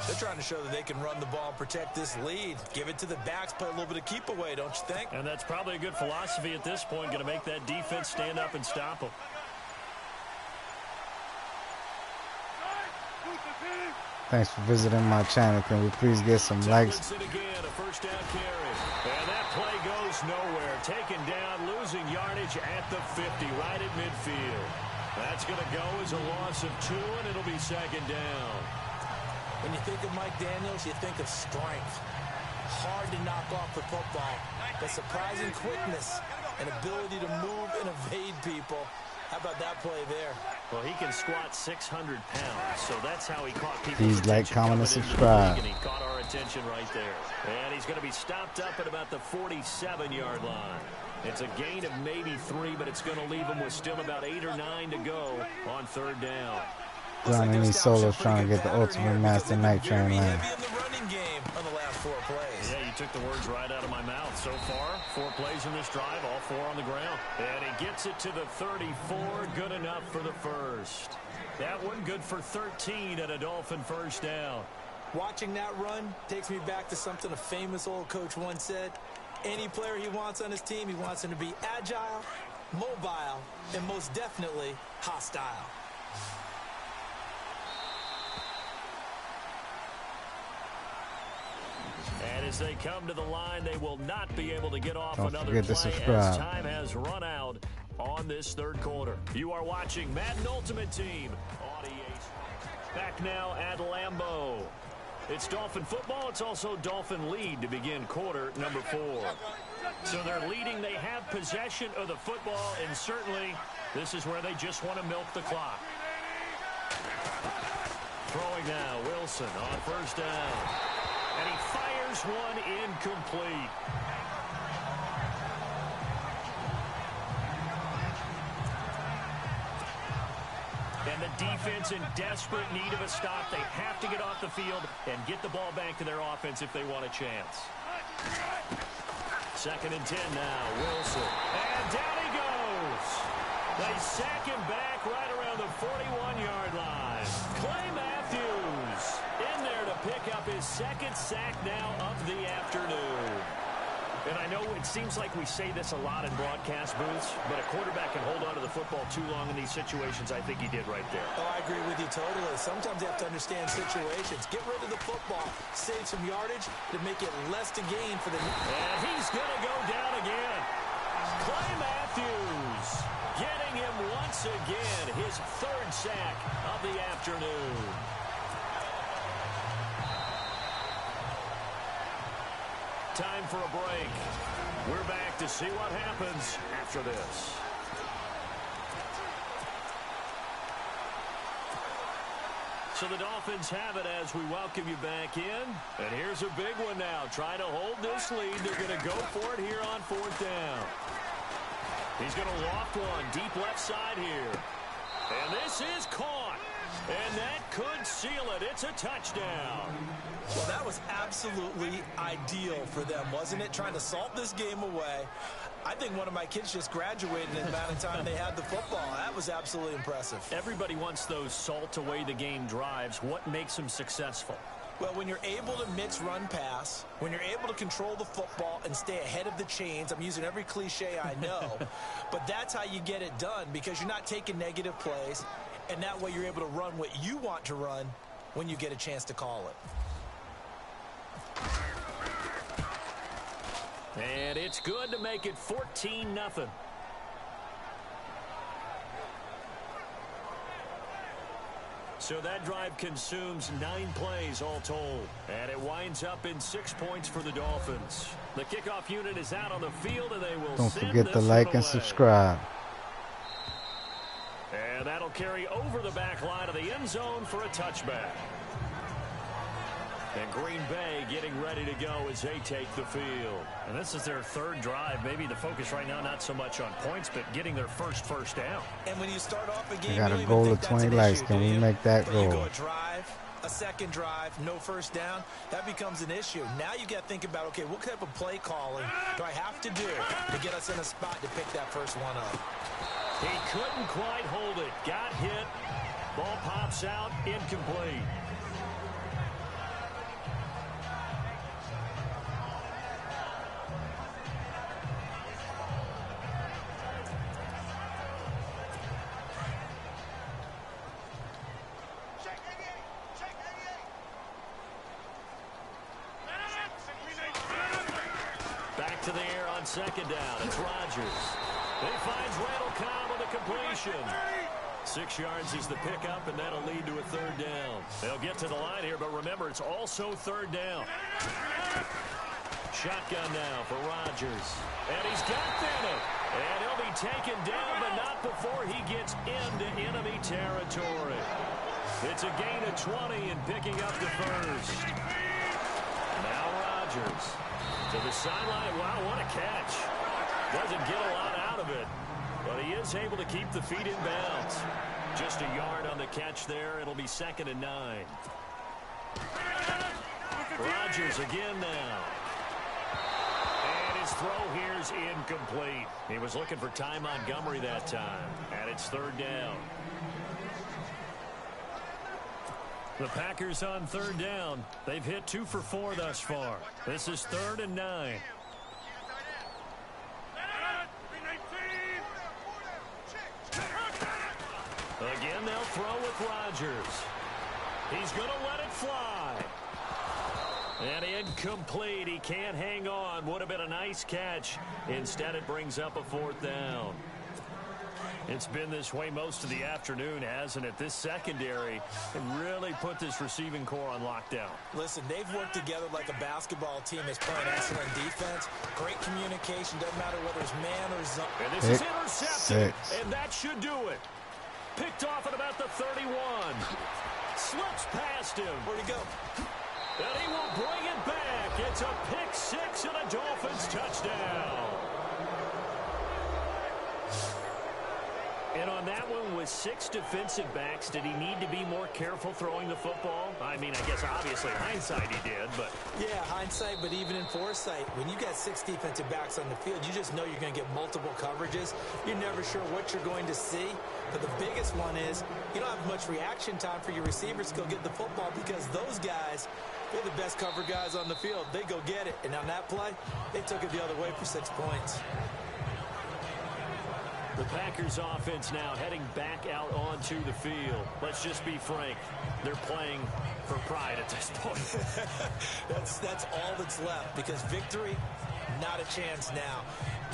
They're trying to show that they can run the ball and protect this lead. Give it to the backs, play a little bit of keep away, don't you think? And that's probably a good philosophy at this point, going to make that defense stand up and stop them. Thanks for visiting my channel. Can we please get some likes? Again, a first down carry. And that play goes nowhere. Taken down, losing yardage at the 50, right at midfield. That's going to go as a loss of 2, and it'll be 2nd down. When you think of Mike Daniels, you think of strength. Hard to knock off the football, but surprising quickness and ability to move and evade people. How about that play there? Well, he can squat 600 pounds, so that's how he caught people. Please like, comment, and subscribe. And he caught our attention right there. And he's going to be stopped up at about the 47-yard line. It's a gain of maybe 3, but it's going to leave him with still about 8 or 9 to go on 3rd down. Grinding these solos, trying to get the ultimate master night train lane. Yeah, you took the words right out of my mouth. So far, 4 plays in this drive, all 4 on the ground. And he gets it to the 34, good enough for the first. That one good for 13 at a Dolphin first down. Watching that run takes me back to something a famous old coach once said. Any player he wants on his team, he wants him to be agile, mobile, and most definitely hostile. And as they come to the line, they will not be able to get off another forget to play subscribe. as time has run out on this 3rd quarter. You are watching Madden Ultimate Team on EA. Back now at Lambeau. It's Dolphin football. It's also Dolphin lead to begin quarter number 4. So they're leading. They have possession of the football, and certainly this is where they just want to milk the clock. Throwing now, Wilson on first down. And he fires one incomplete. And the defense in desperate need of a stop. They have to get off the field and get the ball back to their offense if they want a chance. 2nd and 10 now, Wilson. And down he goes. They sack him back right around the 41-yard line. Clay Matthews in there to pick up his second sack now of the afternoon. And I know it seems like we say this a lot in broadcast booths, but a quarterback can hold on to the football too long in these situations. I think he did right there. Oh, I agree with you totally. Sometimes you have to understand situations. Get rid of the football, save some yardage to make it less to gain for the... And he's going to go down again. Clay Matthews getting him once again, his third sack of the afternoon. Time for a break. We're back to see what happens after this. So the Dolphins have it as we welcome you back in. And here's a big one now. Trying to hold this lead. They're going to go for it here on fourth down. He's going to loft one deep left side here. And this is caught. And that could seal it. It's a touchdown. Well, that was absolutely ideal for them, wasn't it? Trying to salt this game away. I think one of my kids just graduated in the amount of time they had the football. That was absolutely impressive. Everybody wants those salt away the game drives. What makes them successful? Well, when you're able to mix run pass, when you're able to control the football and stay ahead of the chains, I'm using every cliche I know, but that's how you get it done because you're not taking negative plays, and that way you're able to run what you want to run when you get a chance to call it. And it's good to make it 14-0. So that drive consumes 9 plays all told. And it winds up in 6 points for the Dolphins. The kickoff unit is out on the field, and they will Don't send forget to this like one and away. subscribe. And that'll carry over the back line of the end zone for a touchback. And Green Bay getting ready to go as they take the field. And this is their third drive. Maybe the focus right now not so much on points, but getting their first down. And when you start off a game, We got you a don't goal even of think 20 that's an likes. issue, Can do we you? make that But goal? you go a drive, a second drive, no first down. That becomes an issue. Now you got to think about, okay, what type of play calling do I have to do to get us in a spot to pick that first one up? He couldn't quite hold it. Got hit. Ball pops out. Incomplete. Back to the air on second down. It's Rodgers. He finds Randall Cobb with a completion. 6 yards is the pickup, and that'll lead to a third down. They'll get to the line here, but remember, it's also third down. Shotgun now for Rodgers. And he's got Bennett. And he'll be taken down, but not before he gets into enemy territory. It's a gain of 20 and picking up the first. Now Rodgers to the sideline. Wow, what a catch. Doesn't get a lot out of it, but he is able to keep the feet in bounds. Just a yard on the catch there. It'll be 2nd and 9. Rodgers again now. And his throw here's incomplete. He was looking for Ty Montgomery that time. And it's third down. The Packers on third down. They've hit 2 for 4 thus far. This is 3rd and 9. Again, they'll throw with Rodgers. He's going to let it fly. And incomplete. He can't hang on. Would have been a nice catch. Instead, it brings up a 4th down. It's been this way most of the afternoon, hasn't it? This secondary can really put this receiving core on lockdown. Listen, they've worked together like a basketball team that's playing excellent defense. Great communication. Doesn't matter whether it's man or zone. And this is intercepted. And that should do it. Picked off at about the 31. Slips past him. Where'd he go? And he will bring it back. It's a pick 6 and a Dolphins touchdown. And on that one, with 6 defensive backs, did he need to be more careful throwing the football? I mean, I guess obviously hindsight he did, but... Yeah, hindsight, but even in foresight, when you got 6 defensive backs on the field, you just know you're going to get multiple coverages. You're never sure what you're going to see. But the biggest one is you don't have much reaction time for your receivers to go get the football because those guys, they're the best cover guys on the field. They go get it. And on that play, they took it the other way for 6 points. The Packers offense now heading back out onto the field. Let's just be frank. They're playing for pride at this point. That's all that's left because victory, not a chance now.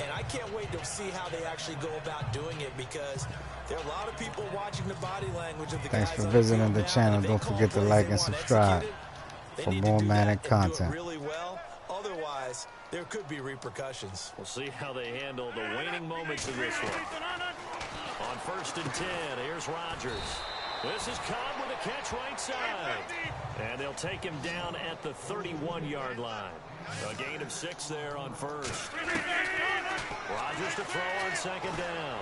And I can't wait to see how they actually go about doing it because there are a lot of people watching the body language of the guys. Thanks for visiting the channel. Don't forget to like and subscribe for more Madden content. Really well. Otherwise, there could be repercussions. We'll see how they handle the waning moments of this one. On 1st and 10, here's Rodgers. This is Cobb with a catch right side. And they'll take him down at the 31-yard line. A gain of 6 there on 1st. Rodgers to throw on 2nd down.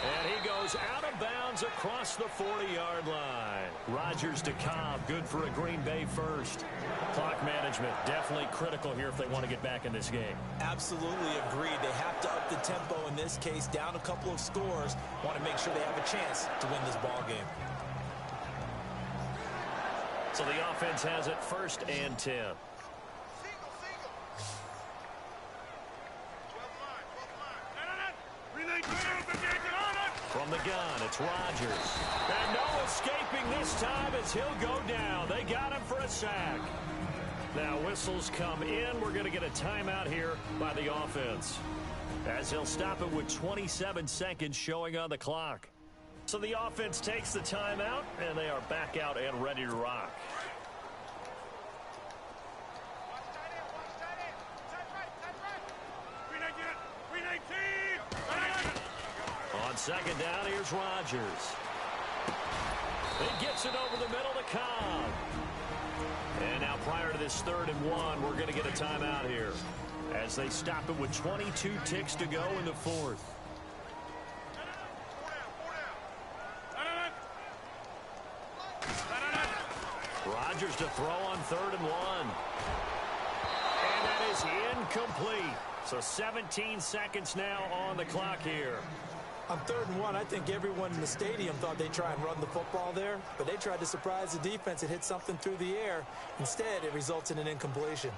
And he goes out of bounds across the 40-yard line. Rodgers to Cobb, good for a Green Bay first. Clock management, definitely critical here if they want to get back in this game. Absolutely agreed. They have to up the tempo in this case, down a couple of scores. Want to make sure they have a chance to win this ball game. So the offense has it 1st and 10. From the gun, it's Rodgers. And no escaping this time as he'll go down. They got him for a sack. Now whistles come in. We're going to get a timeout here by the offense, as he'll stop it with 27 seconds showing on the clock. So the offense takes the timeout, and they are back out and ready to rock. On 2nd down, here's Rodgers. He gets it over the middle to Cobb. And now prior to this 3rd and 1, we're going to get a timeout here, as they stop it with 22 ticks to go in the 4th. Rodgers to throw on 3rd and 1. And that is incomplete. So 17 seconds now on the clock here. On 3rd and 1, I think everyone in the stadium thought they'd try and run the football there, but they tried to surprise the defense and hit something through the air. Instead, it results in an incompletion.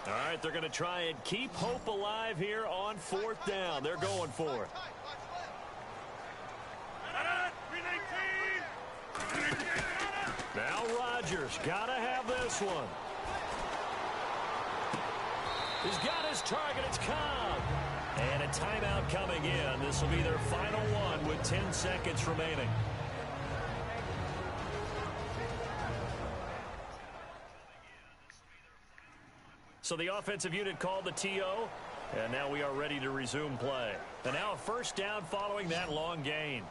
All right, they're going to try and keep hope alive here on 4th down. They're going for it. Now Rodgers, got to have this one. He's got his target. It's Cobb. And a timeout coming in. This will be their final one with 10 seconds remaining. So the offensive unit called the TO. And now we are ready to resume play. And now a 1st down following that long gain.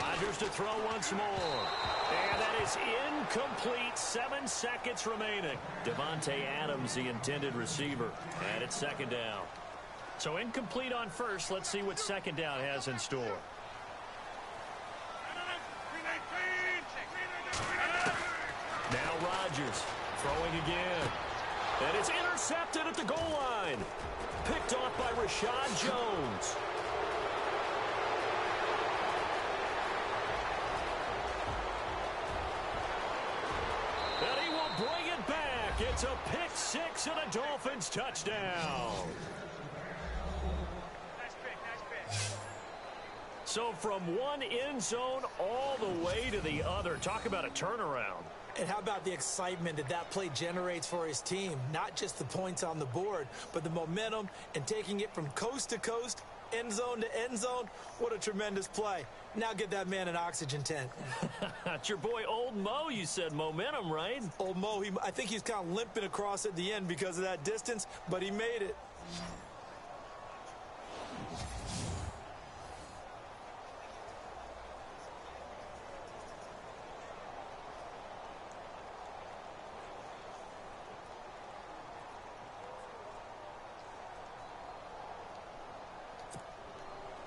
Rodgers to throw once more. And that is incomplete. 7 seconds remaining. Devontae Adams, the intended receiver. And it's 2nd down. So incomplete on 1st. Let's see what 2nd down has in store. Now Rodgers throwing again. And it's intercepted at the goal line. Picked off by Rashad Jones. And he will bring it back. It's a pick 6 and a Dolphins touchdown. So from one end zone all the way to the other. Talk about a turnaround. And how about the excitement that that play generates for his team? Not just the points on the board, but the momentum and taking it from coast to coast, end zone to end zone. What a tremendous play. Now get that man an oxygen tent. It's your boy Old Mo, you said. Momentum, right? Old Mo, I think he's kind of limping across at the end because of that distance, but he made it.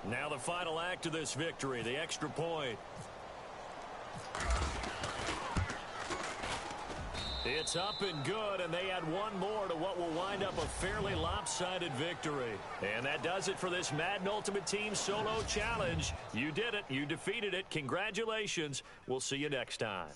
Now the final act of this victory, the extra point. It's up and good, and they add one more to what will wind up a fairly lopsided victory. And that does it for this Madden Ultimate Team Solo Challenge. You did it. You defeated it. Congratulations. We'll see you next time.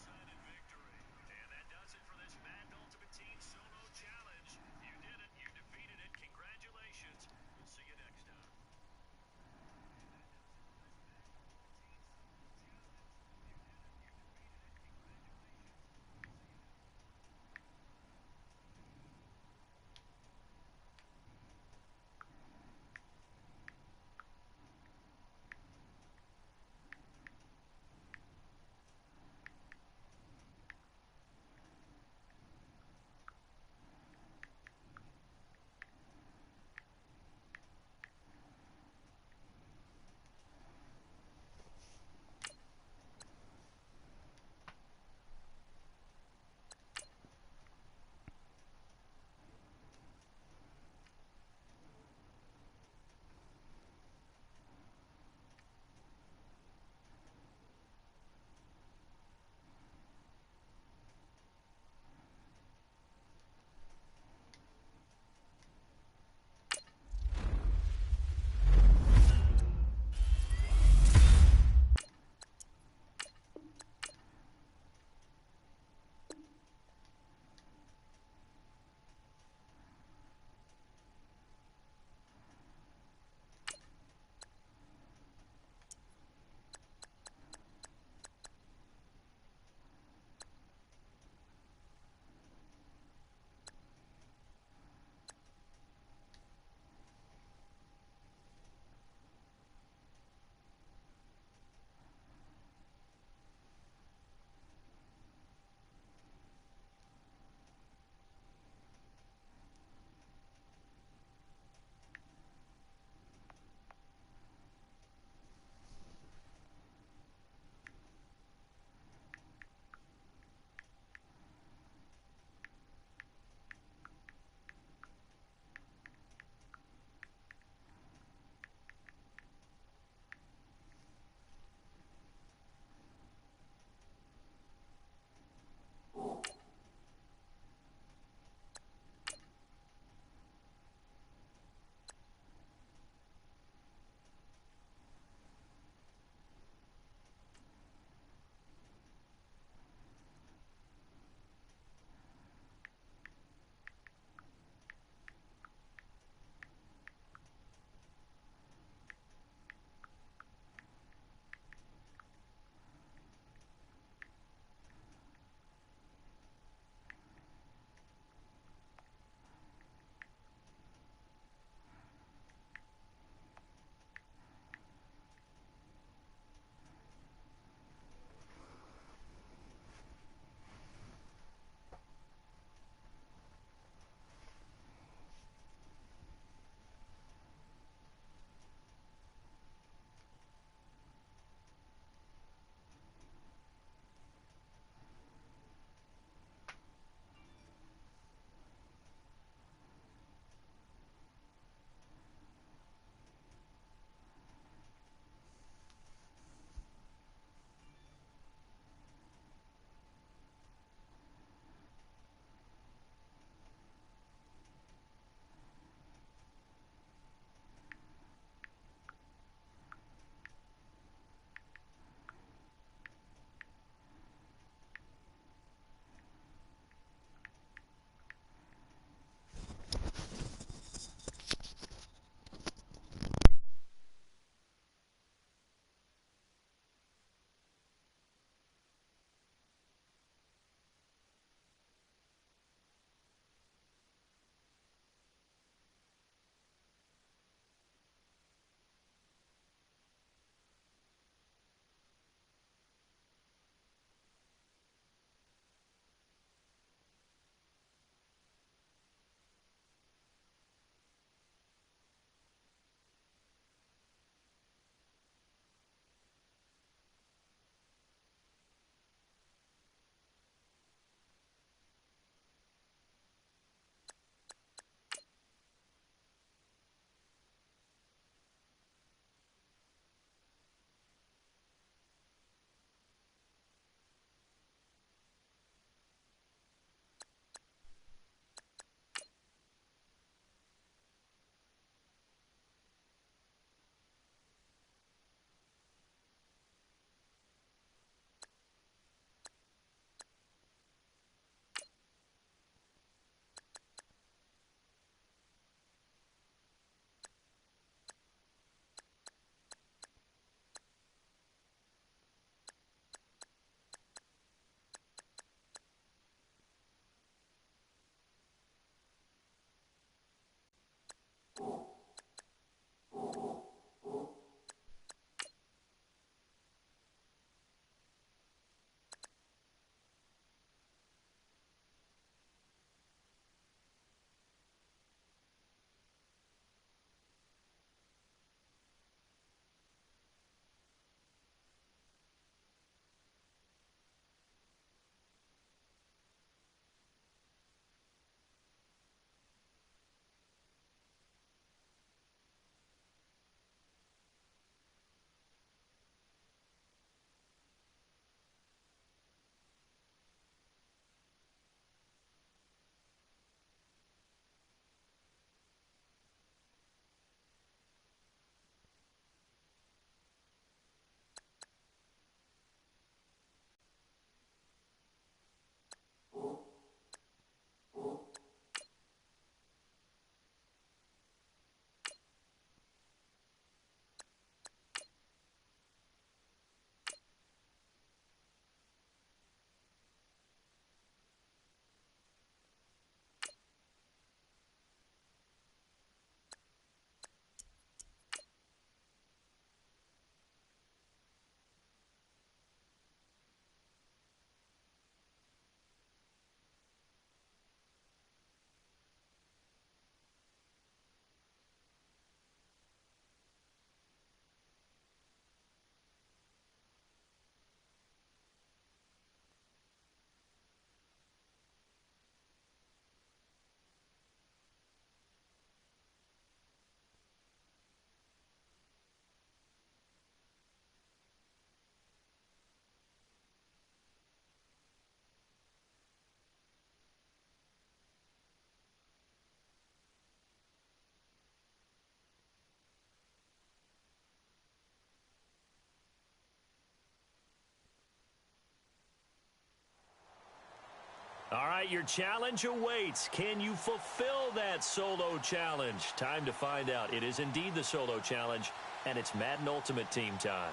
All right, your challenge awaits. Can you fulfill that solo challenge? Time to find out. It is indeed the solo challenge, and it's Madden Ultimate Team time.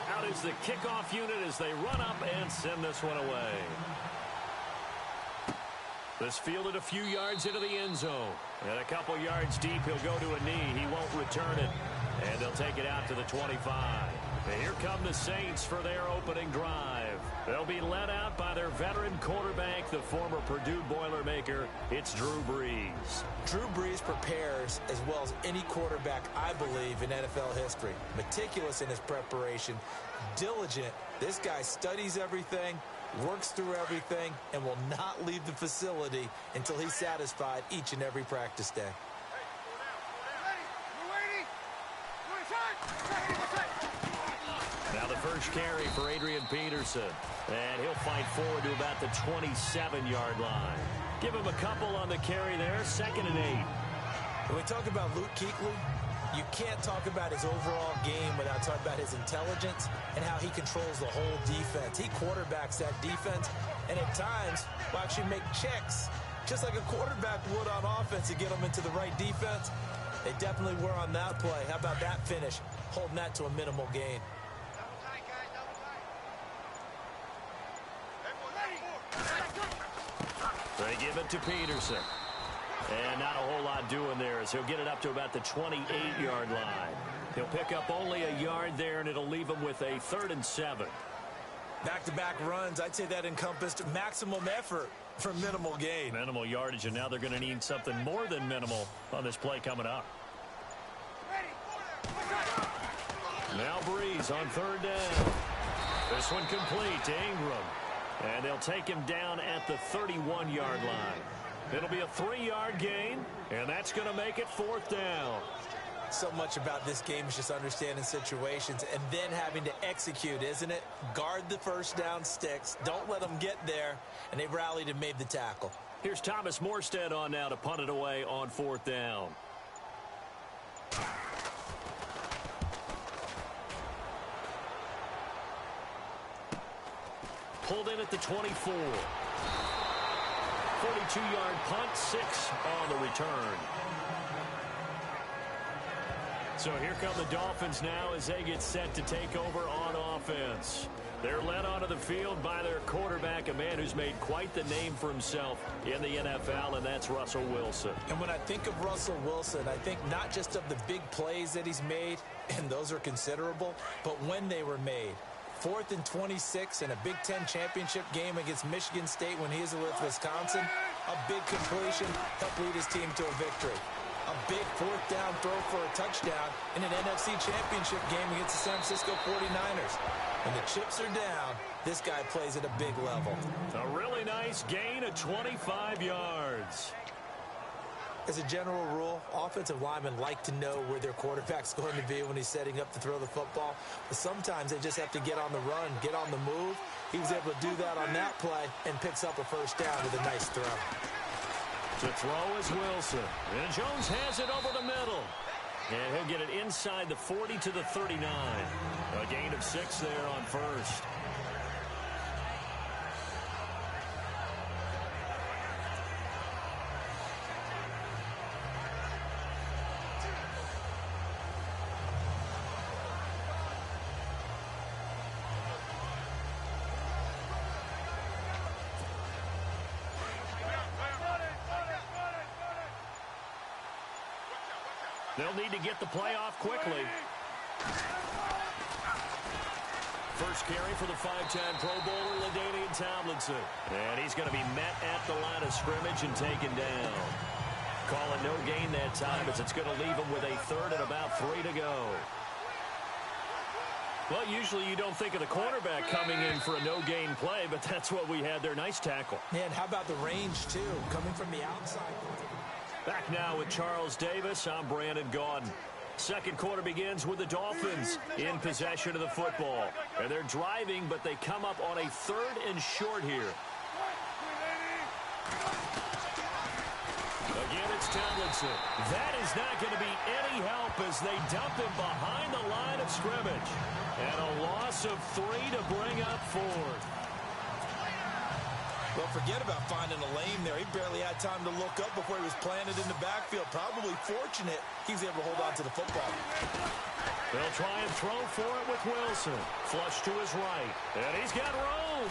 Out is the kickoff unit as they run up and send this one away. This fielded a few yards into the end zone. And a couple yards deep, he'll go to a knee. He won't return it. And they'll take it out to the 25. And here come the Saints for their opening drive. They'll be led out by their veteran quarterback, the former Purdue Boilermaker. It's Drew Brees. Drew Brees prepares as well as any quarterback, I believe, in NFL history. Meticulous in his preparation. Diligent. This guy studies everything, works through everything, and will not leave the facility until he's satisfied each and every practice day. Now the first carry for Adrian Peterson. And he'll fight forward to about the 27-yard line. Give him a couple on the carry there, 2nd and 8. When we talk about Luke Kuechly, you can't talk about his overall game without talking about his intelligence and how he controls the whole defense. He quarterbacks that defense, and at times will actually make checks, just like a quarterback would on offense to get them into the right defense. They definitely were on that play. How about that finish, holding that to a minimal gain? They give it to Peterson. And not a whole lot doing there as he'll get it up to about the 28-yard line. He'll pick up only a yard there, and it'll leave him with a 3rd and 7. Back-to-back runs, I'd say that encompassed maximum effort for minimal gain. Minimal yardage, and now they're going to need something more than minimal on this play coming up. Now Brees on 3rd down. This one complete to Ingram. And they'll take him down at the 31-yard line. It'll be a 3-yard gain, and that's going to make it 4th down. So much about this game is just understanding situations and then having to execute, isn't it? Guard the first down sticks. Don't let them get there. And they've rallied and made the tackle. Here's Thomas Morstead on now to punt it away on 4th down. Pulled in at the 24. 42-yard punt, 6 on the return. So here come the Dolphins now as they get set to take over on offense. They're led onto the field by their quarterback, a man who's made quite the name for himself in the NFL, and that's Russell Wilson. And when I think of Russell Wilson, I think not just of the big plays that he's made, and those are considerable, but when they were made. 4th and 26 in a Big Ten championship game against Michigan State when he was with Wisconsin. A big completion helped lead his team to a victory. A big 4th down throw for a touchdown in an NFC championship game against the San Francisco 49ers. When the chips are down, this guy plays at a big level. A really nice gain of 25 yards. As a general rule, offensive linemen like to know where their quarterback's going to be when he's setting up to throw the football. But sometimes they just have to get on the run, get on the move. He was able to do that on that play and picks up a first down with a nice throw. To throw is Wilson. And Jones has it over the middle. And he'll get it inside the 40 to the 39. A gain of 6 there on first. They'll need to get the play off quickly. First carry for the 5-time Pro Bowler, LaDainian Tomlinson. And he's going to be met at the line of scrimmage and taken down. Call it no gain that time as it's going to leave him with a 3rd and about 3 to go. Well, usually you don't think of the cornerback coming in for a no-gain play, but that's what we had there. Nice tackle. Man, how about the range, too, coming from the outside? Back now with Charles Davis. I'm Brandon Gaudin. Second quarter begins with the Dolphins in possession of the football. And they're driving, but they come up on a 3rd and short here. Again, it's Tomlinson. That is not going to be any help as they dump him behind the line of scrimmage. And a loss of 3 to bring up 4th. Well, forget about finding a lane there. He barely had time to look up before he was planted in the backfield. Probably fortunate he was able to hold on to the football. They'll try and throw for it with Wilson. Flush to his right. And he's got room.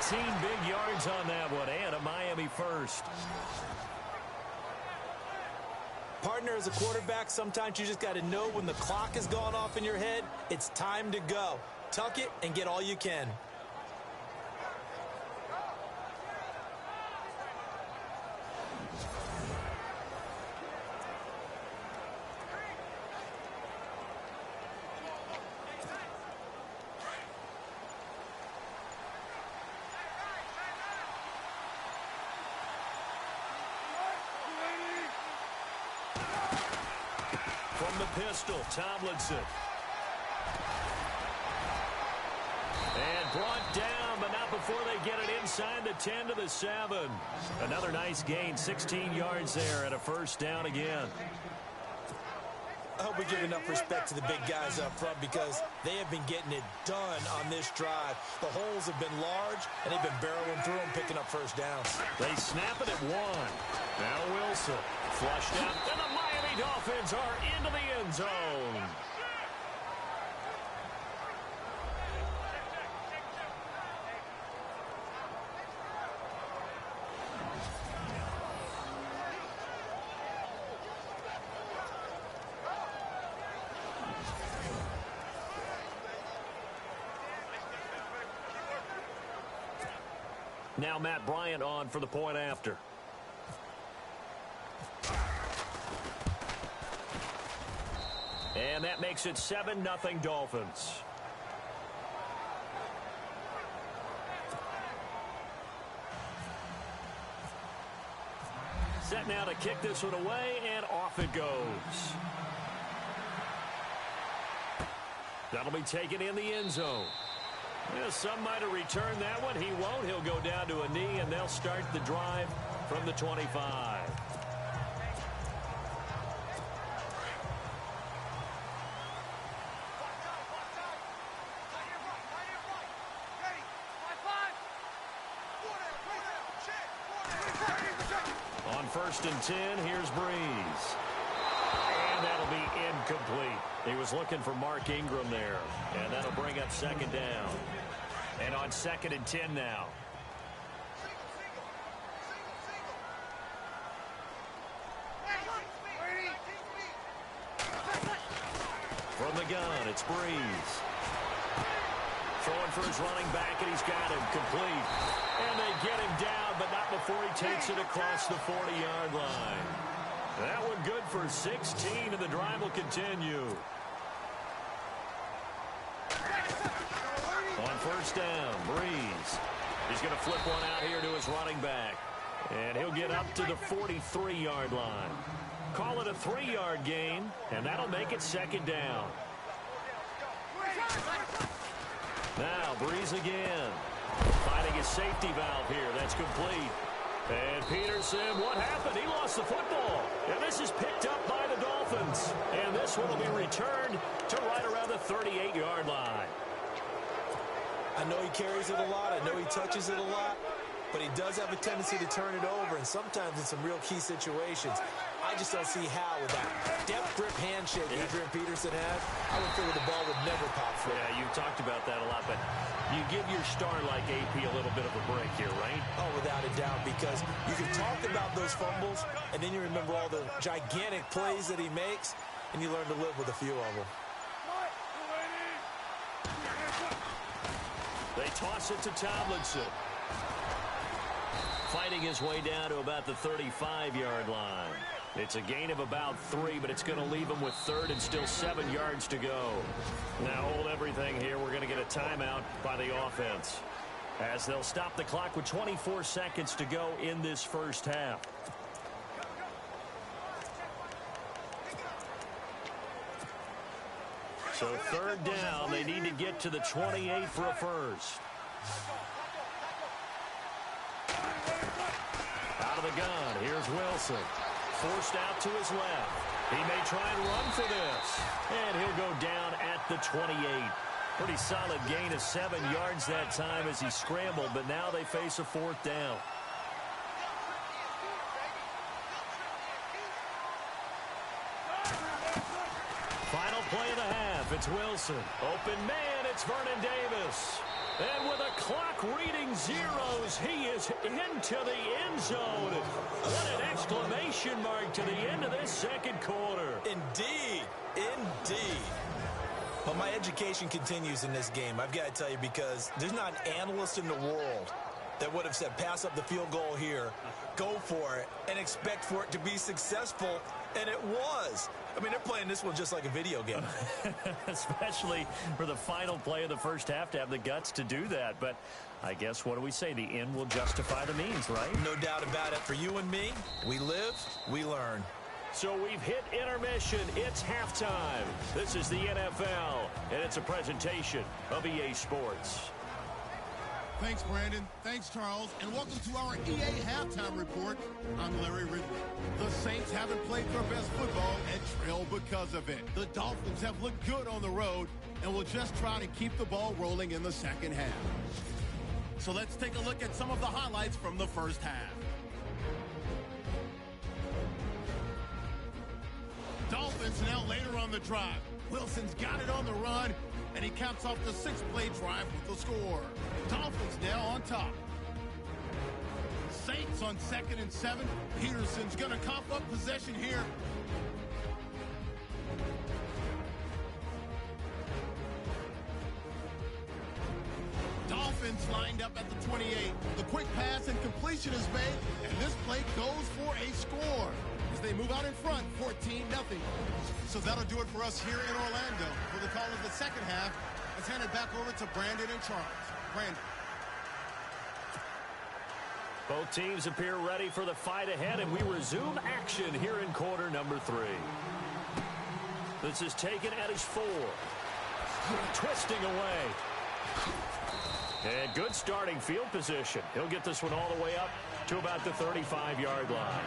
18 big yards on that one, and a Miami first. Partner, as a quarterback, sometimes you just got to know when the clock has gone off in your head, it's time to go. Tuck it and get all you can. From the pistol, Tomlinson. And brought down, but not before they get it inside the 10 to the 7. Another nice gain, 16 yards there and a first down again. I hope we give enough respect to the big guys up front because they have been getting it done on this drive. The holes have been large, and they've been barreling through them, picking up first downs. They snap it at 1. Now Wilson flushed out, and the Miami Dolphins are into the end zone. Now Matt Bryant on for the point after. And that makes it 7-0 Dolphins. Set now to kick this one away, and off it goes. That'll be taken in the end zone. Yeah, some might have returned that one. He won't. He'll go down to a knee, and they'll start the drive from the 25. 1st and 10. Here's Breeze. And that'll be incomplete. He was looking for Mark Ingram there. And that'll bring up 2nd down. And on 2nd and 10 now. From the gun, it's Breeze. Throwing for his running back, and he's got him complete. And they get him down, but not before he takes it across the 40-yard line. That one good for 16, and the drive will continue. On 1st down, Breeze. He's going to flip one out here to his running back. And he'll get up to the 43-yard line. Call it a 3-yard gain, and that'll make it 2nd down. Now, Breeze again. Finding his safety valve here. That's complete. And Peterson, what happened? He lost the football. And this is picked up by the Dolphins. And this one will be returned to right around the 38-yard line. I know he carries it a lot. I know he touches it a lot. But he does have a tendency to turn it over, and sometimes in some real key situations. I just don't see how with that depth grip handshake Adrian Peterson has. I would figure the ball would never pop through. Yeah, you've talked about that a lot, but you give your star like AP a little bit of a break here, right? Oh, without a doubt, because you can talk about those fumbles, and then you remember all the gigantic plays that he makes, and you learn to live with a few of them. They toss it to Tomlinson. Fighting his way down to about the 35-yard line. It's a gain of about 3, but it's going to leave him with 3rd and still 7 yards to go. Now hold everything here. We're going to get a timeout by the offense, as they'll stop the clock with 24 seconds to go in this 1st half. So 3rd down. They need to get to the 28 for a first. Out of the gun, here's Wilson. Forced out to his left. He may try and run for this. And he'll go down at the 28. Pretty solid gain of 7 yards that time as he scrambled, but now they face a 4th down. Final play of the half. It's Wilson. Open man, it's Vernon Davis. And with a clock reading zeros, he is into the end zone. What an exclamation mark to the end of this 2nd quarter. Indeed. Indeed. But my education continues in this game, I've got to tell you, because there's not an analyst in the world that would have said pass up the field goal here, go for it, and expect for it to be successful. And it was. I mean, they're playing this one just like a video game. Especially for the final play of the 1st half to have the guts to do that. But I guess, what do we say? The end will justify the means, right? No doubt about it. For you and me, we live, we learn. So we've hit intermission. It's halftime. This is the NFL, and it's a presentation of EA Sports. Thanks, Brandon. Thanks, Charles. And welcome to our EA Halftime Report. I'm Larry Ridley. The Saints haven't played their best football and trail because of it. The Dolphins have looked good on the road and will just try to keep the ball rolling in the 2nd half. So let's take a look at some of the highlights from the 1st half. Dolphins now later on the drive. Wilson's got it on the run, and he caps off the 6-play drive with the score. Dolphins now on top. Saints on 2nd and 7. Peterson's going to cough up possession here. Dolphins lined up at the 28. The quick pass and completion is made, and this play goes for a score. As they move out in front, 14-0. So that'll do it for us here in Orlando. For the call of the 2nd half, let's hand it back over to Brandon and Charles. Brandon. Both teams appear ready for the fight ahead, and we resume action here in quarter number 3. This is taken at his 4. Twisting away. And good starting field position. He'll get this one all the way up to about the 35-yard line.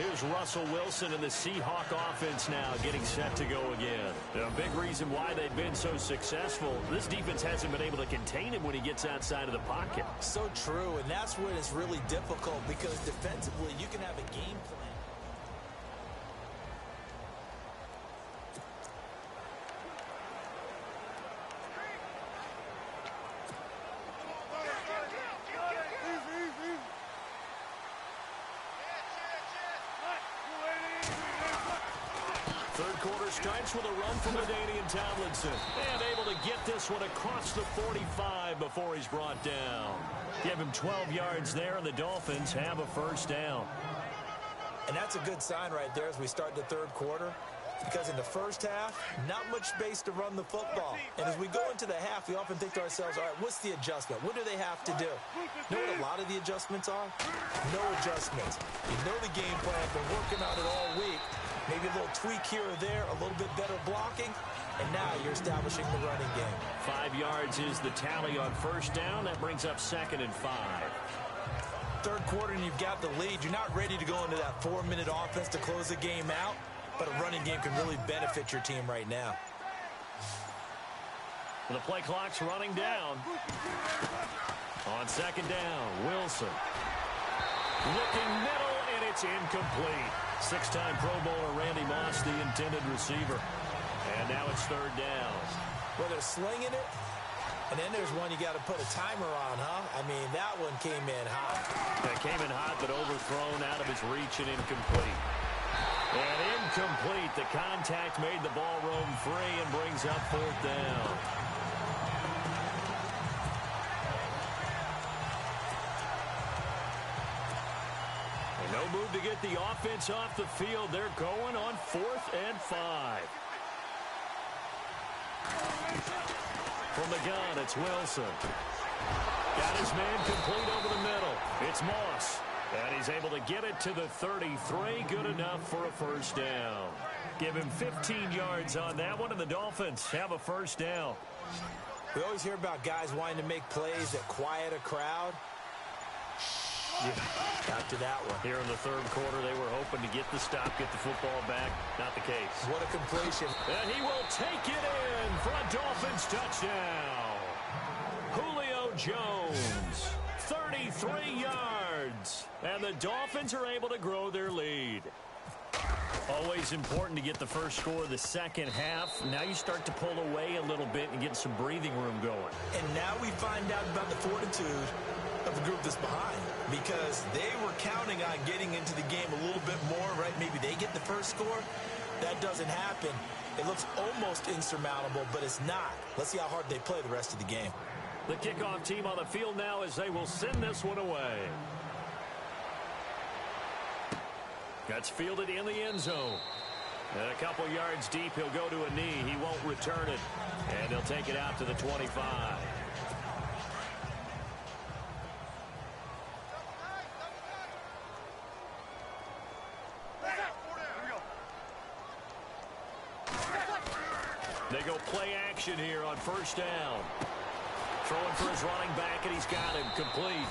Here's Russell Wilson and the Seahawk offense now getting set to go again. A big reason why they've been so successful, this defense hasn't been able to contain him when he gets outside of the pocket. So true, and that's when it's really difficult because defensively you can have a game plan. Third quarter starts with a run from Madden Tomlinson. And able to get this one across the 45 before he's brought down. Give him 12 yards there, and the Dolphins have a first down. And that's a good sign right there as we start the third quarter. Because in the first half, not much space to run the football. And as we go into the half, we often think to ourselves, all right, what's the adjustment? What do they have to do? You know what a lot of the adjustments are? No adjustments. You know the game plan, been working on it all week. Maybe a little tweak here or there, a little bit better blocking, and now you're establishing the running game. 5 yards is the tally on first down. That brings up 2nd and 5. Third quarter and you've got the lead. You're not ready to go into that 4-minute offense to close the game out, but a running game can really benefit your team right now. The play clock's running down. On 2nd down, Wilson. Looking middle, and it's incomplete. 6-time Pro Bowler Randy Moss, the intended receiver. And now it's 3rd down. Well, they're slinging it, and then there's one you got to put a timer on, huh? I mean, that one came in hot. That came in hot, but overthrown out of his reach and incomplete. And incomplete. The contact made the ball roam free and brings up 4th down. No move to get the offense off the field. They're going on 4th and 5. From the gun, it's Wilson. Got his man complete over the middle. It's Moss. And he's able to get it to the 33. Good enough for a first down. Give him 15 yards on that one, and the Dolphins have a first down. We always hear about guys wanting to make plays that quiet a crowd. Yeah, got to that one. Here in the third quarter, they were hoping to get the stop, get the football back. Not the case. What a completion. And he will take it in for a Dolphins touchdown. Julio Jones, 33 yards. And the Dolphins are able to grow their lead. Always important to get the first score of the second half. Now you start to pull away a little bit and get some breathing room going. And now we find out about the fortitude of the group that's behind, because they were counting on getting into the game a little bit more, right? Maybe they get the first score. That doesn't happen. It looks almost insurmountable, but it's not. Let's see how hard they play the rest of the game. The kickoff team on the field now as they will send this one away. That's fielded in the end zone. And a couple yards deep, he'll go to a knee. He won't return it. And they'll take it out to the 25. They go play action here on first down. Throwing for his running back, and he's got him complete.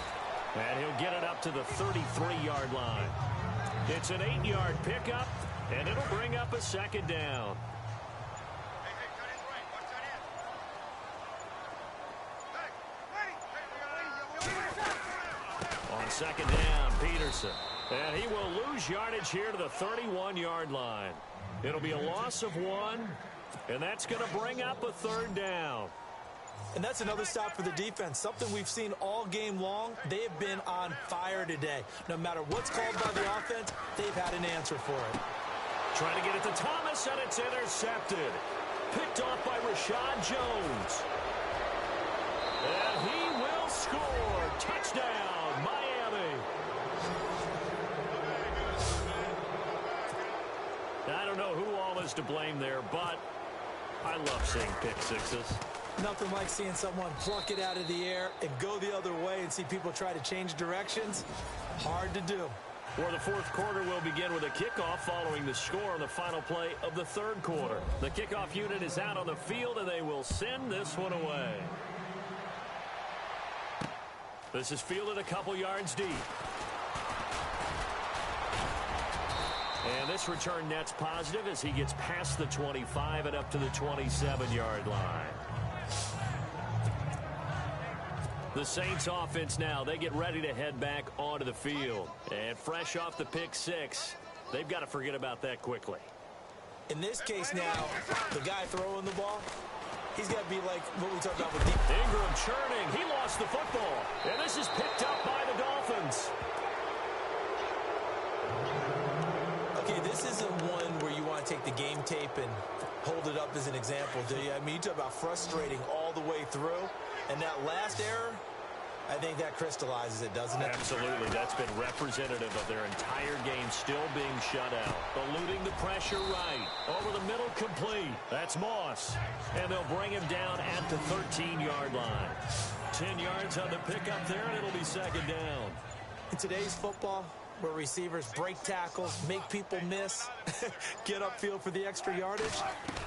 And he'll get it up to the 33-yard line. It's an 8-yard pickup, and it'll bring up a 2nd down. On 2nd down, Peterson. And he will lose yardage here to the 31-yard line. It'll be a loss of 1, and that's going to bring up a 3rd down. And that's another stop for the defense, something we've seen all game long. They have been on fire today. No matter what's called by the offense, they've had an answer for it. Trying to get it to Thomas, and it's intercepted. Picked off by Rashad Jones. And he will score. Touchdown, Miami. I don't know who all is to blame there, but I love seeing pick sixes. Nothing like seeing someone pluck it out of the air and go the other way and see people try to change directions. Hard to do. For the fourth quarter, we'll begin with a kickoff following the score on the final play of the third quarter. The kickoff unit is out on the field, and they will send this one away. This is fielded a couple yards deep. And this return net's positive as he gets past the 25 and up to the 27-yard line. The Saints offense now, they get ready to head back onto the field. And fresh off the pick six, they've got to forget about that quickly. In this case now, the guy throwing the ball, he's got to be like what we talked about with deep. Ingram churning. He lost the football. And this is picked up by the Dolphins. Okay, this isn't one where you want to take the game tape and hold it up as an example, do you? I mean, you talk about frustrating all the way through. And that last error, I think that crystallizes it, doesn't it? Absolutely. That's been representative of their entire game still being shut out. Eluding the pressure right. Over the middle, complete. That's Moss. And they'll bring him down at the 13-yard line. 10 yards on the pickup there, and it'll be second down. In today's football, where receivers break tackles, make people miss, get upfield for the extra yardage,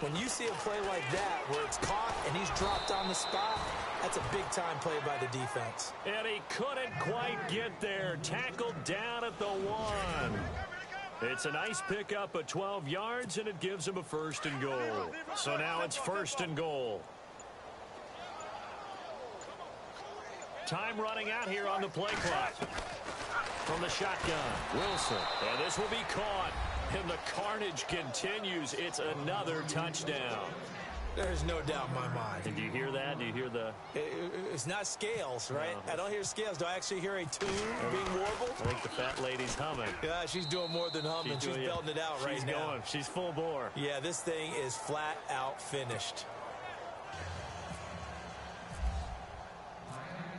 when you see a play like that where it's caught and he's dropped on the spot, that's a big-time play by the defense. And he couldn't quite get there. Tackled down at the 1. It's a nice pickup of 12 yards, and it gives him a first and goal. So now it's first and goal. Time running out here on the play clock. From the shotgun, Wilson. And this will be caught. And the carnage continues. It's another touchdown. There's no doubt in my mind. Did you hear that? Do you hear the... It's not scales, right? No. I don't hear scales. Do I actually hear a tune being warbled? I think the fat lady's humming. Yeah, she's doing more than humming. She's belting it out right now. She's going. She's full bore. Yeah, this thing is flat out finished.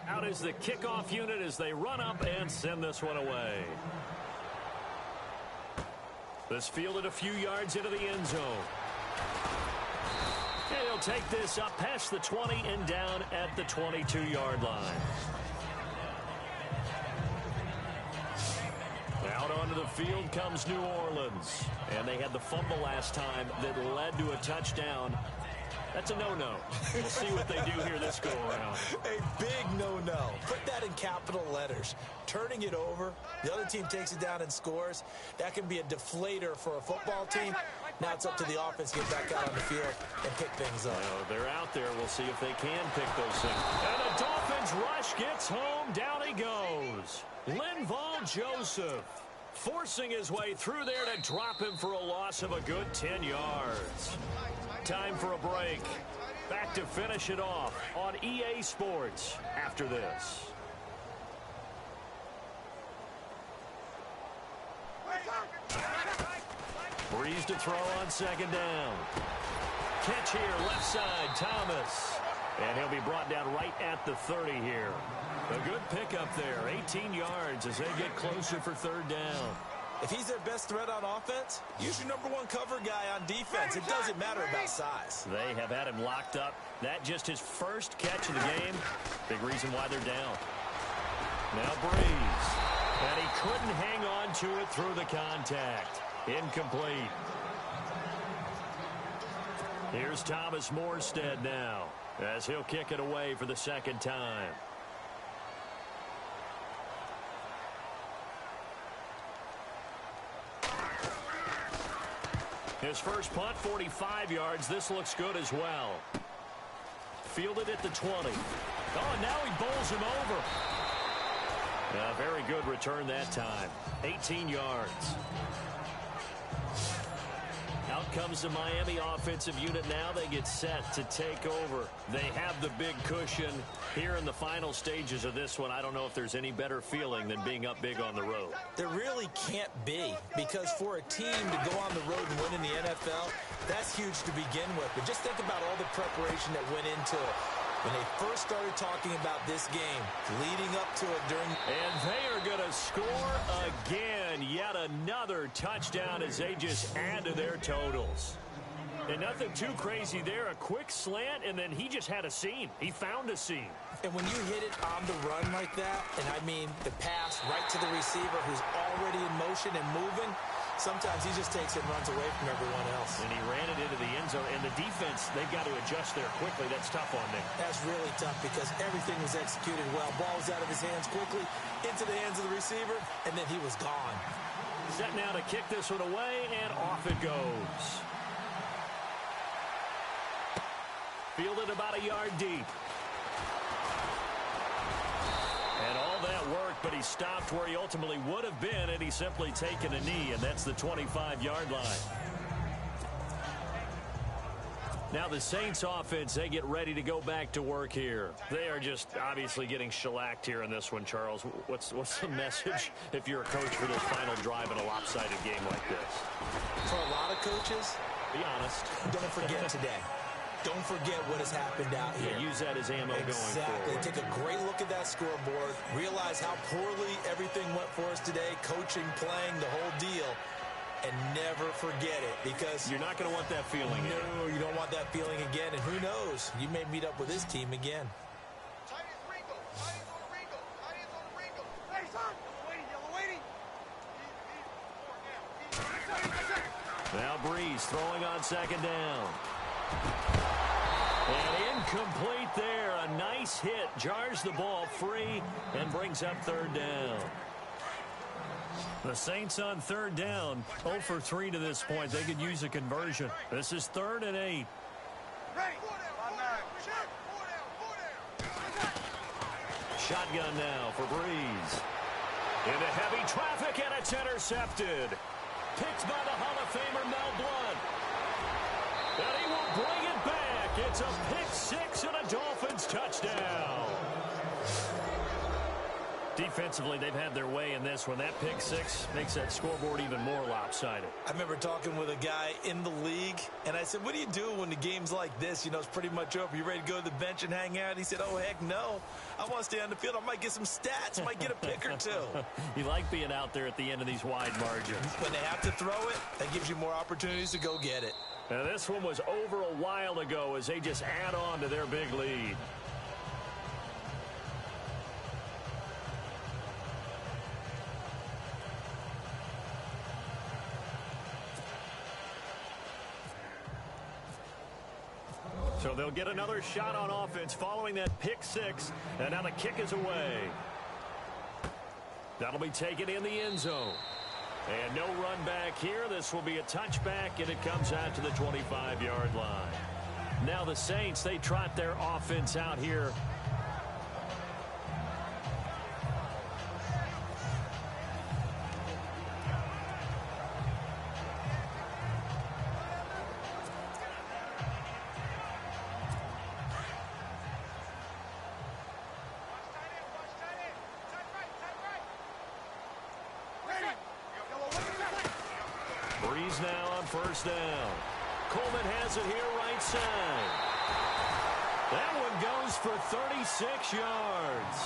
Out is the kickoff unit as they run up and send this one away. This fielded a few yards into the end zone. And he'll take this up past the 20 and down at the 22-yard line. Out onto the field comes New Orleans. And they had the fumble last time that led to a touchdown. That's a no-no. We'll see what they do here this go-around. A big no-no. Put that in capital letters. Turning it over, the other team takes it down and scores. That can be a deflator for a football team. Now it's up to the offense to get back out on the field and pick things up. Well, they're out there. We'll see if they can pick those things. And the Dolphins rush gets home. Down he goes. Linval Joseph forcing his way through there to drop him for a loss of a good 10 yards. Time for a break. Back to finish it off on EA Sports after this. Breeze to throw on second down. Catch here, left side, Thomas. And he'll be brought down right at the 30 here. A good pickup there, 18 yards as they get closer for third down. If he's their best threat on offense, use your #1 cover guy on defense. It doesn't matter about size. They have had him locked up. That just his first catch of the game. Big reason why they're down. Now Breeze. And he couldn't hang on to it through the contact. Incomplete. Here's Thomas Morstead now as he'll kick it away for the second time. His first punt, 45 yards. This looks good as well. Fielded at the 20. Oh, and now he bowls him over. A very good return that time. 18 yards. Out comes the Miami offensive unit now. They get set to take over. They have the big cushion here in the final stages of this one. I don't know if there's any better feeling than being up big on the road. There really can't be, because for a team to go on the road and win in the NFL, that's huge to begin with. But just think about all the preparation that went into it. When they first started talking about this game, leading up to it during... And they are going to score again. Yet another touchdown as they just add to their totals. And nothing too crazy there. A quick slant, and then he just had a seam. He found a seam. And when you hit it on the run like that, and I mean the pass right to the receiver who's already in motion and moving, sometimes he just takes it and runs away from everyone else. And he ran it into the end zone. And the defense, they've got to adjust there quickly. That's tough on them. That's really tough because everything was executed well. Ball was out of his hands quickly, into the hands of the receiver, and then he was gone. Set now to kick this one away, and off it goes. Fielded about a yard deep. And all that work, but he stopped where he ultimately would have been, and he's simply taken a knee, and that's the 25-yard line. Now the Saints offense, they get ready to go back to work here. They are just obviously getting shellacked here in this one, Charles. What's the message if you're a coach for this final drive in a lopsided game like this? For a lot of coaches, be honest. Don't forget today. Don't forget what has happened out here. Yeah, use that as ammo going forward. Take a great look at that scoreboard. Realize how poorly everything went for us today. Coaching, playing, the whole deal. And never forget it, because you're not going to want that feeling. No, you don't want that feeling again. And who knows? You may meet up with this team again. Tight ends Ringo. Tight ends on Ringo. Tight ends on Ringo. Hey, son. Yellow waiting. Now Breeze throwing on second down. And incomplete there. A nice hit. Jars the ball free and brings up third down. The Saints on third down. 0 for 3 to this point. They could use a conversion. This is 3rd and 8. Shotgun now for Breeze. Into heavy traffic, and it's intercepted. Picked by the Hall of Famer Mel Blount. And he will bring it back. It's a pick six and a Dolphins touchdown. Defensively, they've had their way in this one. That pick six makes that scoreboard even more lopsided. I remember talking with a guy in the league, and I said, what do you do when the game's like this? You know, it's pretty much over. You ready to go to the bench and hang out? He said, oh, heck no. I want to stay on the field. I might get some stats. Might get a pick or two. You like being out there at the end of these wide margins. When they have to throw it, that gives you more opportunities to go get it. Now, this one was over a while ago as they just add on to their big lead. So they'll get another shot on offense following that pick six. And now the kick is away. That'll be taken in the end zone. And no run back here. This will be a touchback, and it comes out to the 25-yard line. Now the Saints, they trot their offense out here. Breeze now on first down. Coleman has it here right side. That one goes for 36 yards.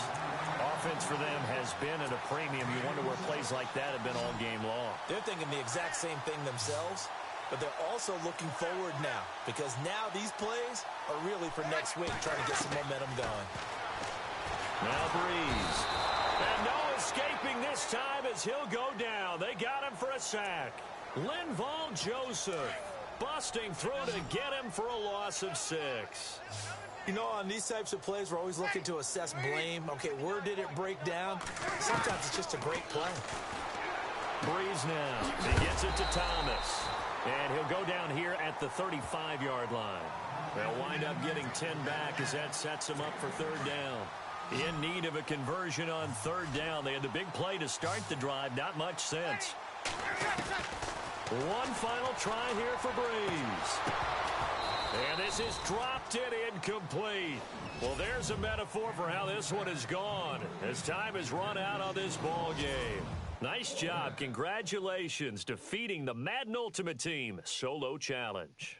Offense for them has been at a premium. You wonder where plays like that have been all game long. They're thinking the exact same thing themselves, but they're also looking forward now, because now these plays are really for next week, trying to get some momentum going. Now Breeze. And no escaping this time as he'll go down. They got him for a sack. Linval Joseph busting through to get him for a loss of 6. You know, on these types of plays, we're always looking to assess blame. Okay, where did it break down? Sometimes it's just a great play. Breeze now. He gets it to Thomas. And he'll go down here at the 35-yard line. They'll wind up getting 10 back as that sets him up for third down. In need of a conversion on third down. They had the big play to start the drive. Not much since. One final try here for Breeze. And this is dropped in incomplete. Well, there's a metaphor for how this one has gone as time has run out on this ball game. Nice job. Congratulations defeating the Madden Ultimate Team Solo Challenge.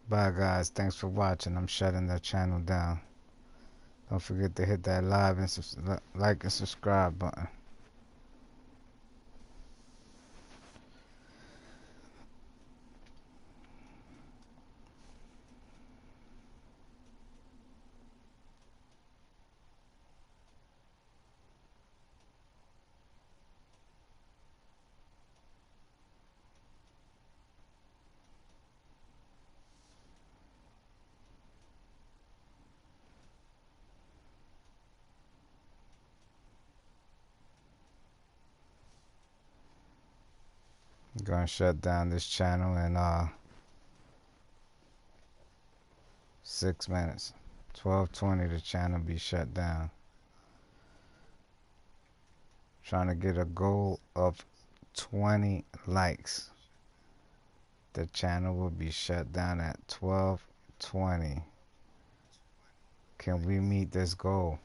Bye, guys. Thanks for watching. I'm shutting the channel down. Don't forget to hit that like and subscribe button. I'm going to shut down this channel in 6 minutes. 12:20 the channel be shut down. Trying to get a goal of 20 likes. The channel will be shut down at 12:20. Can we meet this goal?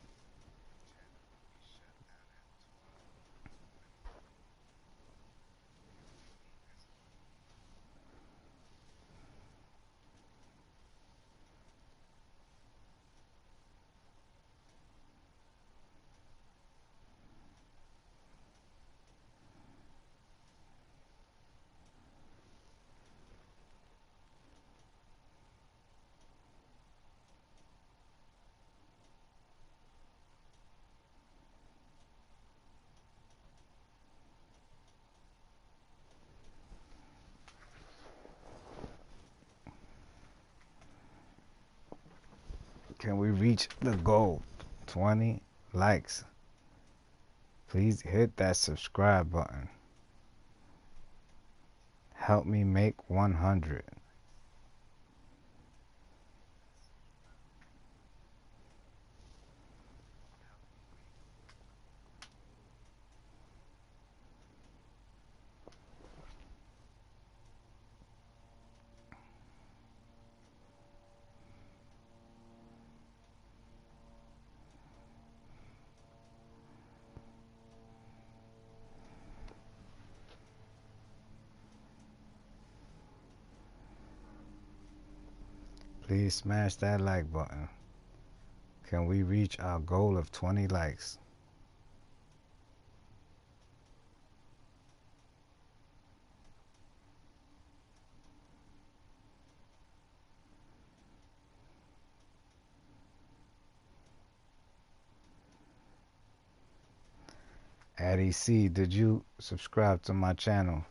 Can we reach the goal? 20 likes. Please hit that subscribe button. Help me make 100. Please smash that like button. Can we reach our goal of 20 likes? Addie C, did you subscribe to my channel?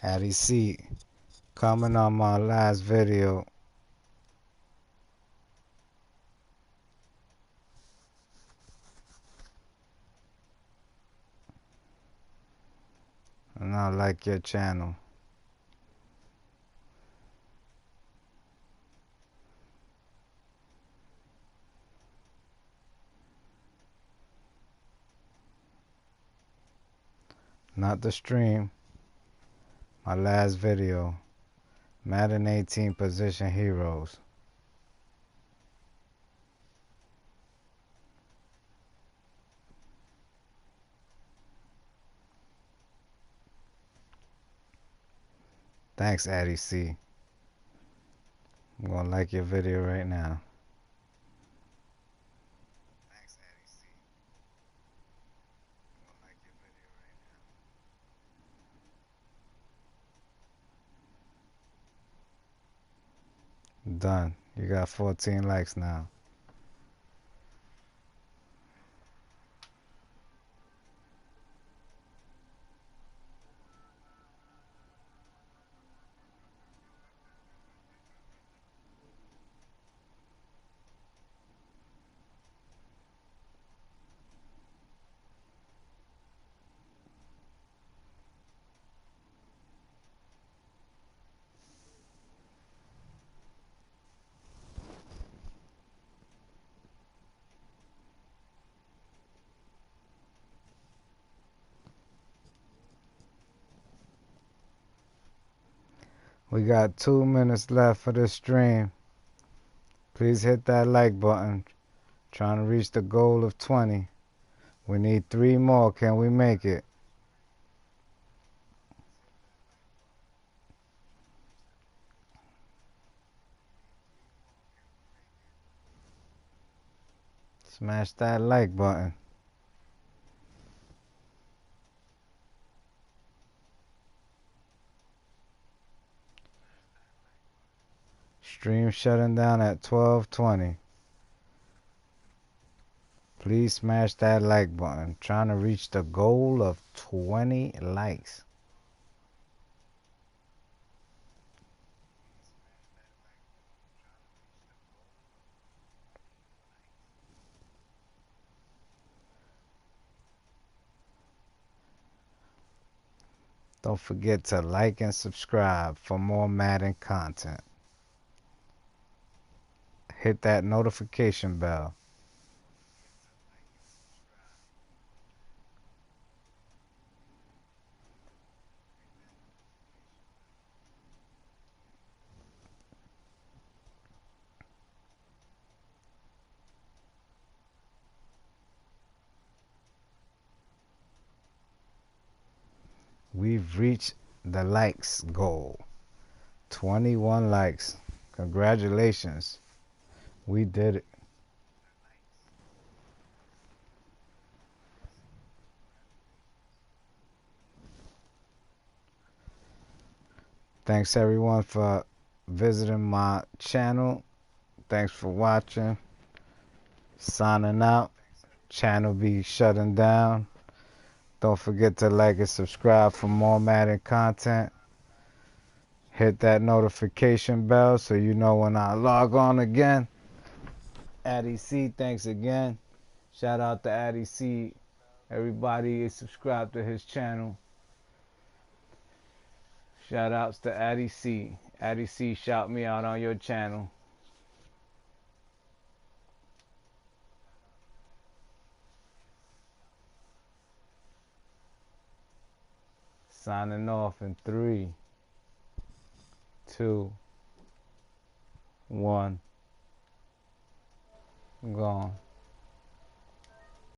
Addie C, comment on my last video. And I like your channel. Not the stream. My last video. Madden 18 position heroes. Thanks, Addie C. I'm gonna like your video right now. Thanks, Addie C. I'm gonna like your video right now. Done. You got 14 likes now. We got 2 minutes left for this stream. Please hit that like button. Trying to reach the goal of 20. We need 3 more. Can we make it? Smash that like button. Stream shutting down at 12:20. Please smash that like button. Trying to reach the goal of 20 likes. Don't forget to like and subscribe for more Madden content. Hit that notification bell. We've reached the likes goal. 21 likes. Congratulations. We did it. Thanks everyone for visiting my channel. Thanks for watching. Signing out. Channel be shutting down. Don't forget to like and subscribe for more Madden content. Hit that notification bell so you know when I log on again. Addy C, thanks again. Shout out to Addy C. Everybody is subscribed to his channel. Shout outs to Addy C. Addy C, shout me out on your channel. Signing off in 3, 2, 1. Gone.